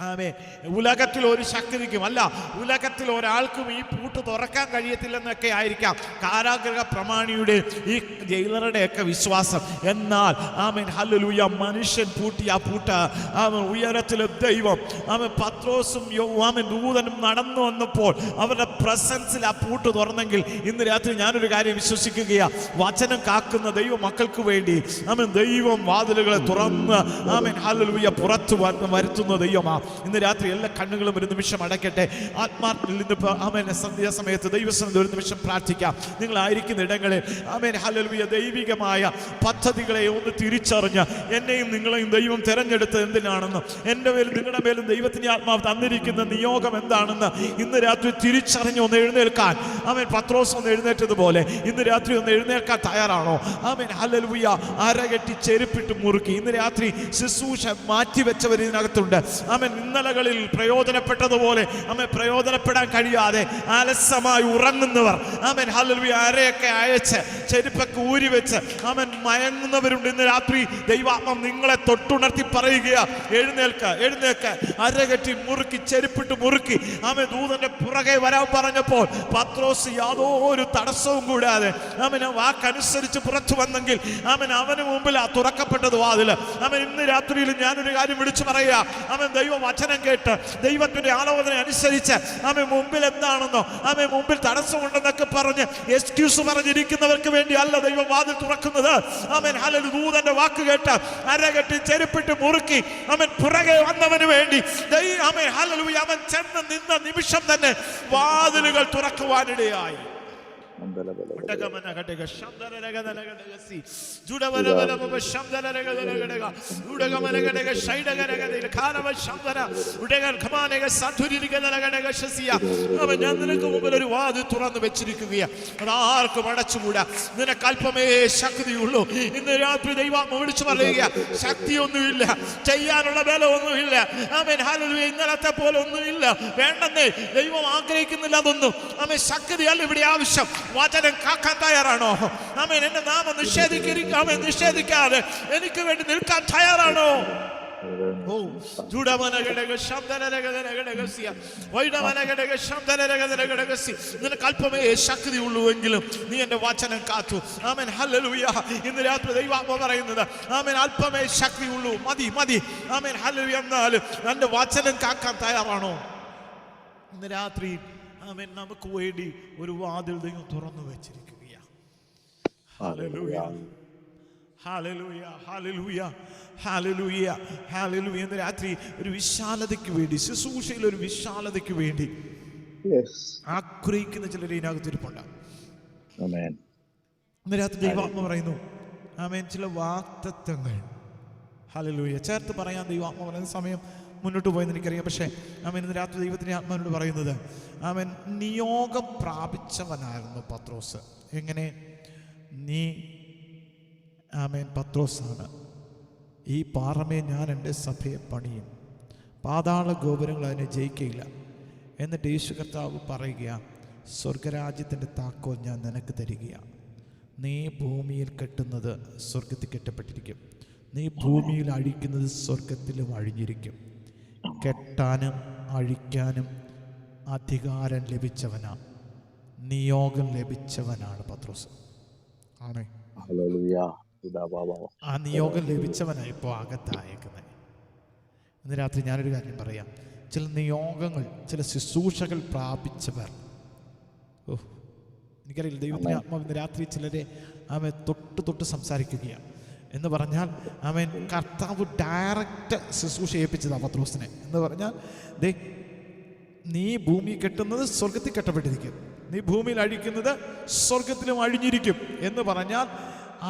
ആമേൻ ഉലകത്തിൽ ഒരു ശക്തിക്കും അല്ല, ഉലകത്തിൽ ഒരാൾക്കും ഈ പൂട്ട് തുറക്കാൻ കഴിയത്തില്ലെന്നൊക്കെ ആയിരിക്കാം കാരാഗ്രഹ പ്രമാണിയുടെ ഈ ജയിലറുടെയൊക്കെ വിശ്വാസം. എന്നാൽ ആമേൻ ഹല്ലേലൂയ, മനുഷ്യൻ പൂട്ടിയ ആ പൂട്ട് ആമേൻ ഉയരത്തിലെ ദൈവം ആമേൻ പത്രോസും ആമേൻ ദൂതനും നടന്നു വന്നപ്പോൾ അവരുടെ പ്രസൻസിൽ ആ പൂട്ട് തുറന്നെങ്കിൽ ഇന്ന് രാത്രി ഞാനൊരു കാര്യം വിശ്വസിക്കുകയാണ്, വചനം കാക്കുന്ന ദൈവ മക്കൾക്ക് വേണ്ടി ആമേൻ ദൈവം വാതിലുകളെ തുറന്ന് ആമേൻ ഹല്ലേലൂയ പുറത്തു വരുത്തുന്ന ദൈവമാണ്. ഇന്ന് രാത്രി എല്ലാ കണ്ണുകളും ഒരു നിമിഷം അടയ്ക്കട്ടെ. ആത്മാർത്ഥത്തിൽ നിന്ന് ആമേൻ സന്ധ്യാസമയത്ത് ദൈവസന്നിധിയിൽ ഒരു നിമിഷം പ്രാർത്ഥിക്കാം. നിങ്ങളായിരിക്കുന്ന ഇടങ്ങളിൽ ആമേൻ ഹല്ലേലൂയ ദൈവികമായ പദ്ധതികളെ ഒന്ന് തിരിച്ചറിഞ്ഞ് എന്നെയും നിങ്ങളെയും ദൈവം തിരഞ്ഞെടുത്തത് എന്തിനാണെന്ന്, എൻ്റെ മേലും നിങ്ങളുടെ മേലും ദൈവത്തിൻ്റെ ആത്മാവ് തന്നിരിക്കുന്ന നിയോഗം എന്താണെന്ന് ഇന്ന് രാത്രി തിരിച്ചറിഞ്ഞ് ഒന്ന് എഴുന്നേൽക്കാൻ ആമേൻ പത്രോസ് ഒന്ന് എഴുന്നേറ്റതുപോലെ ഇന്ന് രാത്രി ഒന്ന് എഴുന്നേൽക്കാൻ തയ്യാറാണോ? Amen hallelujah. അരകെട്ടി ചെരുപ്പിട്ട് മുറുക്കി ഇന്ന് രാത്രി ശുശ്രൂഷ മാറ്റിവെച്ചവർ ഇതിനകത്തുണ്ട്. ആമേൻ ഇന്നലകളിൽ പ്രയോജനപ്പെട്ടതുപോലെ ആമേൻ പ്രയോജനപ്പെടാൻ കഴിയാതെ അലസമായി ഉറങ്ങുന്നവർ ആമേൻ ഹല്ലേലൂയ അരയൊക്കെ അയച്ച് ചെരുപ്പൊക്കെ ഊരി വെച്ച് ആമേൻ മയങ്ങുന്നവരുണ്ട്. ഇന്ന് രാത്രി ദൈവാത്മാവ് നിങ്ങളെ തൊട്ടുണർത്തി പറയുക, എഴുന്നേൽക്ക്. അരകെട്ടി മുറുക്കി ചെരുപ്പിട്ട് മുറുക്കി ആമേൻ ദൂതന്റെ പുറകെ വരാൻ പറഞ്ഞപ്പോൾ പത്രോസ് യാതൊരു തടസ്സവും കൂടാതെ ആമേൻ വാക്കനുസരിച്ച് പുറത്തു വന്നെങ്കിൽ ആമേൻ അവന് മുമ്പിൽ ആ തുറക്കപ്പെട്ടത് വാതില്. ആമേൻ ഇന്ന് രാത്രിയിൽ ഞാനൊരു കാര്യം വിളിച്ചു പറയുക, ആമേൻ ദൈവ വചനം കേട്ട് ദൈവത്തിന്റെ ആലോചന അനുസരിച്ച് ആമേൻ മുമ്പിൽ എന്താണെന്നോ ആമേൻ മുമ്പിൽ തടസ്സമുണ്ടെന്നൊക്കെ പറഞ്ഞ് എക്സ്ക്യൂസ് പറഞ്ഞിരിക്കുന്നവർക്ക് വേണ്ടി അല്ല ദൈവം വാതിൽ തുറക്കുന്നത്. Amen hallelujah. ദൂതന്റെ വാക്ക് കേട്ട് അരകെട്ടി ചെരുപ്പിട്ട് മുറുക്കി ആമേൻ പുറകെ വന്നവന് വേണ്ടി ആമേൻ ഹല്ലേലൂയ അവൻ ചെന്ന് നിന്ന നിമിഷം തന്നെ വാതിലുകൾ തുറക്കുവാനിടയായി. ഞാൻ നിനക്ക് മുമ്പിൽ ഒരു വാതിൽ തുറന്നു വെച്ചിരിക്കുകയാണ്, അതാർക്കും അടച്ചുകൂടാ. നിനക്ക് അല്പമേ ശക്തിയുള്ളൂ. ഇന്ന് രാത്രി ദൈവാത്മാവ് വിളിച്ചു പറയുക, ശക്തിയൊന്നുമില്ല, ചെയ്യാനുള്ള ബല ഒന്നുമില്ല. Amen hallelujah. ഇന്നലത്തെ പോലെ ഒന്നുമില്ല, വേണ്ടെന്നേ ദൈവം ആഗ്രഹിക്കുന്നില്ല അതൊന്നും. ആമേൻ ശക്തിയല്ല ഇവിടെ ആവശ്യം, വചനം കാക്കാൻ തയ്യാറാണോ? ആമേൻ. എന്റെ നാമം നിഷേധിക്കാതെ എനിക്ക് വേണ്ടി നിൽക്കാൻ തയ്യാറാണോ? നിനക്ക് അല്പമേ ശക്തി ഉള്ളുവെങ്കിലും നീ എന്റെ വചനം കാത്തു. ആമേൻ. ഹല്ലേലൂയ. ഇന്ന് രാത്രി ദൈവാത്മാവ് പറയുന്നത് ആമേൻ അല്പമേ ശക്തി ഉള്ളൂ, മതി. ആമേൻ. ഹല്ലേലൂയ. എന്നാൽ എന്റെ വചനം കാക്കാൻ തയ്യാറാണോ? ഇന്ന് രാത്രി ആമേൻ നമുക്ക് വേണ്ടി ഒരു വാതിൽ ദൈവം തുറന്നു വെച്ചിരിക്കുകയാണ്. Hallelujah, hallelujah, hallelujah, hallelujah, hallelujah. ഇന്ന് രാത്രി ഒരു വിശാലതയ്ക്ക് വേണ്ടി, ശുശ്രൂഷയിൽ ഒരു വിശാലതയ്ക്ക് വേണ്ടി ആഗ്രഹിക്കുന്ന ചിലർ ഇതിനകത്ത് ഇരിപ്പുണ്ടാകും. ഇന്ന് രാത്രി ദൈവാത്മ പറയുന്നു ആമേൻ ചില വാഗ്ദത്തങ്ങൾ ഹല്ലേലൂയ ചേർത്ത് പറയാൻ ദൈവാത്മ പറയുന്ന സമയം മുന്നോട്ട് പോയെന്ന് എനിക്കറിയാം. പക്ഷേ ആമേൻ ഇന്ന് രാത്രി ദൈവത്തിൻ്റെ ആത്മാവിനോട് പറയുന്നത് ആമേൻ നിയോഗം പ്രാപിച്ചവനായിരുന്നു പത്രോസ്. എങ്ങനെ? നീ ആമേൻ പത്രോസാണ്, ഈ പാറമേ ഞാൻ എൻ്റെ സഭയെ പണിയും, പാതാള ഗോപുരങ്ങൾ അതിനെ ജയിക്കയില്ല. എന്നിട്ട് യേശു കർത്താവ് പറയുക, സ്വർഗരാജ്യത്തിൻ്റെ താക്കോൽ ഞാൻ നിനക്ക് തരികയാണ്. നീ ഭൂമിയിൽ കെട്ടുന്നത് സ്വർഗത്തിൽ കെട്ടപ്പെട്ടിരിക്കും, നീ ഭൂമിയിൽ അഴിക്കുന്നത് സ്വർഗത്തിലും അഴിഞ്ഞിരിക്കും. കെട്ടാനും അഴിക്കാനും അധികാരം ലഭിച്ചവനാണ്, നിയോഗം ലഭിച്ചവനാണ് പത്രോസ്. ആണേ, ആ നിയോഗം ലഭിച്ചവനാണ് ഇപ്പോൾ അകത്തായേക്കുന്നത്. ഇന്ന് രാത്രി ഞാനൊരു കാര്യം പറയാം. ചില നിയോഗങ്ങൾ, ചില ശുശ്രൂഷകൾ പ്രാപിച്ചവർ, എനിക്കറിയില്ല, ദൈവത്തിൻ്റെ ആത്മാവ് ഇന്ന് രാത്രി ചിലരെ ആമേൻ തൊട്ട് സംസാരിക്കുകയാണ്. എന്ന് പറഞ്ഞാൽ ആമേൻ കർത്താവ് ഡയറക്റ്റ് ശുശ്രൂഷ ഏൽപ്പിച്ചതാണ് പത്രോസിനെ. എന്ന് പറഞ്ഞാൽ ദേ, നീ ഭൂമി കെട്ടുന്നത് സ്വർഗത്തിൽ കെട്ടപ്പെട്ടിരിക്കും, നീ ഭൂമിയിൽ അഴിക്കുന്നത് സ്വർഗത്തിലും അഴിഞ്ഞിരിക്കും. എന്ന് പറഞ്ഞാൽ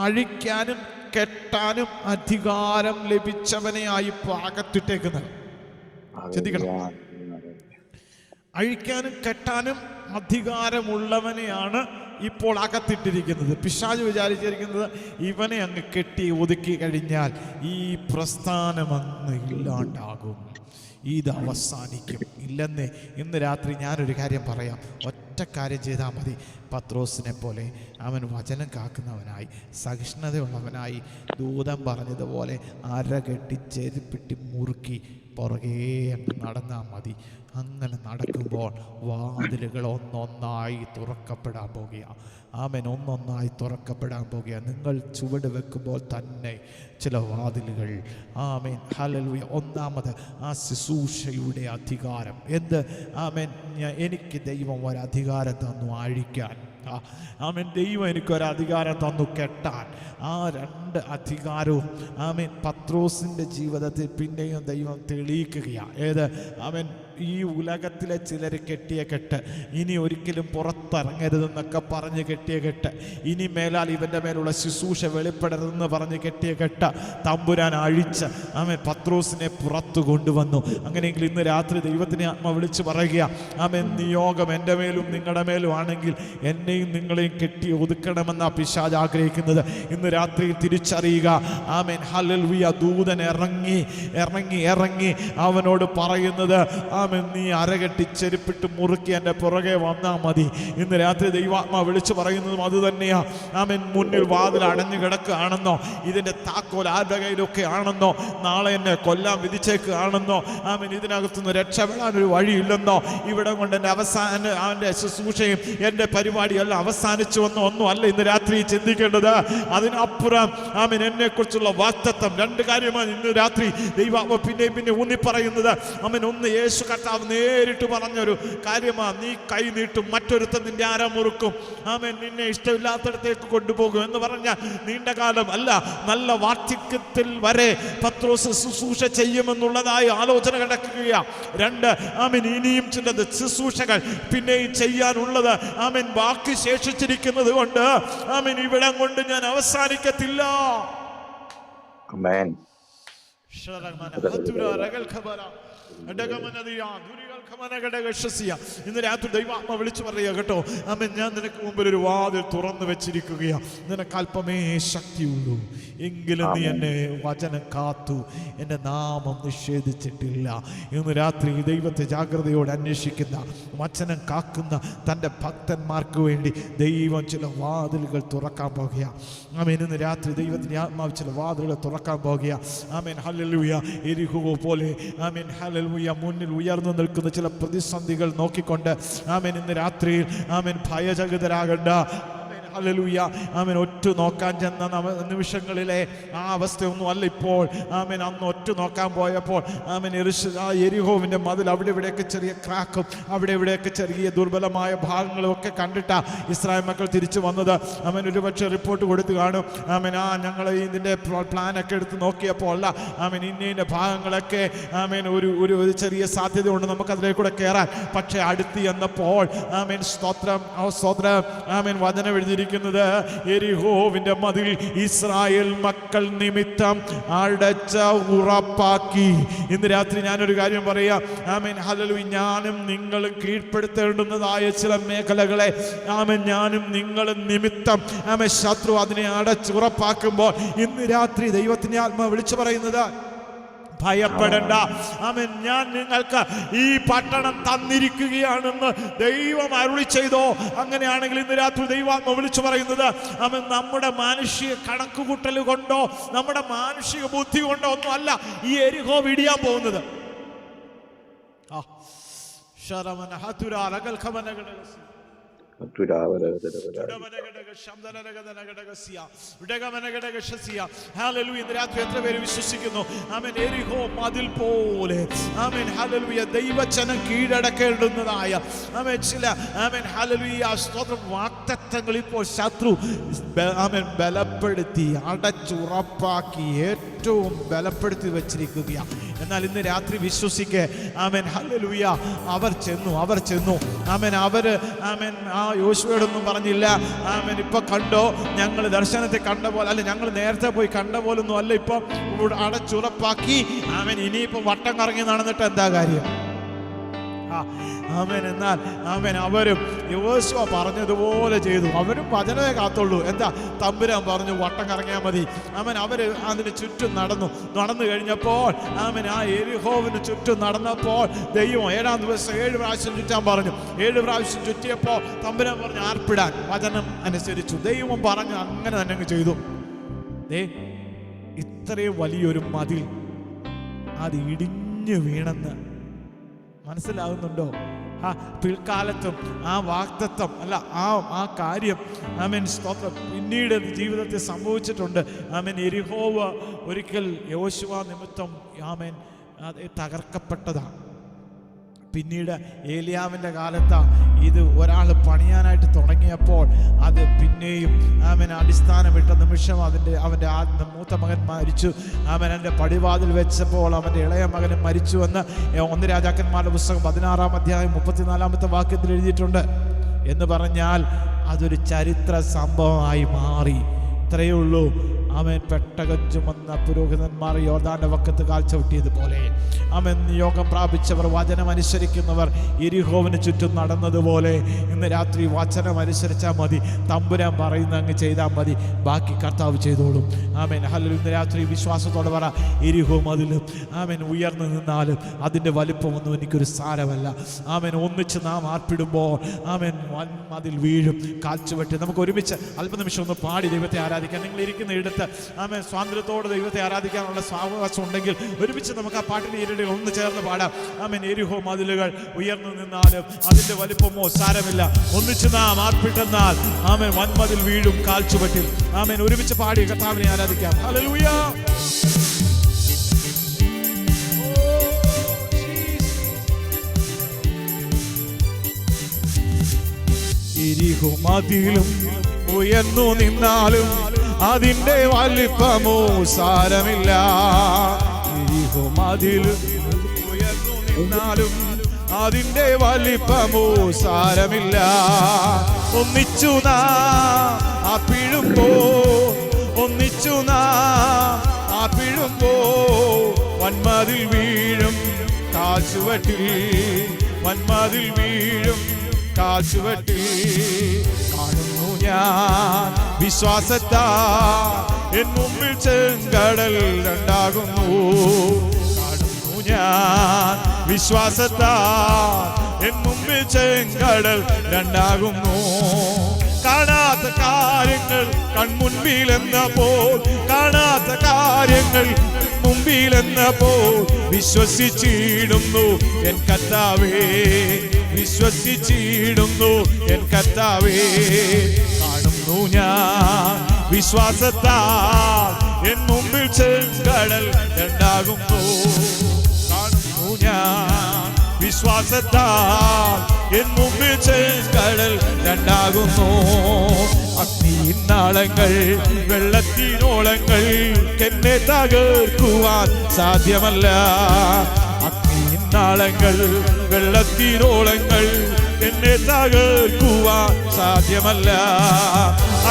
അഴിക്കാനും കെട്ടാനും അധികാരം ലഭിച്ചവനെയായി അകത്തിട്ടേക്കുന്നത്. ചിന്തിക്കണം, അഴിക്കാനും കെട്ടാനും അധികാരമുള്ളവനെയാണ് ഇപ്പോൾ അകത്തിട്ടിരിക്കുന്നത്. പിശാച് വിചാരിച്ചിരിക്കുന്നത് ഇവനെ അങ്ങ് കെട്ടി ഒതുക്കി കഴിഞ്ഞാൽ ഈ പ്രസ്ഥാനം അങ്ങ് ഇല്ലാണ്ടാകും, ഇത് അവസാനിക്കും. ഇല്ലെന്നേ, ഇന്ന് രാത്രി ഞാനൊരു കാര്യം പറയാം. ഒറ്റ കാര്യം ചെയ്താൽ മതി. പത്രോസിനെ പോലെ അവൻ വചനം കാക്കുന്നവനായി, സഹിഷ്ണുതയുള്ളവനായി, ദൂതൻ പറഞ്ഞതുപോലെ അരകെട്ടി ചെരുപ്പിട്ടി മുറുക്കി പുറകെ അങ്ങ് നടന്നാൽ മതി. അങ്ങനെ നടക്കുമ്പോൾ വാതിലുകൾ ഒന്നൊന്നായി തുറക്കപ്പെടാൻ പോകുകയാണ്. ആമേൻ, ഒന്നൊന്നായി തുറക്കപ്പെടാൻ പോകുകയാണ്. നിങ്ങൾ ചുവട് വെക്കുമ്പോൾ തന്നെ ചില വാതിലുകൾ, ആമേൻ ഹല്ലേലൂയ. ഒന്നാമത് ആ ശുശ്രൂഷയുടെ അധികാരം. എന്ത്? ആമേൻ, എനിക്ക് ദൈവം ഒരധികാരം തന്നു അഴിക്കാൻ. ആമേൻ, ദൈവം എനിക്കൊരധികാരം തന്നു കെട്ടാൻ. ആ രണ്ട് അധികാരവും ആമേൻ പത്രോസിൻ്റെ ജീവിതത്തിൽ പിന്നെയും ദൈവം തെളിയിക്കുകയാണ്. ഏത്? ആമേൻ, ഈ ഉലകത്തിലെ ചിലർ കെട്ടിയ കെട്ട്, ഇനി ഒരിക്കലും പുറത്തിറങ്ങരുതെന്നൊക്കെ പറഞ്ഞ് കെട്ടിയ കെട്ട്, ഇനി മേലാൽ ഇവൻ്റെ മേലുള്ള ശുശ്രൂഷ വെളിപ്പെടരുതെന്ന് പറഞ്ഞ് കെട്ടിയ കെട്ട് തമ്പുരാൻ അഴിച്ച് ആമേൻ പത്രോസിനെ പുറത്തു കൊണ്ടുവന്നു. അങ്ങനെയെങ്കിൽ ഇന്ന് രാത്രി ദൈവത്തിനെ ആത്മ വിളിച്ച് പറയുക, ആമേൻ നിയോഗം എൻ്റെ മേലും നിങ്ങളുടെ മേലും ആണെങ്കിൽ എന്നെയും നിങ്ങളെയും കെട്ടി ഒതുക്കണമെന്നാ പിശാച് ആഗ്രഹിക്കുന്നത്. ഇന്ന് രാത്രി തിരിച്ചറിയുക. Amen hallelujah. ദൂതൻ ഇറങ്ങി അവനോട് പറയുന്നത്, ആമേൻ നീ അരകെട്ടി ചെരുപ്പിട്ട് മുറുക്കി എൻ്റെ പുറകെ വന്നാൽ മതി. ഇന്ന് രാത്രി ദൈവാത്മാ വിളിച്ചു പറയുന്നതും അത് തന്നെയാ. ആമേൻ, മുന്നിൽ വാതിൽ അടഞ്ഞു കിടക്കുകയാണെന്നോ, ഇതിൻ്റെ താക്കോൽ ആരുടെ കയ്യിലൊക്കെ ആണെന്നോ, നാളെ എന്നെ കൊല്ലാൻ വിധിച്ചേക്കുകയാണെന്നോ, ആമേൻ ഇതിനകത്തുനിന്ന് രക്ഷപ്പെടാനൊരു വഴിയില്ലെന്നോ, ഇവിടെ കൊണ്ട് എൻ്റെ അവൻ്റെ ശുശ്രൂഷയും എൻ്റെ പരിപാടിയെല്ലാം അവസാനിച്ചു വന്നോ ഒന്നും അല്ല ഇന്ന് രാത്രി ചിന്തിക്കേണ്ടത്. അതിനപ്പുറം ആമേൻ എന്നെക്കുറിച്ചുള്ള വാഗ്ദത്തം. രണ്ട് കാര്യമാണ് ഇന്ന് രാത്രി ദൈവാത്മാ പിന്നെ ഊന്നി പറയുന്നത്. ആമേൻ, ഒന്ന് യേശു കർത്താവ് നേരിട്ട് പറഞ്ഞൊരു കാര്യമാണ്, നീ കൈ നീട്ടും മറ്റൊരുത്തൻ നിന്റെ ആര മുറുക്കും, ആമേൻ നിന്നെ ഇഷ്ടമില്ലാത്തടത്തേക്ക് കൊണ്ടുപോകും എന്ന് പറഞ്ഞാൽ നീണ്ട കാലം അല്ല, നല്ല വാർദ്ധക്യത്തിൽ വരെ പത്രോസ് ശുശ്രൂഷ ചെയ്യുമെന്നുള്ളതായി ആലോചന കിടക്കുകയാണ്. രണ്ട്, ആമേൻ ഇനിയും ചിലത് ശുശ്രൂഷകൾ പിന്നെയും ചെയ്യാനുള്ളത് ആമേൻ ബാക്കി ശേഷിച്ചിരിക്കുന്നത് കൊണ്ട് ആമേൻ ഇവിടം കൊണ്ട് ഞാൻ അവസാനിക്കത്തില്ല. ആമേൻ. ഇന്ന് രാത്രി ദൈവാത്മ വിളിച്ചു പറയുക കേട്ടോ, ആമേൻ, ഞാൻ നിനക്ക് മുമ്പിൽ ഒരു വാതിൽ തുറന്നു വെച്ചിരിക്കുകയാ. നിനക്ക് അല്പമേ ശക്തിയുള്ളൂ, എങ്കിലും നീ എന്നെ വചനം കാത്തു, എൻ്റെ നാമം നിഷേധിച്ചിട്ടില്ല. ഇന്ന് രാത്രി ദൈവത്തെ ജാഗ്രതയോടെ അന്വേഷിക്കുന്ന, വചനം കാക്കുന്ന തൻ്റെ ഭക്തന്മാർക്ക് വേണ്ടി ദൈവം ചില വാതിലുകൾ തുറക്കാൻ പോകുക. ആമേൻ, ഇന്ന് രാത്രി ദൈവത്തിൻ്റെ ആത്മാവ് ചില വാതിലുകൾ തുറക്കാൻ പോകുക. ആമേൻ, ഹല്ലേലൂയ. എരിഹോ പോലെ ആമേൻ, ഹല്ലേലൂയ, മുന്നിൽ ഉയർന്നു നിൽക്കുന്ന ചില പ്രതിസന്ധികൾ നോക്കിക്കൊണ്ട് ആമേൻ, ഇന്ന് രാത്രിയിൽ ആമേൻ ഭയചകിതരാകണ്ട. ഹല്ലേലൂയ. ആമേൻ, ഒറ്റ നോക്കാൻ ചെന്ന നിമിഷങ്ങളിലെ ആ അവസ്ഥയൊന്നും അല്ല ഇപ്പോൾ. ആമേൻ, അന്ന് ഒറ്റ നോക്കാൻ പോയപ്പോൾ ആമേൻ, ആ എരിഹോവിൻ്റെ മതിൽ അവിടെ ഇവിടെയൊക്കെ ചെറിയ ക്രാക്കും അവിടെ ഇവിടെയൊക്കെ ചെറിയ ദുർബലമായ ഭാഗങ്ങളും ഒക്കെ കണ്ടിട്ടാ ഇസ്രായേൽ മക്കൾ തിരിച്ചു വന്നത്. ആമേൻ, ഒരുപക്ഷെ റിപ്പോർട്ട് കൊടുത്ത് കാണും. ആമേൻ, ഞങ്ങൾ ഇതിൻ്റെ പ്ലാനൊക്കെ എടുത്ത് നോക്കിയപ്പോൾ അല്ല, ആമേൻ, ഇന്ന ഭാഗങ്ങളൊക്കെ ആമേൻ ഒരു ചെറിയ സാധ്യതയുണ്ട് നമുക്കതിലേക്കൂടെ കയറാൻ. പക്ഷേ അടുത്ത് എന്നപ്പോൾ ആമേൻ, സ്തോത്രം ആമേൻ, വചനം എഴുതിയിരിക്കുന്നത് എരിഹോവിന്റെ മതിൽ ഇസ്രായേൽ മക്കൾ നിമിത്തം അടച്ച ഉറപ്പാക്കി. ഇന്ന് രാത്രി ഞാനൊരു കാര്യം പറയാം. ആമേൻ, ഹല്ലേലൂയ. ഞാനും നിങ്ങളും കീഴ്പ്പെടുത്തേണ്ടുന്നതായ ചില മേഖലകളെ ആമേൻ, ഞാനും നിങ്ങളും നിമിത്തം ആമേൻ, ശത്രു അതിനെ അടച്ചുറപ്പാക്കുമ്പോൾ ഇന്ന് രാത്രി ദൈവത്തിന്റെ ആത്മാവ് വിളിച്ചു പറയുന്നത്, ഭയപ്പെടണ്ട. ആമേൻ, ഞാൻ നിങ്ങൾക്ക് ഈ പട്ടണം തന്നിരിക്കുകയാണെന്ന് ദൈവം അരുളി ചെയ്തോ. അങ്ങനെയാണെങ്കിൽ ഇന്ന് രാത്രി ദൈവാത്മ വിളിച്ചു പറയുന്നത്, ആമേൻ, നമ്മുടെ മാനുഷിക കണക്കുകൂട്ടൽ കൊണ്ടോ നമ്മുടെ മാനുഷിക ബുദ്ധി കൊണ്ടോ ഒന്നും അല്ല ഈ എരിഹോ ഇടിയാൻ പോകുന്നത്. എത്ര പേര് വിശ്വസിക്കുന്നു? ആമേൻ, എരിഹോ മതിൽ പോലെ ആമേൻ, ഹല്ലേലൂയ, ദൈവജനം കീഴടക്കേണ്ടുന്നതായ ആമേൻ ചില ആമേൻ, ഹല്ലേലൂയ, സ്തോത്രം, വാഗ്ദത്തങ്ങൾ ഇപ്പോൾ ശത്രു ആമേൻ ബലപ്പെടുത്തി അടച്ചുറപ്പാക്കി ഏറ്റവും ബലപ്പെടുത്തി വെച്ചിരിക്കുകയാണ്. എന്നാൽ ഇന്ന് രാത്രി വിശ്വസിക്കെ ആമേൻ, ഹല്ലേലൂയ, അവർ ചെന്നു ആമേൻ, അവര് ആമേൻ ആ യോശുവയോടൊന്നും പറഞ്ഞില്ല, ആമേൻ, ഇപ്പൊ കണ്ടോ, ഞങ്ങൾ ദർശനത്തെ കണ്ട പോലെ അല്ല, ഞങ്ങൾ നേരത്തെ പോയി കണ്ട പോലൊന്നും അല്ല, ഇപ്പൊ ഇവിടെ അടച്ചുറപ്പാക്കി. ആമേൻ, ഇനിയിപ്പോ വട്ടം കറങ്ങി നടന്നിട്ട് എന്താ കാര്യം? ആമേൻ. എന്നാൽ ആമേൻ, അവരും യോശുവ പറഞ്ഞതുപോലെ ചെയ്തു. അവരും വചനമേ കാത്തുള്ളൂ. എന്താ? തമ്പുരാൻ പറഞ്ഞു വട്ടം കറങ്ങിയാൽ മതി. ആമേൻ, അവര് അതിന് ചുറ്റും നടന്നു കഴിഞ്ഞപ്പോൾ ആമേൻ, ആ എരിഹോവിന് ചുറ്റും നടന്നപ്പോൾ ദൈവം 7-ാം ദിവസം 7 പ്രാവശ്യം ചുറ്റാൻ പറഞ്ഞു. 7 പ്രാവശ്യം ചുറ്റിയപ്പോൾ തമ്പുരാൻ പറഞ്ഞു ആർപ്പിടാൻ. വചനം അനുസരിച്ചു. ദൈവം പറഞ്ഞു അങ്ങനെ തന്നെ ചെയ്തു. ഇത്രയും വലിയൊരു മതിൽ അത് ഇടിഞ്ഞു വീണെന്ന് മനസ്സിലാകുന്നുണ്ടോ? പിൽക്കാലത്തും ആ വാഗ്ദത്തം അല്ല, ആ കാര്യം ആമേൻ, സ്തോത്രം, പിന്നീട് ജീവിതത്തിൽ സംഭവിച്ചിട്ടുണ്ട്. ആമേൻ, എരിഹോവ് ഒരിക്കൽ യോശുവ നിമിത്തം ആമേൻ തകർക്കപ്പെട്ടതാണ്. പിന്നീട് ഏലിയാവിൻ്റെ കാലത്ത് ഇത് ഒരാൾ പണിയാനായിട്ട് തുടങ്ങിയപ്പോൾ അത് പിന്നെയും ആമേൻ അടിസ്ഥാനമിട്ട നിമിഷം അവൻ്റെ മൂത്ത മകൻ മരിച്ചു. ആമേൻ, എൻ്റെ പടിവാതിൽ വെച്ചപ്പോൾ അവൻ്റെ ഇളയ മകനും മരിച്ചുവെന്ന് 1 രാജാക്കന്മാരുടെ പുസ്തകം 16-ാം അധ്യായം 34-ാമത്തെ വാക്യത്തിൽ എഴുതിയിട്ടുണ്ട്. എന്ന് പറഞ്ഞാൽ അതൊരു ചരിത്ര സംഭവമായി മാറി. ഇത്രയേ ഉള്ളൂ. ആമേൻ, പെട്ടകം ചുമന്ന പുരോഹിതന്മാർ യോർദാന്റെ വക്കത്ത് കാൽ ചവിട്ടിയതുപോലെ ആമേൻ, നിയോഗം പ്രാപിച്ചവർ, വചനം അനുസരിക്കുന്നവർ എരിഹോവിന് ചുറ്റും നടന്നതുപോലെ ഇന്ന് രാത്രി വചനം അനുസരിച്ചാൽ മതി. തമ്പുരാൻ പറയുന്ന അങ്ങ് ചെയ്താൽ മതി, ബാക്കി കർത്താവ് ചെയ്തോളും. ആമേൻ, ഹല്ലേലൂയ. ഇന്ന് രാത്രി വിശ്വാസത്തോടെ പറ, എരിഹോ മതിലും ആമേൻ ഉയർന്നു നിന്നാലും അതിൻ്റെ വലിപ്പമൊന്നും എനിക്കൊരു സാരമല്ല. ആമേൻ, ഒന്നിച്ച് നാം ആർപ്പിടുമ്പോൾ ആമേൻ മതിൽ വീഴും, കാൽച്ചുവെട്ടി. നമുക്ക് ഒരുമിച്ച് അല്പനിമിഷം ഒന്ന് പാടി ദൈവത്തെ ആരാധിക്കാം. നിങ്ങൾ ഇരിക്കുന്ന ഇടത്ത് ആമേൻ സ്വാതന്ത്ര്യത്തോടെ ദൈവത്തെ ആരാധിക്കാനുള്ള സാവകാശം ഉണ്ടെങ്കിൽ ഒരുമിച്ച് നമുക്ക് ആ പാട്ടിന് ഈരടികൾ ഒന്ന് ചേർന്ന് പാടാം. ആമേൻ, എരിഹോ മതിലുകൾ ഉയർന്നു നിന്നാലും അതിന്റെ വലിപ്പമോ സാരമില്ല, ഒന്നിച്ച് നാം ആർപ്പിട്ടെന്നാൽ ആമേൻ വൻമതിൽ വീഴും കാൽച്ചുവട്ടിൽ. ആമേൻ, ഒരുമിച്ച് പാടി കർത്താവിനെ ആരാധിക്കാം. ഹല്ലേലൂയ. എരിഹോ മതിലും ഉയർന്നു നിന്നാലും അതിന്റെ വലിപ്പമോ സാരമില്ല. എരിഹോ മതിലും ഉയർന്നു നിന്നാലും അതിന്റെ വലിപ്പമോ സാരമില്ല. ഒന്നിച്ചു നാം ആർപ്പിടുമ്പോ വൻമതിൽ വീഴും കാൽച്ചുവട്ടിൽ. വന്മതിൽ വീഴും കാറ്റുവെട്ടി കാണുന്നു ഞാൻ വിശ്വാസത്താൽ എൻ മുമ്പിൽ ചെങ്കടൽ രണ്ടാകുന്നു. കാണുന്നു ഞാൻ വിശ്വാസത്താൽ എൻ മുമ്പിൽ ചെങ്കടൽ രണ്ടാകുന്നു. കാണാത്ത കാര്യങ്ങൾ കൺമുൻപിലെന്നപ്പോൾ, കാണാത്ത കാര്യങ്ങൾ മുമ്പിലെന്നപ്പോൾ വിശ്വസിച്ചിടുന്നു എൻ കർത്താവേ, വിശ്വസിച്ചിടുന്നു എൻ കർത്താവേ. കാണുന്നു ഞാൻ വിശ്വാസത്താൽ എൻ മുമ്പിൽ ചെങ്കടൽ രണ്ടാകുന്നു. കാണുന്നു ഞാൻ വിശ്വാസത്താൽ എൻ മുമ്പിൽ ചെങ്കടൽ രണ്ടാകുന്നു. അഗ്നിനാളങ്ങൾ വെള്ളത്തിനോളങ്ങൾ എന്നെ തകർക്കുവാൻ സാധ്യമല്ല. അഗ്നിനാളങ്ങൾ വെള്ളത്തിനോളങ്ങൾ എന്നെ തകർക്കുവാൻ സാധ്യമല്ല.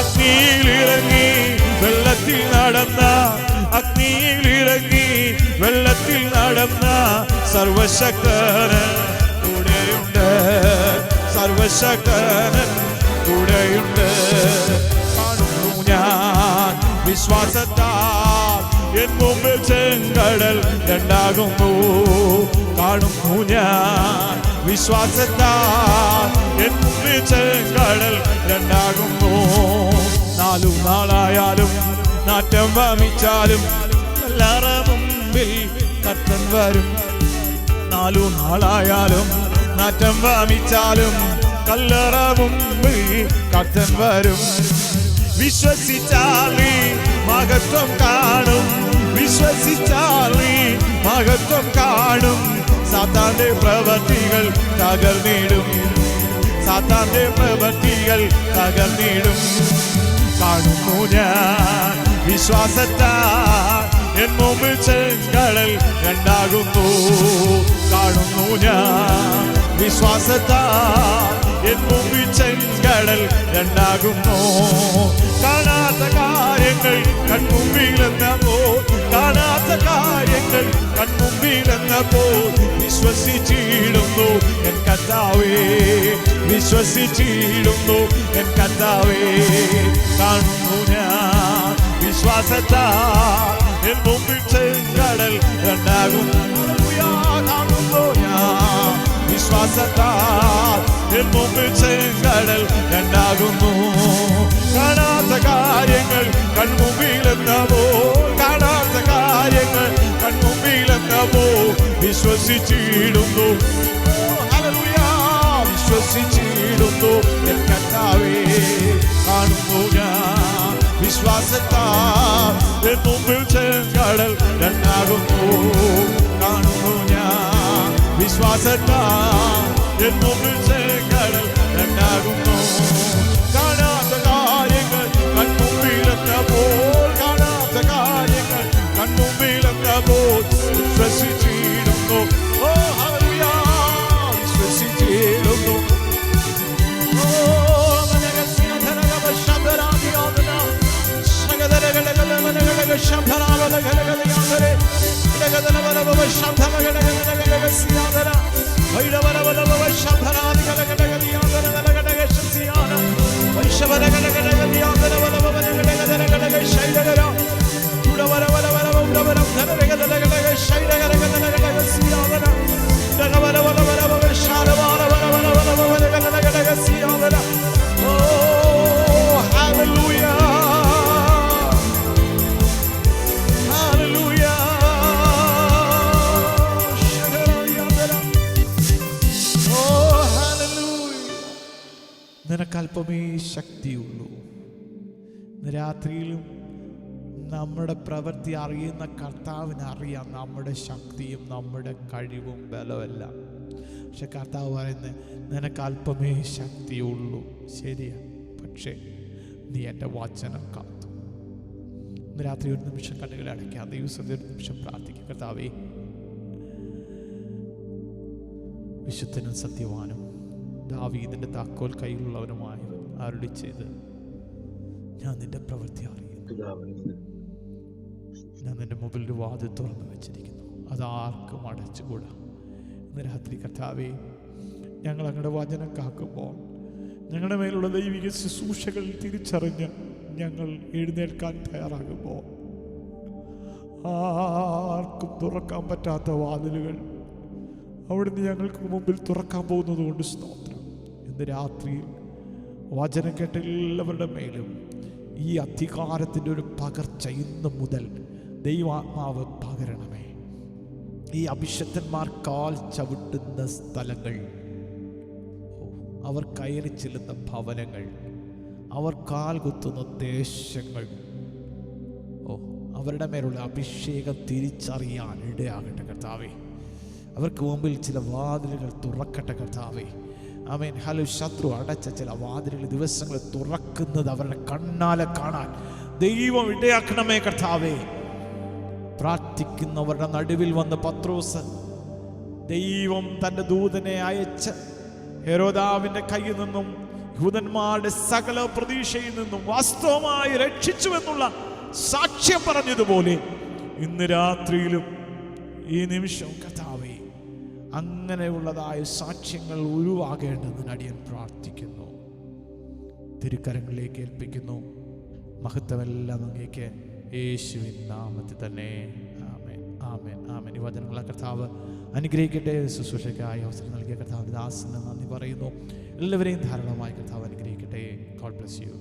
അഗ്നിയിലിറങ്ങി വെള്ളത്തിൽ നടന്ന, അഗ്നിയിലിറങ്ങി വെള്ളത്തിൽ നടന്ന സർവശക്തനൻ കൂടെയുണ്ട്, സർവശക്തനൻ കൂടെയുണ്ട്. കാണുന്നു ഞാൻ വിശ്വാസത്താൽ എൻ മുമ്പിൽ ചെങ്കടൽ രണ്ടാകുന്നു. കാണുന്നു ഞാൻ വിശ്വാസത്താൽ എൻ മുമ്പിൽ ചെങ്കടൽ രണ്ടാകുന്നു. 4 നാളായാലും നാറ്റം വമിച്ചാലും എല്ലാവരുടെ മുമ്പിൽ കർത്തൻ വരും. 4 നാളായാലും നാറ്റം വമിച്ചാലും കല്ലറ മുമ്പിൽ കർത്തൻ വരും. വിശ്വസിച്ചാൽ നീ മഹത്വം കാണും, വിശ്വസിച്ചാൽ നീ മഹത്വം കാണും. സാത്താന്റെ പ്രവൃത്തികൾ തകർന്നിടും, സാത്താന്റെ പ്രവൃത്തികൾ തകർന്നിടും. കാണുന്നു ഞാൻ വിശ്വാസത്താൽ എൻ മുമ്പിൽ ചെങ്കടൽ രണ്ടാകുന്നു. കാണുന്നു ഞാൻ വിശ്വാസത്താൽ എൻ മുമ്പിൽ ചെങ്കടൽ രണ്ടാകുന്നു. കാണാത്ത കാര്യങ്ങൾ കൺമുമ്പിലെന്നപ്പോൾ, കാണാത്ത കാര്യങ്ങൾ കൺമുമ്പിലെന്നപ്പോൾ വിശ്വസിച്ചിടുന്നു എൻ കർത്താവേ, വിശ്വസിച്ചിടുന്നു എൻ കർത്താവേ. കാണുന്നു ഞാൻ വിശ്വാസത്താൽ എൻ മുമ്പിൽ ചെങ്കടൽ രണ്ടാകുന്നു. കാണുന്നു ഞാൻ വിശ്വാസത്താൽ എൻ മുമ്പിൽ ചെങ്കടൽ രണ്ടാകുന്നു. കാണാത്ത കാര്യങ്ങൾ കൺമുമ്പിലെന്നപ്പോൾ, കാണാത്ത കാര്യങ്ങൾ കൺമുമ്പിലെന്നപ്പോൾ വിശ്വസിച്ചിടുന്നു, വിശ്വസിച്ചിടുന്നു എൻ കർത്താവേ. കാണുന്നു ഞാൻ വിശ്വാസത്താൽ എൻ മുമ്പിൽ ചെങ്കടൽ രണ്ടാകുന്നു. കാണുന്നു ഞാൻ വിശ്വാസത്താൽ എൻ മുമ്പിൽ ചെങ്കടൽ രണ്ടാകുന്നു. കാണാത്ത കാര്യങ്ങൾ കൺമുമ്പിലെന്നപ്പോൾ, കാണാത്ത കാര്യങ്ങൾ കൺമുമ്പിലെന്നപ്പോൾ വിശ്വസിച്ചിടുന്നു. ഓ ഹല്ലേലൂയ, വിശ്വസിച്ചിടുന്നു. നിനക്കല്പമേ ശക്തിയുള്ളൂ. രാത്രിയിലും നമ്മുടെ പ്രവൃത്തി അറിയുന്ന കർത്താവിന് അറിയാം നമ്മുടെ ശക്തിയും നമ്മുടെ കഴിവും ബലമെല്ലാം. പക്ഷെ കർത്താവ് പറയുന്നത് നിനക്കല്പമേ ശക്തിയുള്ളൂ. ശരിയാ, പക്ഷേ നീ എൻ്റെ വചനം കാത്തു. ഇന്ന് രാത്രി ഒരു നിമിഷം കണ്ണുകളെ അടയ്ക്കാം, ദൈവസന്നിധിയിൽ ഒരു നിമിഷം പ്രാർത്ഥിക്കുക. കർത്താവേ, വിശുദ്ധനും സത്യവാനും ദാവീദിന്റെ താക്കോൽ കയ്യിലുള്ളവനുമായി അരുളി ചെയ്ത് ഞാൻ നിന്റെ പ്രവൃത്തി അറിയുന്നു. ഞാൻ നിന്റെ മുമ്പിൽ ഒരു വാതിൽ തുറന്നു വെച്ചിരിക്കുന്നു, അതാർക്കും അടച്ചുകൂടാ. ഇന്ന് രാത്രി കർത്താവേ, ഞങ്ങൾ അങ്ങയുടെ വചനം കാക്കുമ്പോൾ ഞങ്ങളുടെ മേലുള്ള ദൈവിക ശുശ്രൂഷകൾ തിരിച്ചറിഞ്ഞ് ഞങ്ങൾ എഴുന്നേൽക്കാൻ തയ്യാറാകുമ്പോൾ ആർക്കും തുറക്കാൻ പറ്റാത്ത വാതിലുകൾ അവിടുന്ന് ഞങ്ങൾക്ക് മുമ്പിൽ തുറക്കാൻ പോകുന്നത് കൊണ്ട് സ്തോത്രം. ഇന്ന് രാത്രിയിൽ വചനം കേട്ട എല്ലാവരുടെ മേലും ഈ അധികാരത്തിൻ്റെ ഒരു പകർച്ച ഇന്ന് മുതൽ ദൈവാത്മാവ് പകരണമേ. ഈ അഭിഷക്തന്മാർ കാൽ ചവിട്ടുന്ന സ്ഥലങ്ങൾ, അവർ കയറി ചെല്ലുന്ന ഭവനങ്ങൾ, അവർ കാൽ കുത്തുന്ന ദേശങ്ങൾ, അവരുടെ മേലുള്ള അഭിഷേകം തിരിച്ചറിയാൻ ഇടയാകട്ടെ കർത്താവേ. അവർക്ക് മുമ്പിൽ ചില വാതിലുകൾ തുറക്കട്ടെ കർത്താവേ. ആമേൻ. ഹലോ. ശത്രു അടച്ച ചില വാതിലുകൾ ദിവസങ്ങൾ തുറക്കുന്നത് അവരുടെ കണ്ണാലെ കാണാൻ ദൈവം ഇടയാക്കണമേ കർത്താവേ. പ്രാർത്ഥിക്കുന്നവരുടെ നടുവിൽ വന്ന് പത്രോസ് ദൈവം തൻ്റെ ദൂതനെ അയച്ച് ഹെരോദാവിൻ്റെ കയ്യിൽ നിന്നും യൂദന്മാരുടെ സകല പ്രതീക്ഷയിൽ നിന്നും വാസ്തവമായി രക്ഷിച്ചുവെന്നുള്ള സാക്ഷ്യം പറഞ്ഞതുപോലെ ഇന്ന് രാത്രിയിലും ഈ നിമിഷവും കർത്താവേ അങ്ങനെയുള്ളതായ സാക്ഷ്യങ്ങൾ ഉരുവാകേണ്ടതിന് അടിയൻ പ്രാർത്ഥിക്കുന്നു. തിരുക്കരങ്ങളിലേക്ക് ഏൽപ്പിക്കുന്നു. മഹത്വമെല്ലാം അങ്ങേക്ക് യേശുവിൻ നാമത്തിൽ തന്നെ. ആമേൻ, ആമേൻ, ആമേൻ. ഈ വചനങ്ങളെ കർത്താവ് അനുഗ്രഹിക്കട്ടെ. ശുശ്രൂഷയ്ക്കായി അവസരം നൽകിയ കർത്താവ് ദാസന് നന്ദി പറയുന്നു. എല്ലാവരെയും ധാരാളമായി കർത്താവ് അനുഗ്രഹിക്കട്ടെ. God bless you.